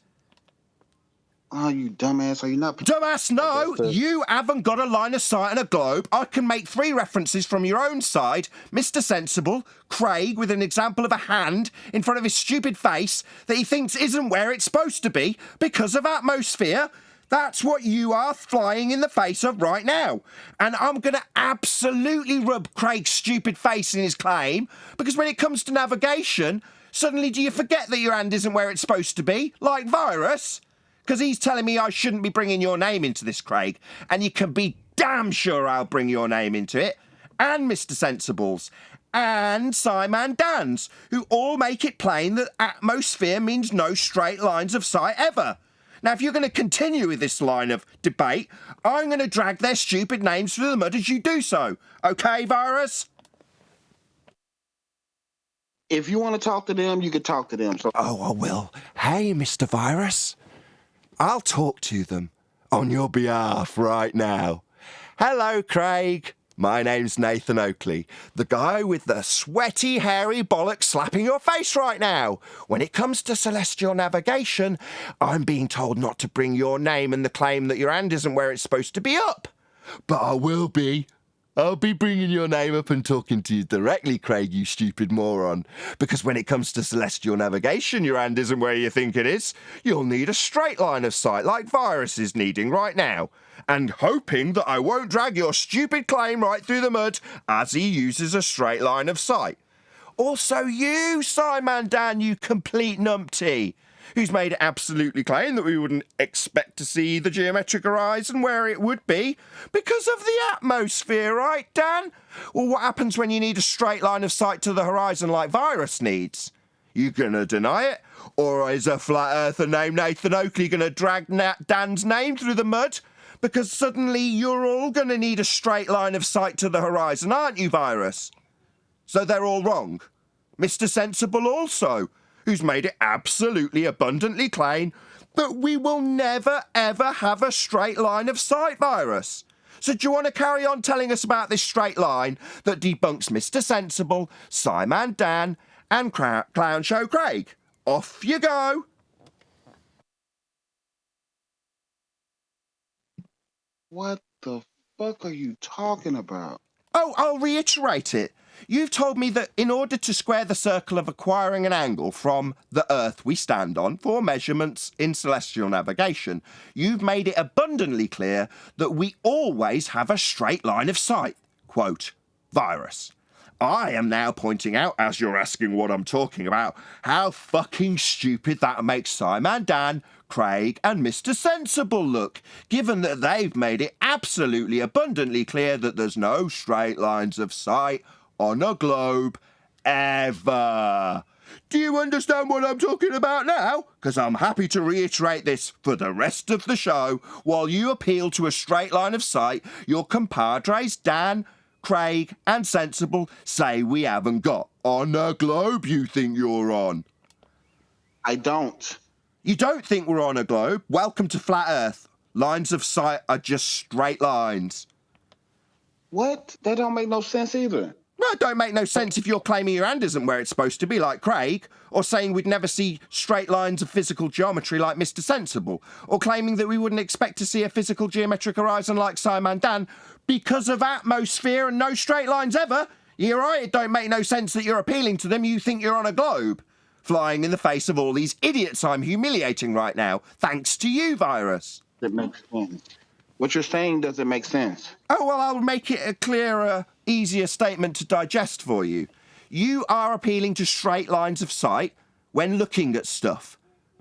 Oh, you dumbass. Are you not... Dumbass, no. You haven't got a line of sight on a globe. I can make 3 references from your own side. Mr. Sensible, Craig, with an example of a hand in front of his stupid face that he thinks isn't where it's supposed to be because of atmosphere. That's what you are flying in the face of right now. And I'm going to absolutely rub Craig's stupid face in his claim, because when it comes to navigation, suddenly do you forget that your hand isn't where it's supposed to be, like Virus? Because he's telling me I shouldn't be bringing your name into this, Craig. And you can be damn sure I'll bring your name into it. And Mr. Sensible's. and SciMan Dan's, who all make it plain that atmosphere means no straight lines of sight ever. Now, if you're going to continue with this line of debate, I'm going to drag their stupid names through the mud as you do so. Okay, Virus? If you want to talk to them, you can talk to them. So. Oh, I will. Hey, Mr. Virus. I'll talk to them on your behalf right now. Hello, Craig. My name's Nathan Oakley, the guy with the sweaty, hairy bollocks slapping your face right now. When it comes to celestial navigation, I'm being told not to bring your name and the claim that your hand isn't where it's supposed to be up. But I will be. I'll be bringing your name up and talking to you directly, Craig, you stupid moron. Because when it comes to celestial navigation, your hand isn't where you think it is. You'll need a straight line of sight like Virus is needing right now. And hoping that I won't drag your stupid claim right through the mud as he uses a straight line of sight. Also you, SciMan Dan, you complete numpty, who's made it absolutely plain that we wouldn't expect to see the geometric horizon where it would be because of the atmosphere, right, Dan? Well, what happens when you need a straight line of sight to the horizon like Virus needs? You gonna deny it? Or is a flat earther named Nathan Oakley gonna drag Dan's name through the mud? Because suddenly you're all gonna need a straight line of sight to the horizon, aren't you, Virus? So they're all wrong. Mr. Sensible also, who's made it absolutely abundantly plain that we will never, ever have a straight line of sight, Virus. So do you want to carry on telling us about this straight line that debunks Mr. Sensible, SciMan Dan, and Clown Show Craig? Off you go. What the fuck are you talking about? Oh, I'll reiterate it. You've told me that in order to square the circle of acquiring an angle from the Earth we stand on for measurements in celestial navigation, you've made it abundantly clear that we always have a straight line of sight. Quote, Virus. I am now pointing out, as you're asking what I'm talking about, how fucking stupid that makes SciMan Dan, Craig and Mr. Sensible look, given that they've made it absolutely abundantly clear that there's no straight lines of sight on a globe ever. Do you understand what I'm talking about now? Because I'm happy to reiterate this for the rest of the show while you appeal to a straight line of sight your compadres Dan, Craig and Sensible say we haven't got on a globe you think you're on. I don't. You don't think we're on a globe? Welcome to Flat Earth. Lines of sight are just straight lines. What? That don't make no sense either. No, it don't make no sense if you're claiming your hand isn't where it's supposed to be, like Craig, or saying we'd never see straight lines of physical geometry like Mr. Sensible, or claiming that we wouldn't expect to see a physical geometric horizon like SciMan Dan because of atmosphere and no straight lines ever. You're right, it don't make no sense that you're appealing to them. You think you're on a globe, flying in the face of all these idiots I'm humiliating right now, thanks to you, Virus. That makes sense. What you're saying doesn't make sense. Oh, well, I'll make it a clearer, easier statement to digest for you. You are appealing to straight lines of sight when looking at stuff.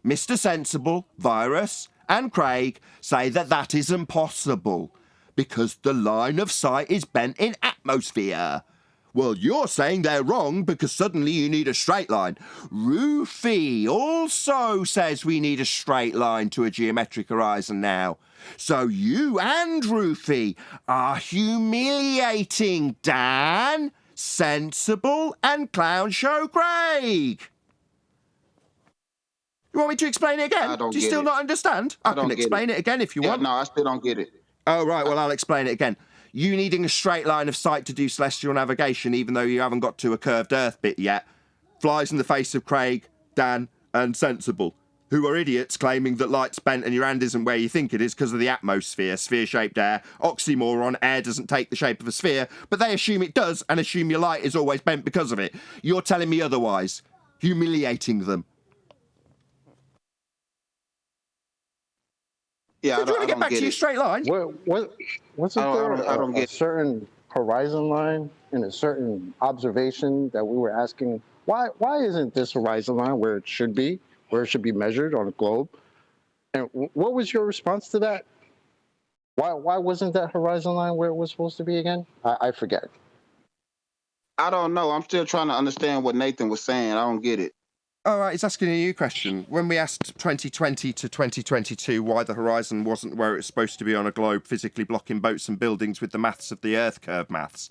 Mr. Sensible, Virus, and Craig say that that isn't possible because the line of sight is bent in atmosphere. Well, you're saying they're wrong because suddenly you need a straight line. Rufy also says we need a straight line to a geometric horizon now. So you and Rufy are humiliating Dan, Sensible, and Clown Show Craig. You want me to explain it again? Do you still not understand? I can explain it again if you want. No, I still don't get it. Oh, right, well, I'll explain it again. You needing a straight line of sight to do celestial navigation, even though you haven't got to a curved Earth bit yet, flies in the face of Craig, Dan, and Sensible, who are idiots claiming that light's bent and your hand isn't where you think it is because of the atmosphere, sphere-shaped air. Oxymoron, air doesn't take the shape of a sphere, but they assume it does and assume your light is always bent because of it. You're telling me otherwise, humiliating them. Yeah, So do you want to get back to your straight line? Wasn't there a certain horizon line and a certain observation that we were asking, why isn't this horizon line where it should be measured on a globe? And what was your response to that? Why wasn't that horizon line where it was supposed to be again? I forget. I don't know. I'm still trying to understand what Nathan was saying. I don't get it. All right, he's asking a new question. When we asked 2020 to 2022 why the horizon wasn't where it's supposed to be on a globe, physically blocking boats and buildings with the maths of the Earth curve maths,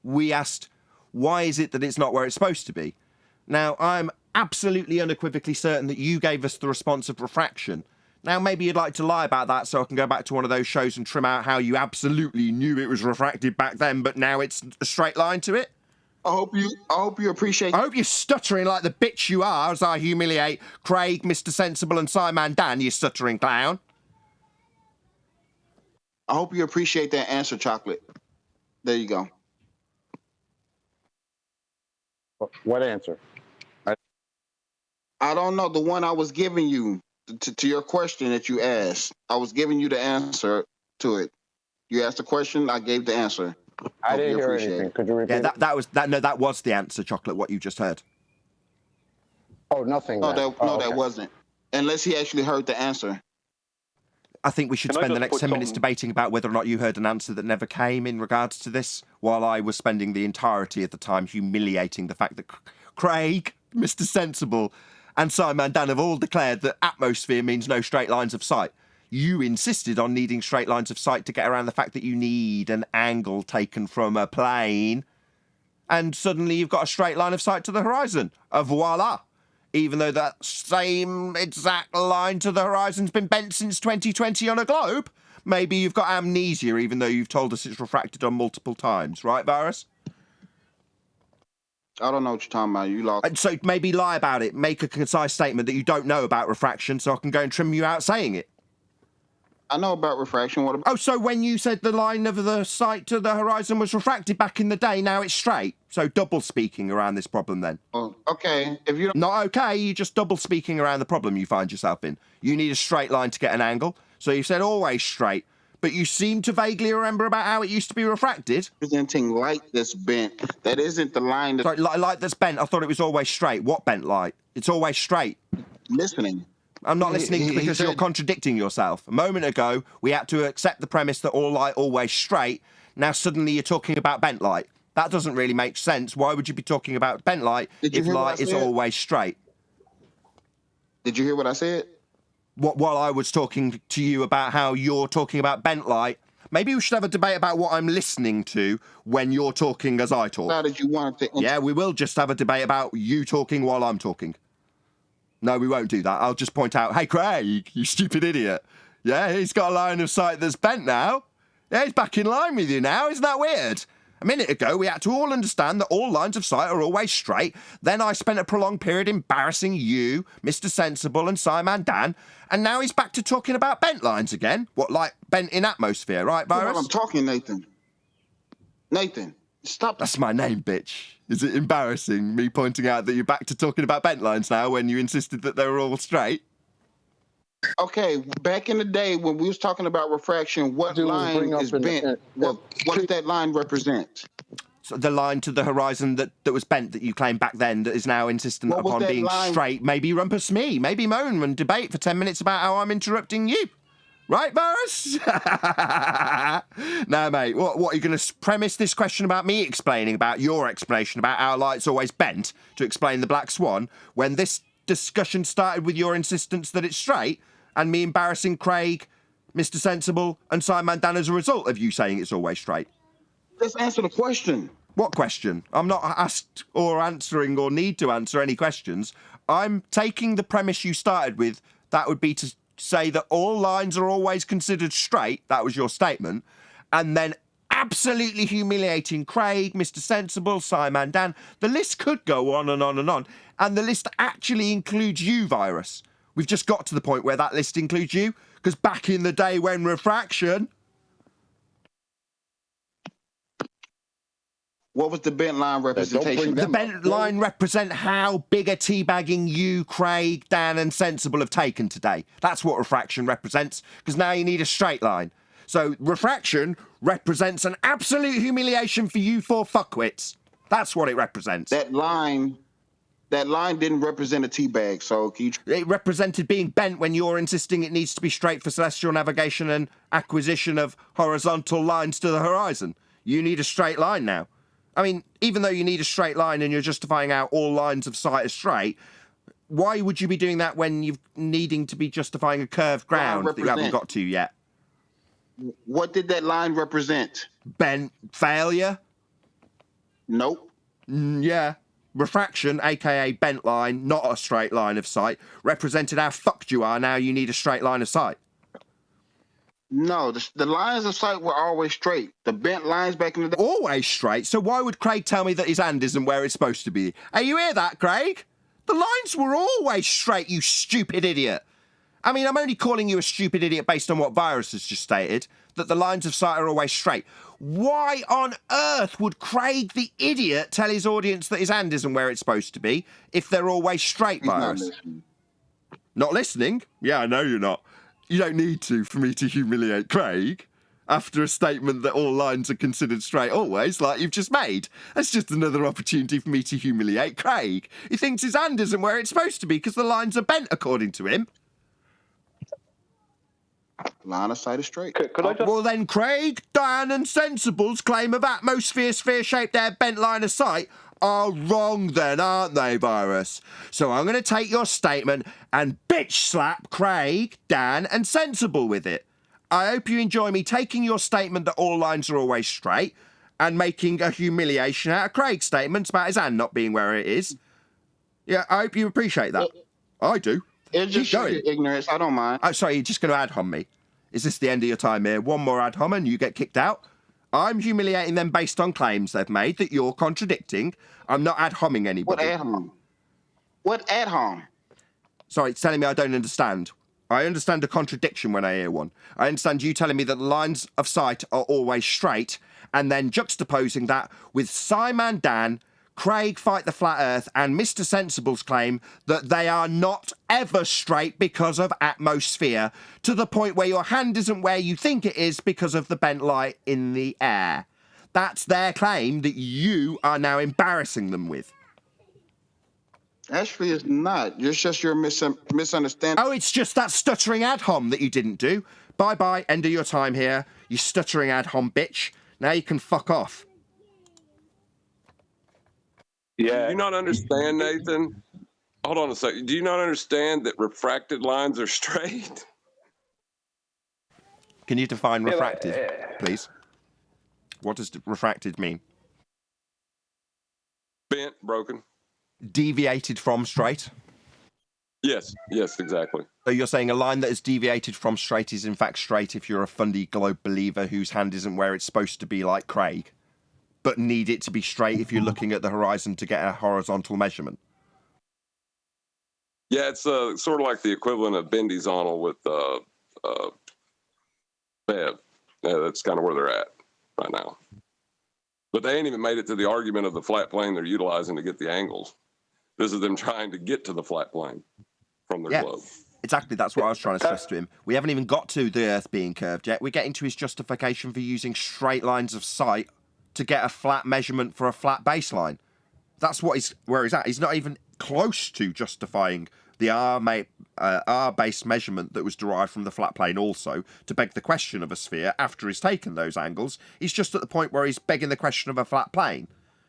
we asked, why is it that it's not where it's supposed to be? Now, I'm absolutely unequivocally certain that you gave us the response of refraction. Now, maybe you'd like to lie about that so I can go back to one of those shows and trim out how you absolutely knew it was refracted back then, but now it's a straight line to it. I hope you appreciate. I hope you're stuttering like the bitch you are as I humiliate Craig, Mr. Sensible, and SciMan Dan, you stuttering clown. I hope you appreciate that answer, Chocolate. There you go. What answer? I don't know. The one I was giving you to your question that you asked. I was giving you the answer to it. You asked the question, I gave the answer. I didn't hear anything. Could you repeat? Yeah, that was the answer, Chocolate, what you just heard. Oh, nothing. No, then. that wasn't. Unless he actually heard the answer. I think we should spend the next 10 minutes debating about whether or not you heard an answer that never came in regards to this, while I was spending the entirety of the time humiliating the fact that Craig, Mr. Sensible, and SciMan Dan have all declared that atmosphere means no straight lines of sight. You insisted on needing straight lines of sight to get around the fact that you need an angle taken from a plane, and suddenly you've got a straight line of sight to the horizon. Voila! Even though that same exact line to the horizon's been bent since 2020 on a globe, maybe you've got amnesia even though you've told us it's refracted on multiple times. Right, Virus? I don't know what you're talking about. You lost. And so maybe lie about it. Make a concise statement that you don't know about refraction so I can go and trim you out saying it. I know about refraction. What about? Oh, so when you said the line of the sight to the horizon was refracted back in the day, now it's straight. So double speaking around this problem then. Oh, okay. If you don't... Not okay, you're just double speaking around the problem you find yourself in. You need a straight line to get an angle. So you said always straight. But you seem to vaguely remember about how it used to be refracted. Presenting light that's bent. That isn't the line that... Sorry, light that's bent. I thought it was always straight. What bent light? It's always straight. Listening. I'm not listening because you're contradicting yourself. A moment ago, we had to accept the premise that all light always straight. Now suddenly you're talking about bent light. That doesn't really make sense. Why would you be talking about bent light if light is always straight? Did you hear what I said? While I was talking to you about how you're talking about bent light, maybe we should have a debate about what I'm listening to when you're talking as I talk. How did you want to... Yeah, we will just have a debate about you talking while I'm talking. No, we won't do that. I'll just point out, hey, Craig, you stupid idiot. Yeah, he's got a line of sight that's bent now. Yeah, he's back in line with you now. Isn't that weird? A minute ago, we had to all understand that all lines of sight are always straight. Then I spent a prolonged period embarrassing you, Mr. Sensible, and SciMan Dan. And now he's back to talking about bent lines again. What, like bent in atmosphere, right, Virus? I'm talking, Nathan. Nathan, stop. That's my name, bitch. Is it embarrassing, me pointing out that you're back to talking about bent lines now when you insisted that they were all straight? Okay, back in the day when we was talking about refraction, what line is bent? What does that line represent? So the line to the horizon that was bent that you claimed back then that is now insistent upon being straight. Maybe rumpus me, maybe moan and debate for 10 minutes about how I'm interrupting you. Right, Boris? Now, mate, what are you going to premise this question about me explaining about your explanation about how light's always bent to explain the black swan when this discussion started with your insistence that it's straight and me embarrassing Craig, Mr. Sensible, and SciMan Dan as a result of you saying it's always straight? Let's answer the question. What question? I'm not asked or answering or need to answer any questions. I'm taking the premise you started with. That would be to say that all lines are always considered straight. That was your statement. And then absolutely humiliating Craig, Mr. Sensible, SciMan Dan. The list could go on and on and on. And the list actually includes you, Virus. We've just got to the point where that list includes you. Because back in the day when refraction... What was the bent line representation? The bent line represent how big a teabagging you, Craig, Dan and Sensible have taken today. That's what refraction represents, because now you need a straight line. So refraction represents an absolute humiliation for you four fuckwits. That's what it represents. That line didn't represent a teabag, so can you... It represented being bent when you're insisting it needs to be straight for celestial navigation and acquisition of horizontal lines to the horizon. You need a straight line now. I mean, even though you need a straight line and you're justifying how all lines of sight are straight, why would you be doing that when you're needing to be justifying a curved ground that you haven't got to yet? What did that line represent? Bent failure? Nope. Yeah. Refraction, aka bent line, not a straight line of sight, represented how fucked you are now you need a straight line of sight. No, the lines of sight were always straight. The bent lines back in the day. Always straight? So why would Craig tell me that his hand isn't where it's supposed to be? Hey, you hear that, Craig? The lines were always straight, you stupid idiot. I mean, I'm only calling you a stupid idiot based on what Virus has just stated, that the lines of sight are always straight. Why on earth would Craig the idiot tell his audience that his hand isn't where it's supposed to be if they're always straight, Virus? Not listening? Yeah, I know you're not. You don't need to for me to humiliate Craig after a statement that all lines are considered straight always, like you've just made. That's just another opportunity for me to humiliate Craig. He thinks his hand isn't where it's supposed to be because the lines are bent, according to him. Line of sight is straight. Well then, Craig, Dan and Sensible's claim of atmosphere sphere-shaped air bent line of sight are wrong then, aren't they, Virus? So I'm going to take your statement and bitch slap Craig, Dan and Sensible with it. I hope you enjoy me taking your statement that all lines are always straight and making a humiliation out of Craig's statements about his hand not being where it is. Yeah, I hope you appreciate that. I do. It's just your ignorance. I don't mind. Oh, sorry, you're just going to ad hom me. Is this the end of your time here? One more ad hom and you get kicked out? I'm humiliating them based on claims they've made that you're contradicting. I'm not ad homming anybody. What ad hom? What ad hom? Sorry, it's telling me I don't understand. I understand a contradiction when I hear one. I understand you telling me that the lines of sight are always straight and then juxtaposing that with SciMan Dan, Craig Fight the Flat Earth and Mr. Sensible's claim that they are not ever straight because of atmosphere, to the point where your hand isn't where you think it is because of the bent light in the air. That's their claim that you are now embarrassing them with. Actually, it's not. It's just your misunderstanding. Oh, it's just that stuttering ad hom that you didn't do. Bye-bye, end of your time here, you stuttering ad hom bitch. Now you can fuck off. Yeah. Do you not understand, Nathan? Hold on a second. Do you not understand that refracted lines are straight? Can you define refracted, please? What does refracted mean? Bent, broken. Deviated from straight? Yes, exactly. So you're saying a line that is deviated from straight is in fact straight if you're a fundy globe believer whose hand isn't where it's supposed to be, like Craig, but need it to be straight if you're looking at the horizon to get a horizontal measurement? Yeah, it's sort of like the equivalent of bendy zonal with Bev. Yeah, that's kind of where they're at right now. But they ain't even made it to the argument of the flat plane they're utilizing to get the angles. This is them trying to get to the flat plane from their globe. Exactly, that's what I was trying to stress to him. We haven't even got to the Earth being curved yet. We're getting to his justification for using straight lines of sight to get a flat measurement for a flat baseline. That's where he's at. He's not even close to justifying the R-based measurement that was derived from the flat plane also to beg the question of a sphere after he's taken those angles. He's just at the point where he's begging the question of a flat plane.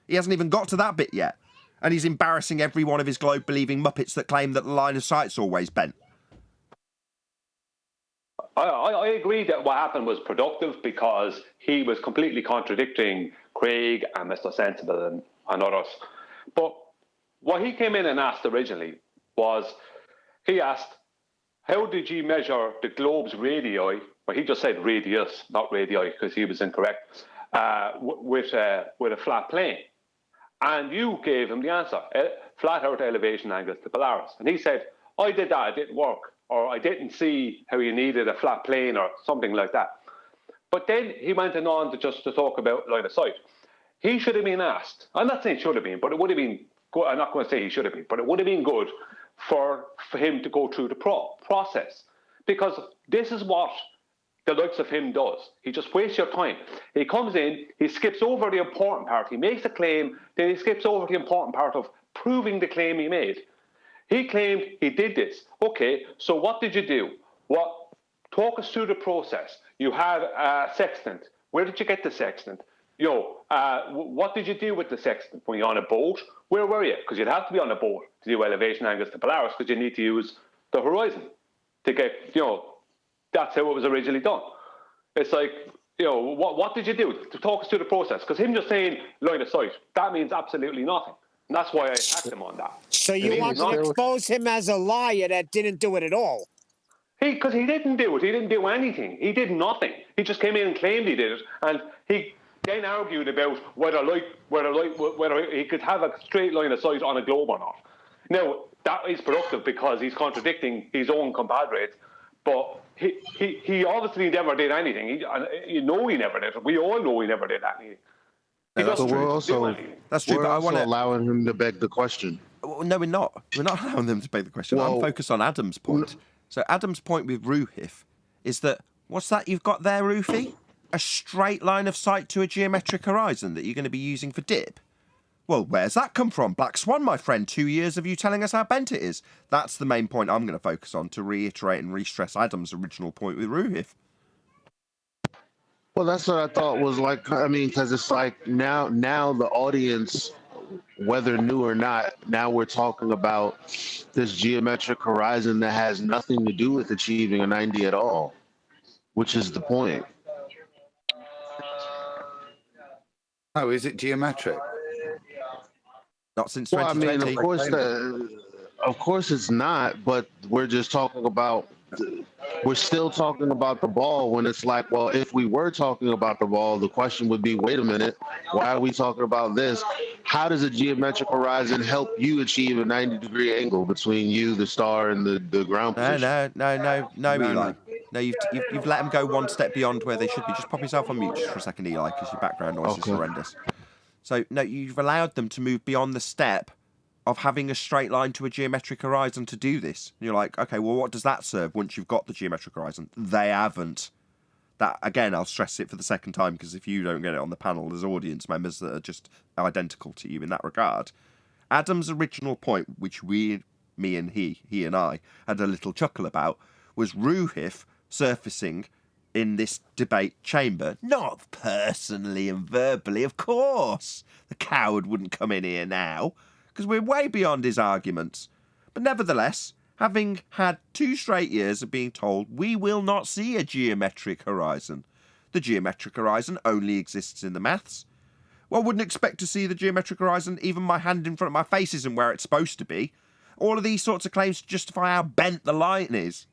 He hasn't even got to that bit yet. And he's embarrassing every one of his globe-believing Muppets that claim that the line of sight's always bent. I agree that what happened was productive because he was completely contradicting Craig and Mr. Sensible and others. But what he came in and asked originally was, he asked, how did you measure the globe's radii, well, he just said radius, not radii, because he was incorrect, with a flat plane? And you gave him the answer, flat Earth elevation angles to Polaris. And he said, I did that, it didn't work. Or I didn't see how you needed a flat plane or something like that. But then he went on to talk about line of sight. He should have been asked, I'm not saying should have been, but it would have been good. I'm not going to say he should have been, but it would have been good for him to go through the process. Because this is what the likes of him does. He just wastes your time. He comes in, he skips over the important part. He makes a claim, then he skips over the important part of proving the claim he made. He claimed he did this. Okay, so what did you do? Talk us through the process. You had a sextant. Where did you get the sextant? What did you do with the sextant when you're on a boat? Where were you? Because you'd have to be on a boat to do elevation angles to Polaris, because you need to use the horizon to get, that's how it was originally done. It's like, what did you do to talk us through the process? Because him just saying line of sight, that means absolutely nothing. And that's why I attacked him on that. So you want to expose him as a liar that didn't do it at all? Because he didn't do it. He didn't do anything. He did nothing. He just came in and claimed he did it, and he then argued about whether he could have a straight line of sight on a globe or not. Now that is productive because he's contradicting his own compadres, but he obviously never did anything. He never did it. We all know he never did anything. That's true. That's true. We're but I also want allowing him to beg the question. Well, no, we're not. We're not allowing them to beg the question. I'm focused on Adam's point. So Adam's point with Ruhif is that, what's that you've got there, Rufy? A straight line of sight to a geometric horizon that you're going to be using for dip? Well, where's that come from? Black Swan, my friend. 2 years of you telling us how bent it is. That's the main point I'm going to focus on, to reiterate and re-stress Adam's original point with Ruhif. Well, that's what I thought was like, because it's like now the audience, whether new or not, now we're talking about this geometric horizon that has nothing to do with achieving a 90 at all, which is the point. Oh, is it geometric? Not since 2020. Well, of course it's not, but we're just talking about, we're still talking about the ball when it's like, well, if we were talking about the ball, the question would be, wait a minute, why are we talking about this? How does a geometric horizon help you achieve a 90-degree angle between you, the star, and the ground position? No, Eli. No, you've let them go one step beyond where they should be. Just pop yourself on mute just for a second, Eli, because your background noise is horrendous. So, no, you've allowed them to move beyond the step of having a straight line to a geometric horizon to do this. And you're like, okay, well, what does that serve once you've got the geometric horizon? They haven't. That, again, I'll stress it for the second time, because if you don't get it on the panel, there's audience members that are just identical to you in that regard. Adam's original point, which me and he and I had a little chuckle about, was Ruhif surfacing in this debate chamber, not personally and verbally, of course. The coward wouldn't come in here now, because we're way beyond his arguments. But nevertheless, having had 2 straight years of being told we will not see a geometric horizon. The geometric horizon only exists in the maths. Well, I wouldn't expect to see the geometric horizon. Even my hand in front of my face isn't where it's supposed to be. All of these sorts of claims to justify how bent the line is.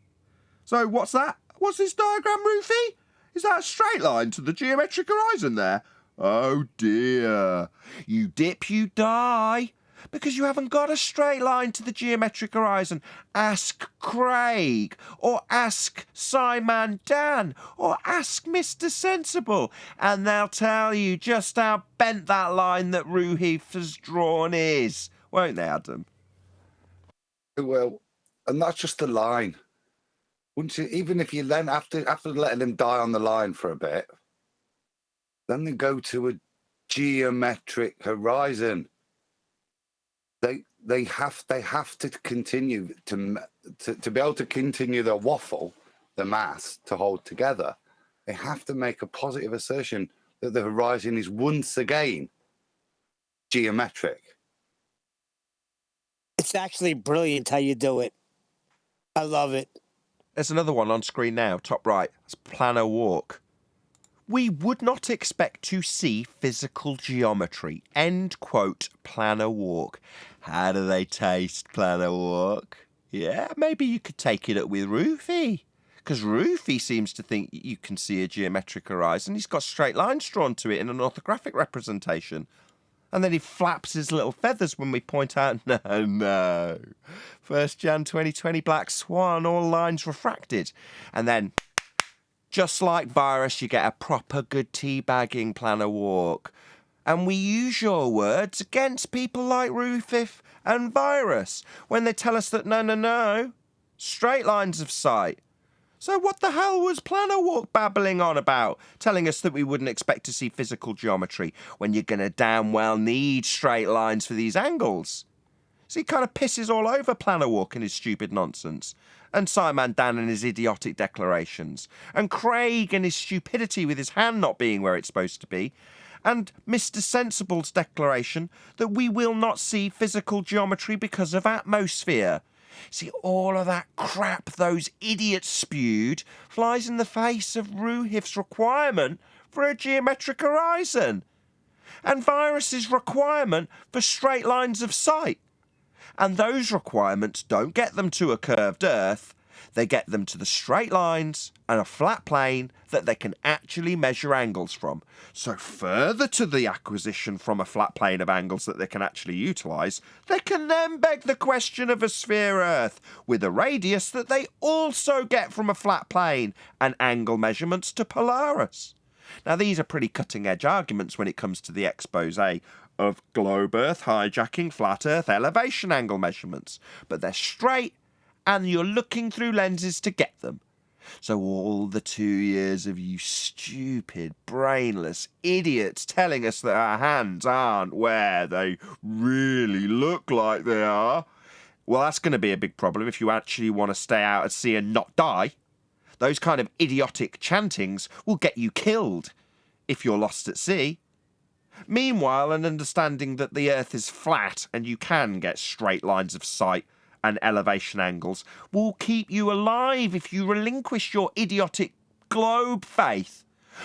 So what's that? What's this diagram, Rufy? Is that a straight line to the geometric horizon there? Oh dear. You dip, you die. Because you haven't got a straight line to the geometric horizon. Ask Craig, or ask SciMan Dan, or ask Mr. Sensible, and they'll tell you just how bent that line that Ruhif has drawn is. Won't they, Adam? Well, and that's just the line. Wouldn't you, even if you then, after letting him die on the line for a bit, then they go to a geometric horizon. They have to continue to be able to continue their waffle, the maths, to hold together. They have to make a positive assertion that the horizon is once again geometric. It's actually brilliant how you do it. I love it. There's another one on screen now, top right. It's planar walk. We would not expect to see physical geometry. End quote, planar walk. How do they taste, planar walk? Yeah, maybe you could take it up with Rufy. Because Rufy seems to think you can see a geometric horizon. He's got straight lines drawn to it in an orthographic representation. And then he flaps his little feathers when we point out, no. 1st Jan 2020, Black Swan, all lines refracted. And then, just like Virus, you get a proper good teabagging planar walk. And we use your words against people like Rufif and Virus when they tell us that no, straight lines of sight. So what the hell was planar walk babbling on about, telling us that we wouldn't expect to see physical geometry when you're going to damn well need straight lines for these angles? So he kind of pisses all over planar walk and his stupid nonsense, and SciMan Dan and his idiotic declarations, and Craig and his stupidity with his hand not being where it's supposed to be, And Mr. Sensible's declaration that we will not see physical geometry because of atmosphere. See, all of that crap those idiots spewed flies in the face of Ruhif's requirement for a geometric horizon, and Virus's requirement for straight lines of sight. And those requirements don't get them to a curved Earth, they get them to the straight lines and a flat plane that they can actually measure angles from. So further to the acquisition from a flat plane of angles that they can actually utilise, they can then beg the question of a sphere Earth with a radius that they also get from a flat plane and angle measurements to Polaris. Now these are pretty cutting edge arguments when it comes to the expose of globe Earth hijacking flat Earth elevation angle measurements, but they're straight and you're looking through lenses to get them. So all the 2 years of you stupid, brainless idiots telling us that our hands aren't where they really look like they are, well, that's going to be a big problem if you actually want to stay out at sea and not die. Those kind of idiotic chantings will get you killed if you're lost at sea. Meanwhile, an understanding that the Earth is flat and you can get straight lines of sight and elevation angles will keep you alive if you relinquish your idiotic globe faith.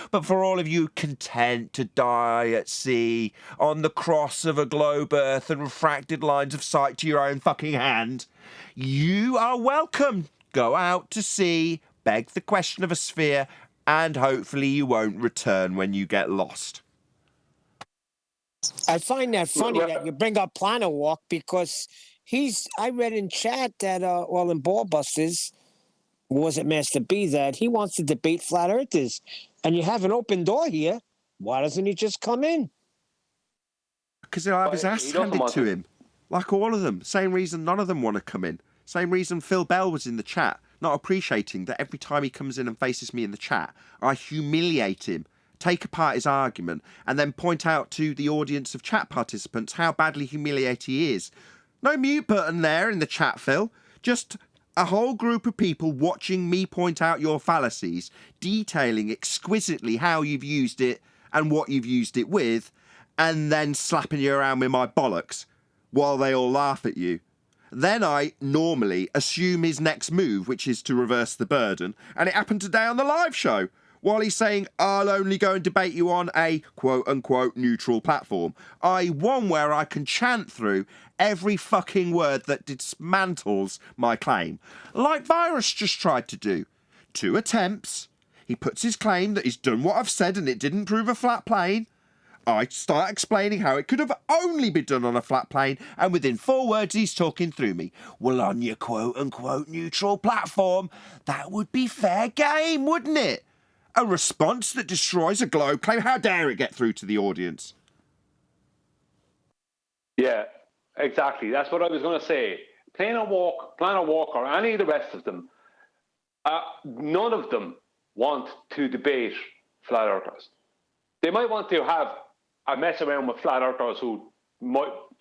But for all of you content to die at sea on the cross of a globe Earth and refracted lines of sight to your own fucking hand, you are welcome. Go out to sea, beg the question of a sphere, and hopefully you won't return when you get lost. I find that funny that you bring up Planet Walk because I read in chat that, in Ballbusters, was it Master B, that he wants to debate flat earthers. And you have an open door here. Why doesn't he just come in? Because he'll have his ass handed to him. Like all of them. Same reason none of them want to come in. Same reason Phil Bell was in the chat, not appreciating that every time he comes in and faces me in the chat, I humiliate him, take apart his argument, and then point out to the audience of chat participants how badly humiliated he is. No mute button there in the chat, Phil. Just a whole group of people watching me point out your fallacies, detailing exquisitely how you've used it and what you've used it with, and then slapping you around with my bollocks while they all laugh at you. Then I normally assume his next move, which is to reverse the burden, and it happened today on the live show, while he's saying, I'll only go and debate you on a quote-unquote neutral platform, i.e. one where I can chant through every fucking word that dismantles my claim, like Virus just tried to do. 2 attempts, he puts his claim that he's done what I've said and it didn't prove a flat plane. I start explaining how it could have only been done on a flat plane, and within 4 words he's talking through me. Well, on your quote-unquote neutral platform, that would be fair game, wouldn't it? A response that destroys a globe claim, how dare it get through to the audience? Yeah, exactly. That's what I was going to say. Planet Walk, or any of the rest of them, none of them want to debate flat earthers. They might want to have a mess around with flat earthers who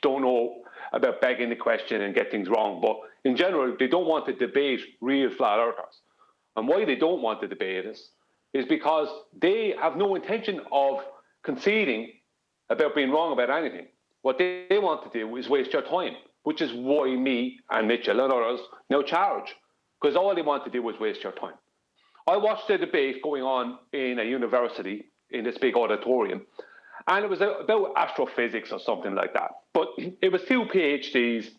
don't know about begging the question and get things wrong, but in general, they don't want to debate real flat earthers. And why they don't want to debate is because they have no intention of conceding about being wrong about anything. What they want to do is waste your time, which is why me and Mitchell and others now charge, because all they want to do is waste your time. I watched a debate going on in a university in this big auditorium, and it was about astrophysics or something like that. But it was 2 PhDs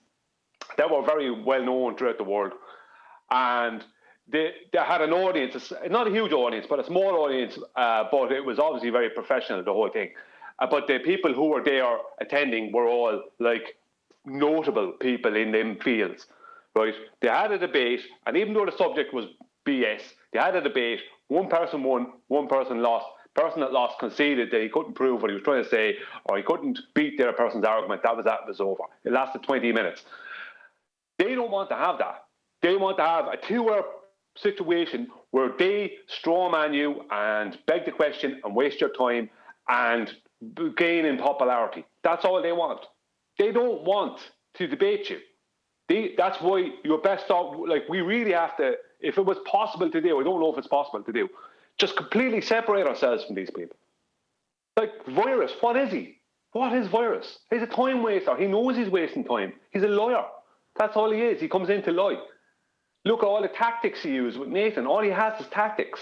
that were very well known throughout the world, and they had an audience, not a huge audience, but a small audience, but it was obviously very professional, the whole thing. But the people who were there attending were all like notable people in them fields, right? They had a debate, and even though the subject was BS, they had a debate. One person won, one person lost. The person that lost conceded that he couldn't prove what he was trying to say, or he couldn't beat the other person's argument. That was over. It lasted 20 minutes. They don't want to have that. They want to have a 2-hour situation where they strawman you and beg the question and waste your time and gain in popularity. That's all they want. They don't want to debate you. That's why you're best off, like, we really have to, if it was possible to do, I don't know if it's possible to do, just completely separate ourselves from these people. Like, Virus, what is he? What is Virus? He's a time waster. He knows he's wasting time. He's a liar. That's all he is. He comes in to lie. Look at all the tactics he used with Nathan. All he has is tactics.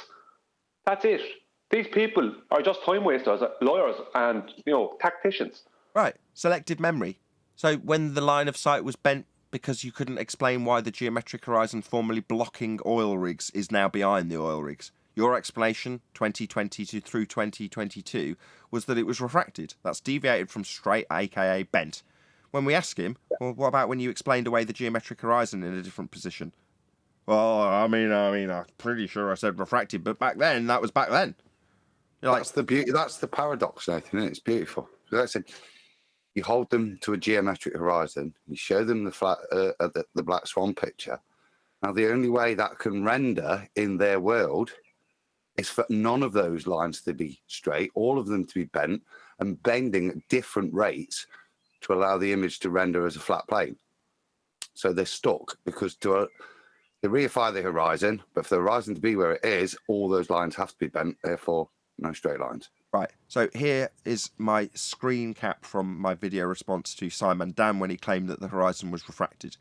That's it. These people are just time wasters, lawyers, and, tacticians. Right. Selective memory. So when the line of sight was bent because you couldn't explain why the geometric horizon formerly blocking oil rigs is now behind the oil rigs, your explanation, 2020 through 2022, was that it was refracted. That's deviated from straight, aka bent. When we ask him, well, what about when you explained away the geometric horizon in a different position? Well, I mean, I'm pretty sure I said refracted, but back then, that was back then. That's the beauty. That's the paradox, Nathan. Isn't it? It's beautiful. Like I said, you hold them to a geometric horizon. You show them the black swan picture. Now, the only way that can render in their world is for none of those lines to be straight, all of them to be bent and bending at different rates to allow the image to render as a flat plane. So they're stuck because they reify the horizon, but for the horizon to be where it is, all those lines have to be bent, therefore no straight lines. Right, so here is my screen cap from my video response to SciMan Dan when he claimed that the horizon was refracted.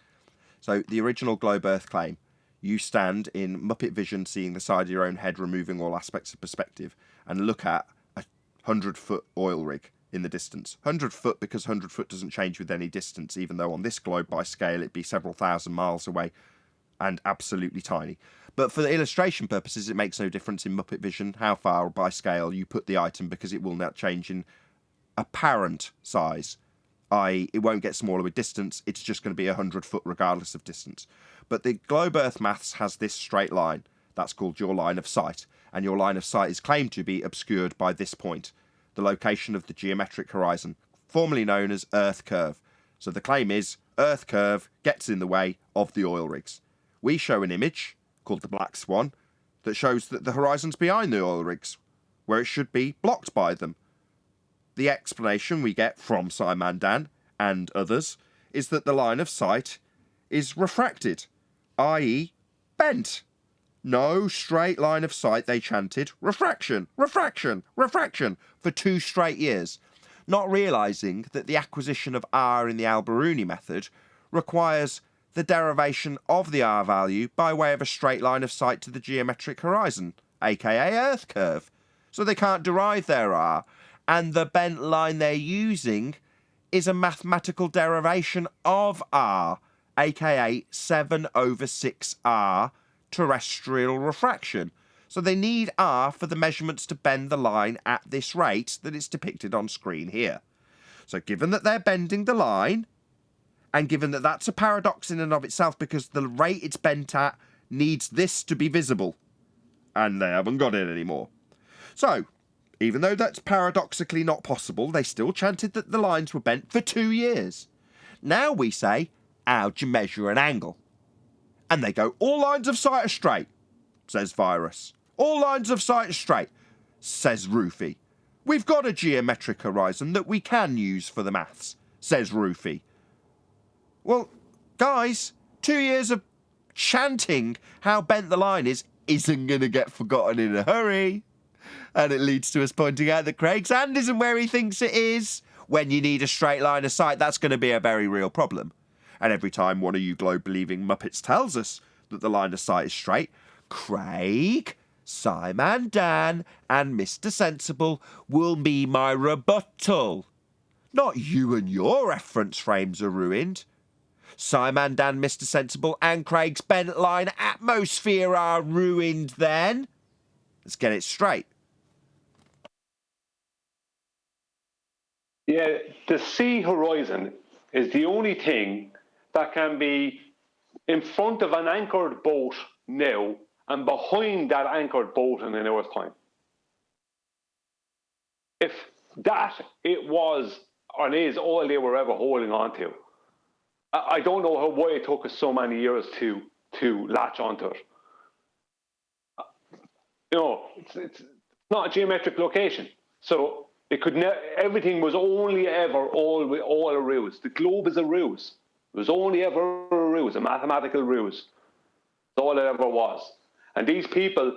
So the original globe Earth claim, you stand in Muppet vision seeing the side of your own head removing all aspects of perspective and look at a 100-foot oil rig in the distance. 100 foot because 100 foot doesn't change with any distance, even though on this globe by scale it'd be several thousand miles away and absolutely tiny. But for the illustration purposes, it makes no difference in Muppet vision how far by scale you put the item because it will not change in apparent size. i.e. it won't get smaller with distance, it's just going to be 100 foot regardless of distance. But the globe Earth maths has this straight line. That's called your line of sight. And your line of sight is claimed to be obscured by this point, the location of the geometric horizon, formerly known as Earth curve. So the claim is Earth curve gets in the way of the oil rigs. We show an image, called the black swan, that shows that the horizon's behind the oil rigs, where it should be blocked by them. The explanation we get from SciMan Dan and others is that the line of sight is refracted, i.e. bent. No straight line of sight, they chanted, refraction, refraction, refraction, for 2 straight years, not realising that the acquisition of R in the Al-Biruni method requires the derivation of the R value by way of a straight line of sight to the geometric horizon, aka Earth curve. So they can't derive their R, and the bent line they're using is a mathematical derivation of R, aka 7/6R terrestrial refraction. So they need R for the measurements to bend the line at this rate that is depicted on screen here. So given that they're bending the line, and given that that's a paradox in and of itself because the rate it's bent at needs this to be visible, and they haven't got it anymore. So, even though that's paradoxically not possible, they still chanted that the lines were bent for 2 years. Now we say, how'd you measure an angle? And they go, all lines of sight are straight, says Virus. All lines of sight are straight, says Roofy. We've got a geometric horizon that we can use for the maths, says Roofy. Well, guys, 2 years of chanting how bent the line isn't going to get forgotten in a hurry. And it leads to us pointing out that Craig's hand isn't where he thinks it is. When you need a straight line of sight, that's going to be a very real problem. And every time one of you globe-believing Muppets tells us that the line of sight is straight, Craig, SciMan Dan, and Mr. Sensible will be my rebuttal. Not you and your reference frames are ruined. SciMan Dan, Mr. Sensible, and Craig's bent line atmosphere are ruined then. Let's get it straight. Yeah, the sea horizon is the only thing that can be in front of an anchored boat now and behind that anchored boat in an hour's time. If that it was and is all they were ever holding on to, I don't know why it took us so many years to latch onto it. It's not a geometric location, so it could everything was only ever all a ruse. The globe is a ruse. It was only ever a ruse, a mathematical ruse. That's all it ever was. And these people,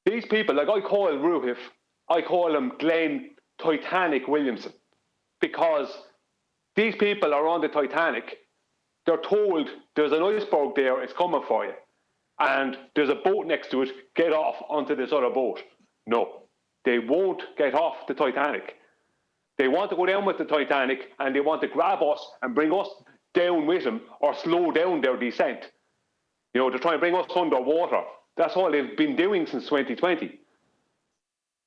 like I call Ruhif, I call him Glenn Titanic Williamson, because these people are on the Titanic. They're told there's an iceberg there, it's coming for you. And there's a boat next to it, get off onto this other boat. No, they won't get off the Titanic. They want to go down with the Titanic, and they want to grab us and bring us down with them, or slow down their descent. You know, to try and bring us underwater. That's all they've been doing since 2020.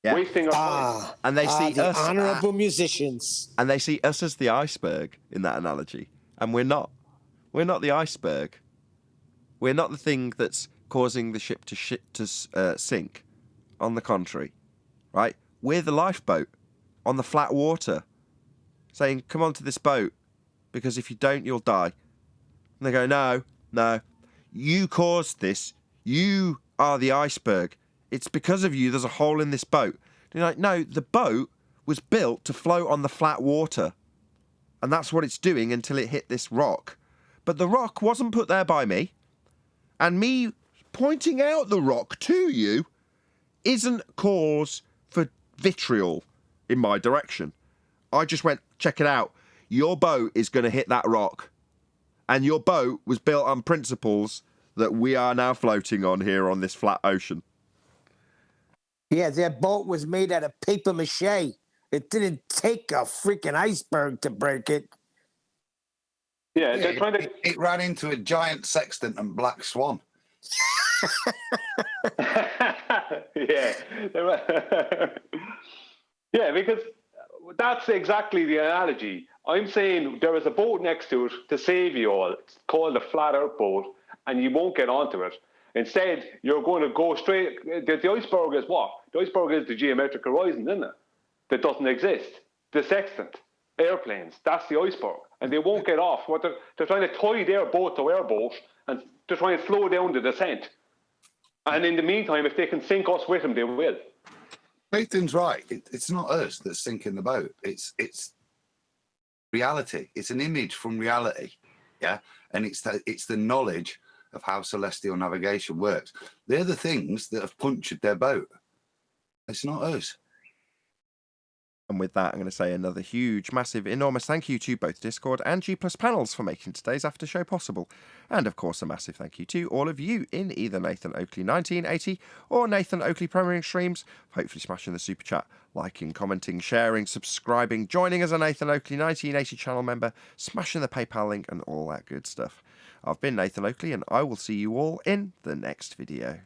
Yeah. Wasting our time. And they see the us honorable musicians. And they see us as the iceberg in that analogy, and we're not. We're not the iceberg. We're not the thing that's causing the ship to sink. On the contrary, right? We're the lifeboat on the flat water, saying, "Come onto this boat, because if you don't, you'll die." And they go, "No, you caused this. You are the iceberg. It's because of you there's a hole in this boat." And you're like, "No, the boat was built to float on the flat water. And that's what it's doing until it hit this rock. But the rock wasn't put there by me. And me pointing out the rock to you isn't cause for vitriol in my direction. I just went, check it out. Your boat is going to hit that rock. And your boat was built on principles that we are now floating on here on this flat ocean." Yeah, their boat was made out of paper mache. It didn't take a freaking iceberg to break it. Yeah, they're trying to... It ran into a giant sextant and black swan. Yeah. Yeah, because that's exactly the analogy. I'm saying there is a boat next to it to save you all. It's called a flat earth boat, and you won't get onto it. Instead, you're going to go straight... The iceberg is what? The iceberg is the geometric horizon, isn't it? That doesn't exist. The sextant, airplanes, that's the iceberg. And they won't get off. What they're trying to tie their boat to our boat, and they're trying to slow down the descent. And in the meantime, if they can sink us with them, they will. Nathan's right. It's not us that's sinking the boat. It's reality. It's an image from reality. Yeah, and it's the knowledge of how celestial navigation works. They're the things that have punctured their boat. It's not us. And with that, I'm going to say another huge, massive, enormous thank you to both Discord and G+ panels for making today's after show possible. And of course, a massive thank you to all of you in either Nathan Oakley 1980 or Nathan Oakley premiering streams, hopefully smashing the super chat, liking, commenting, sharing, subscribing, joining as a Nathan Oakley 1980 channel member, smashing the PayPal link and all that good stuff. I've been Nathan Oakley, and I will see you all in the next video.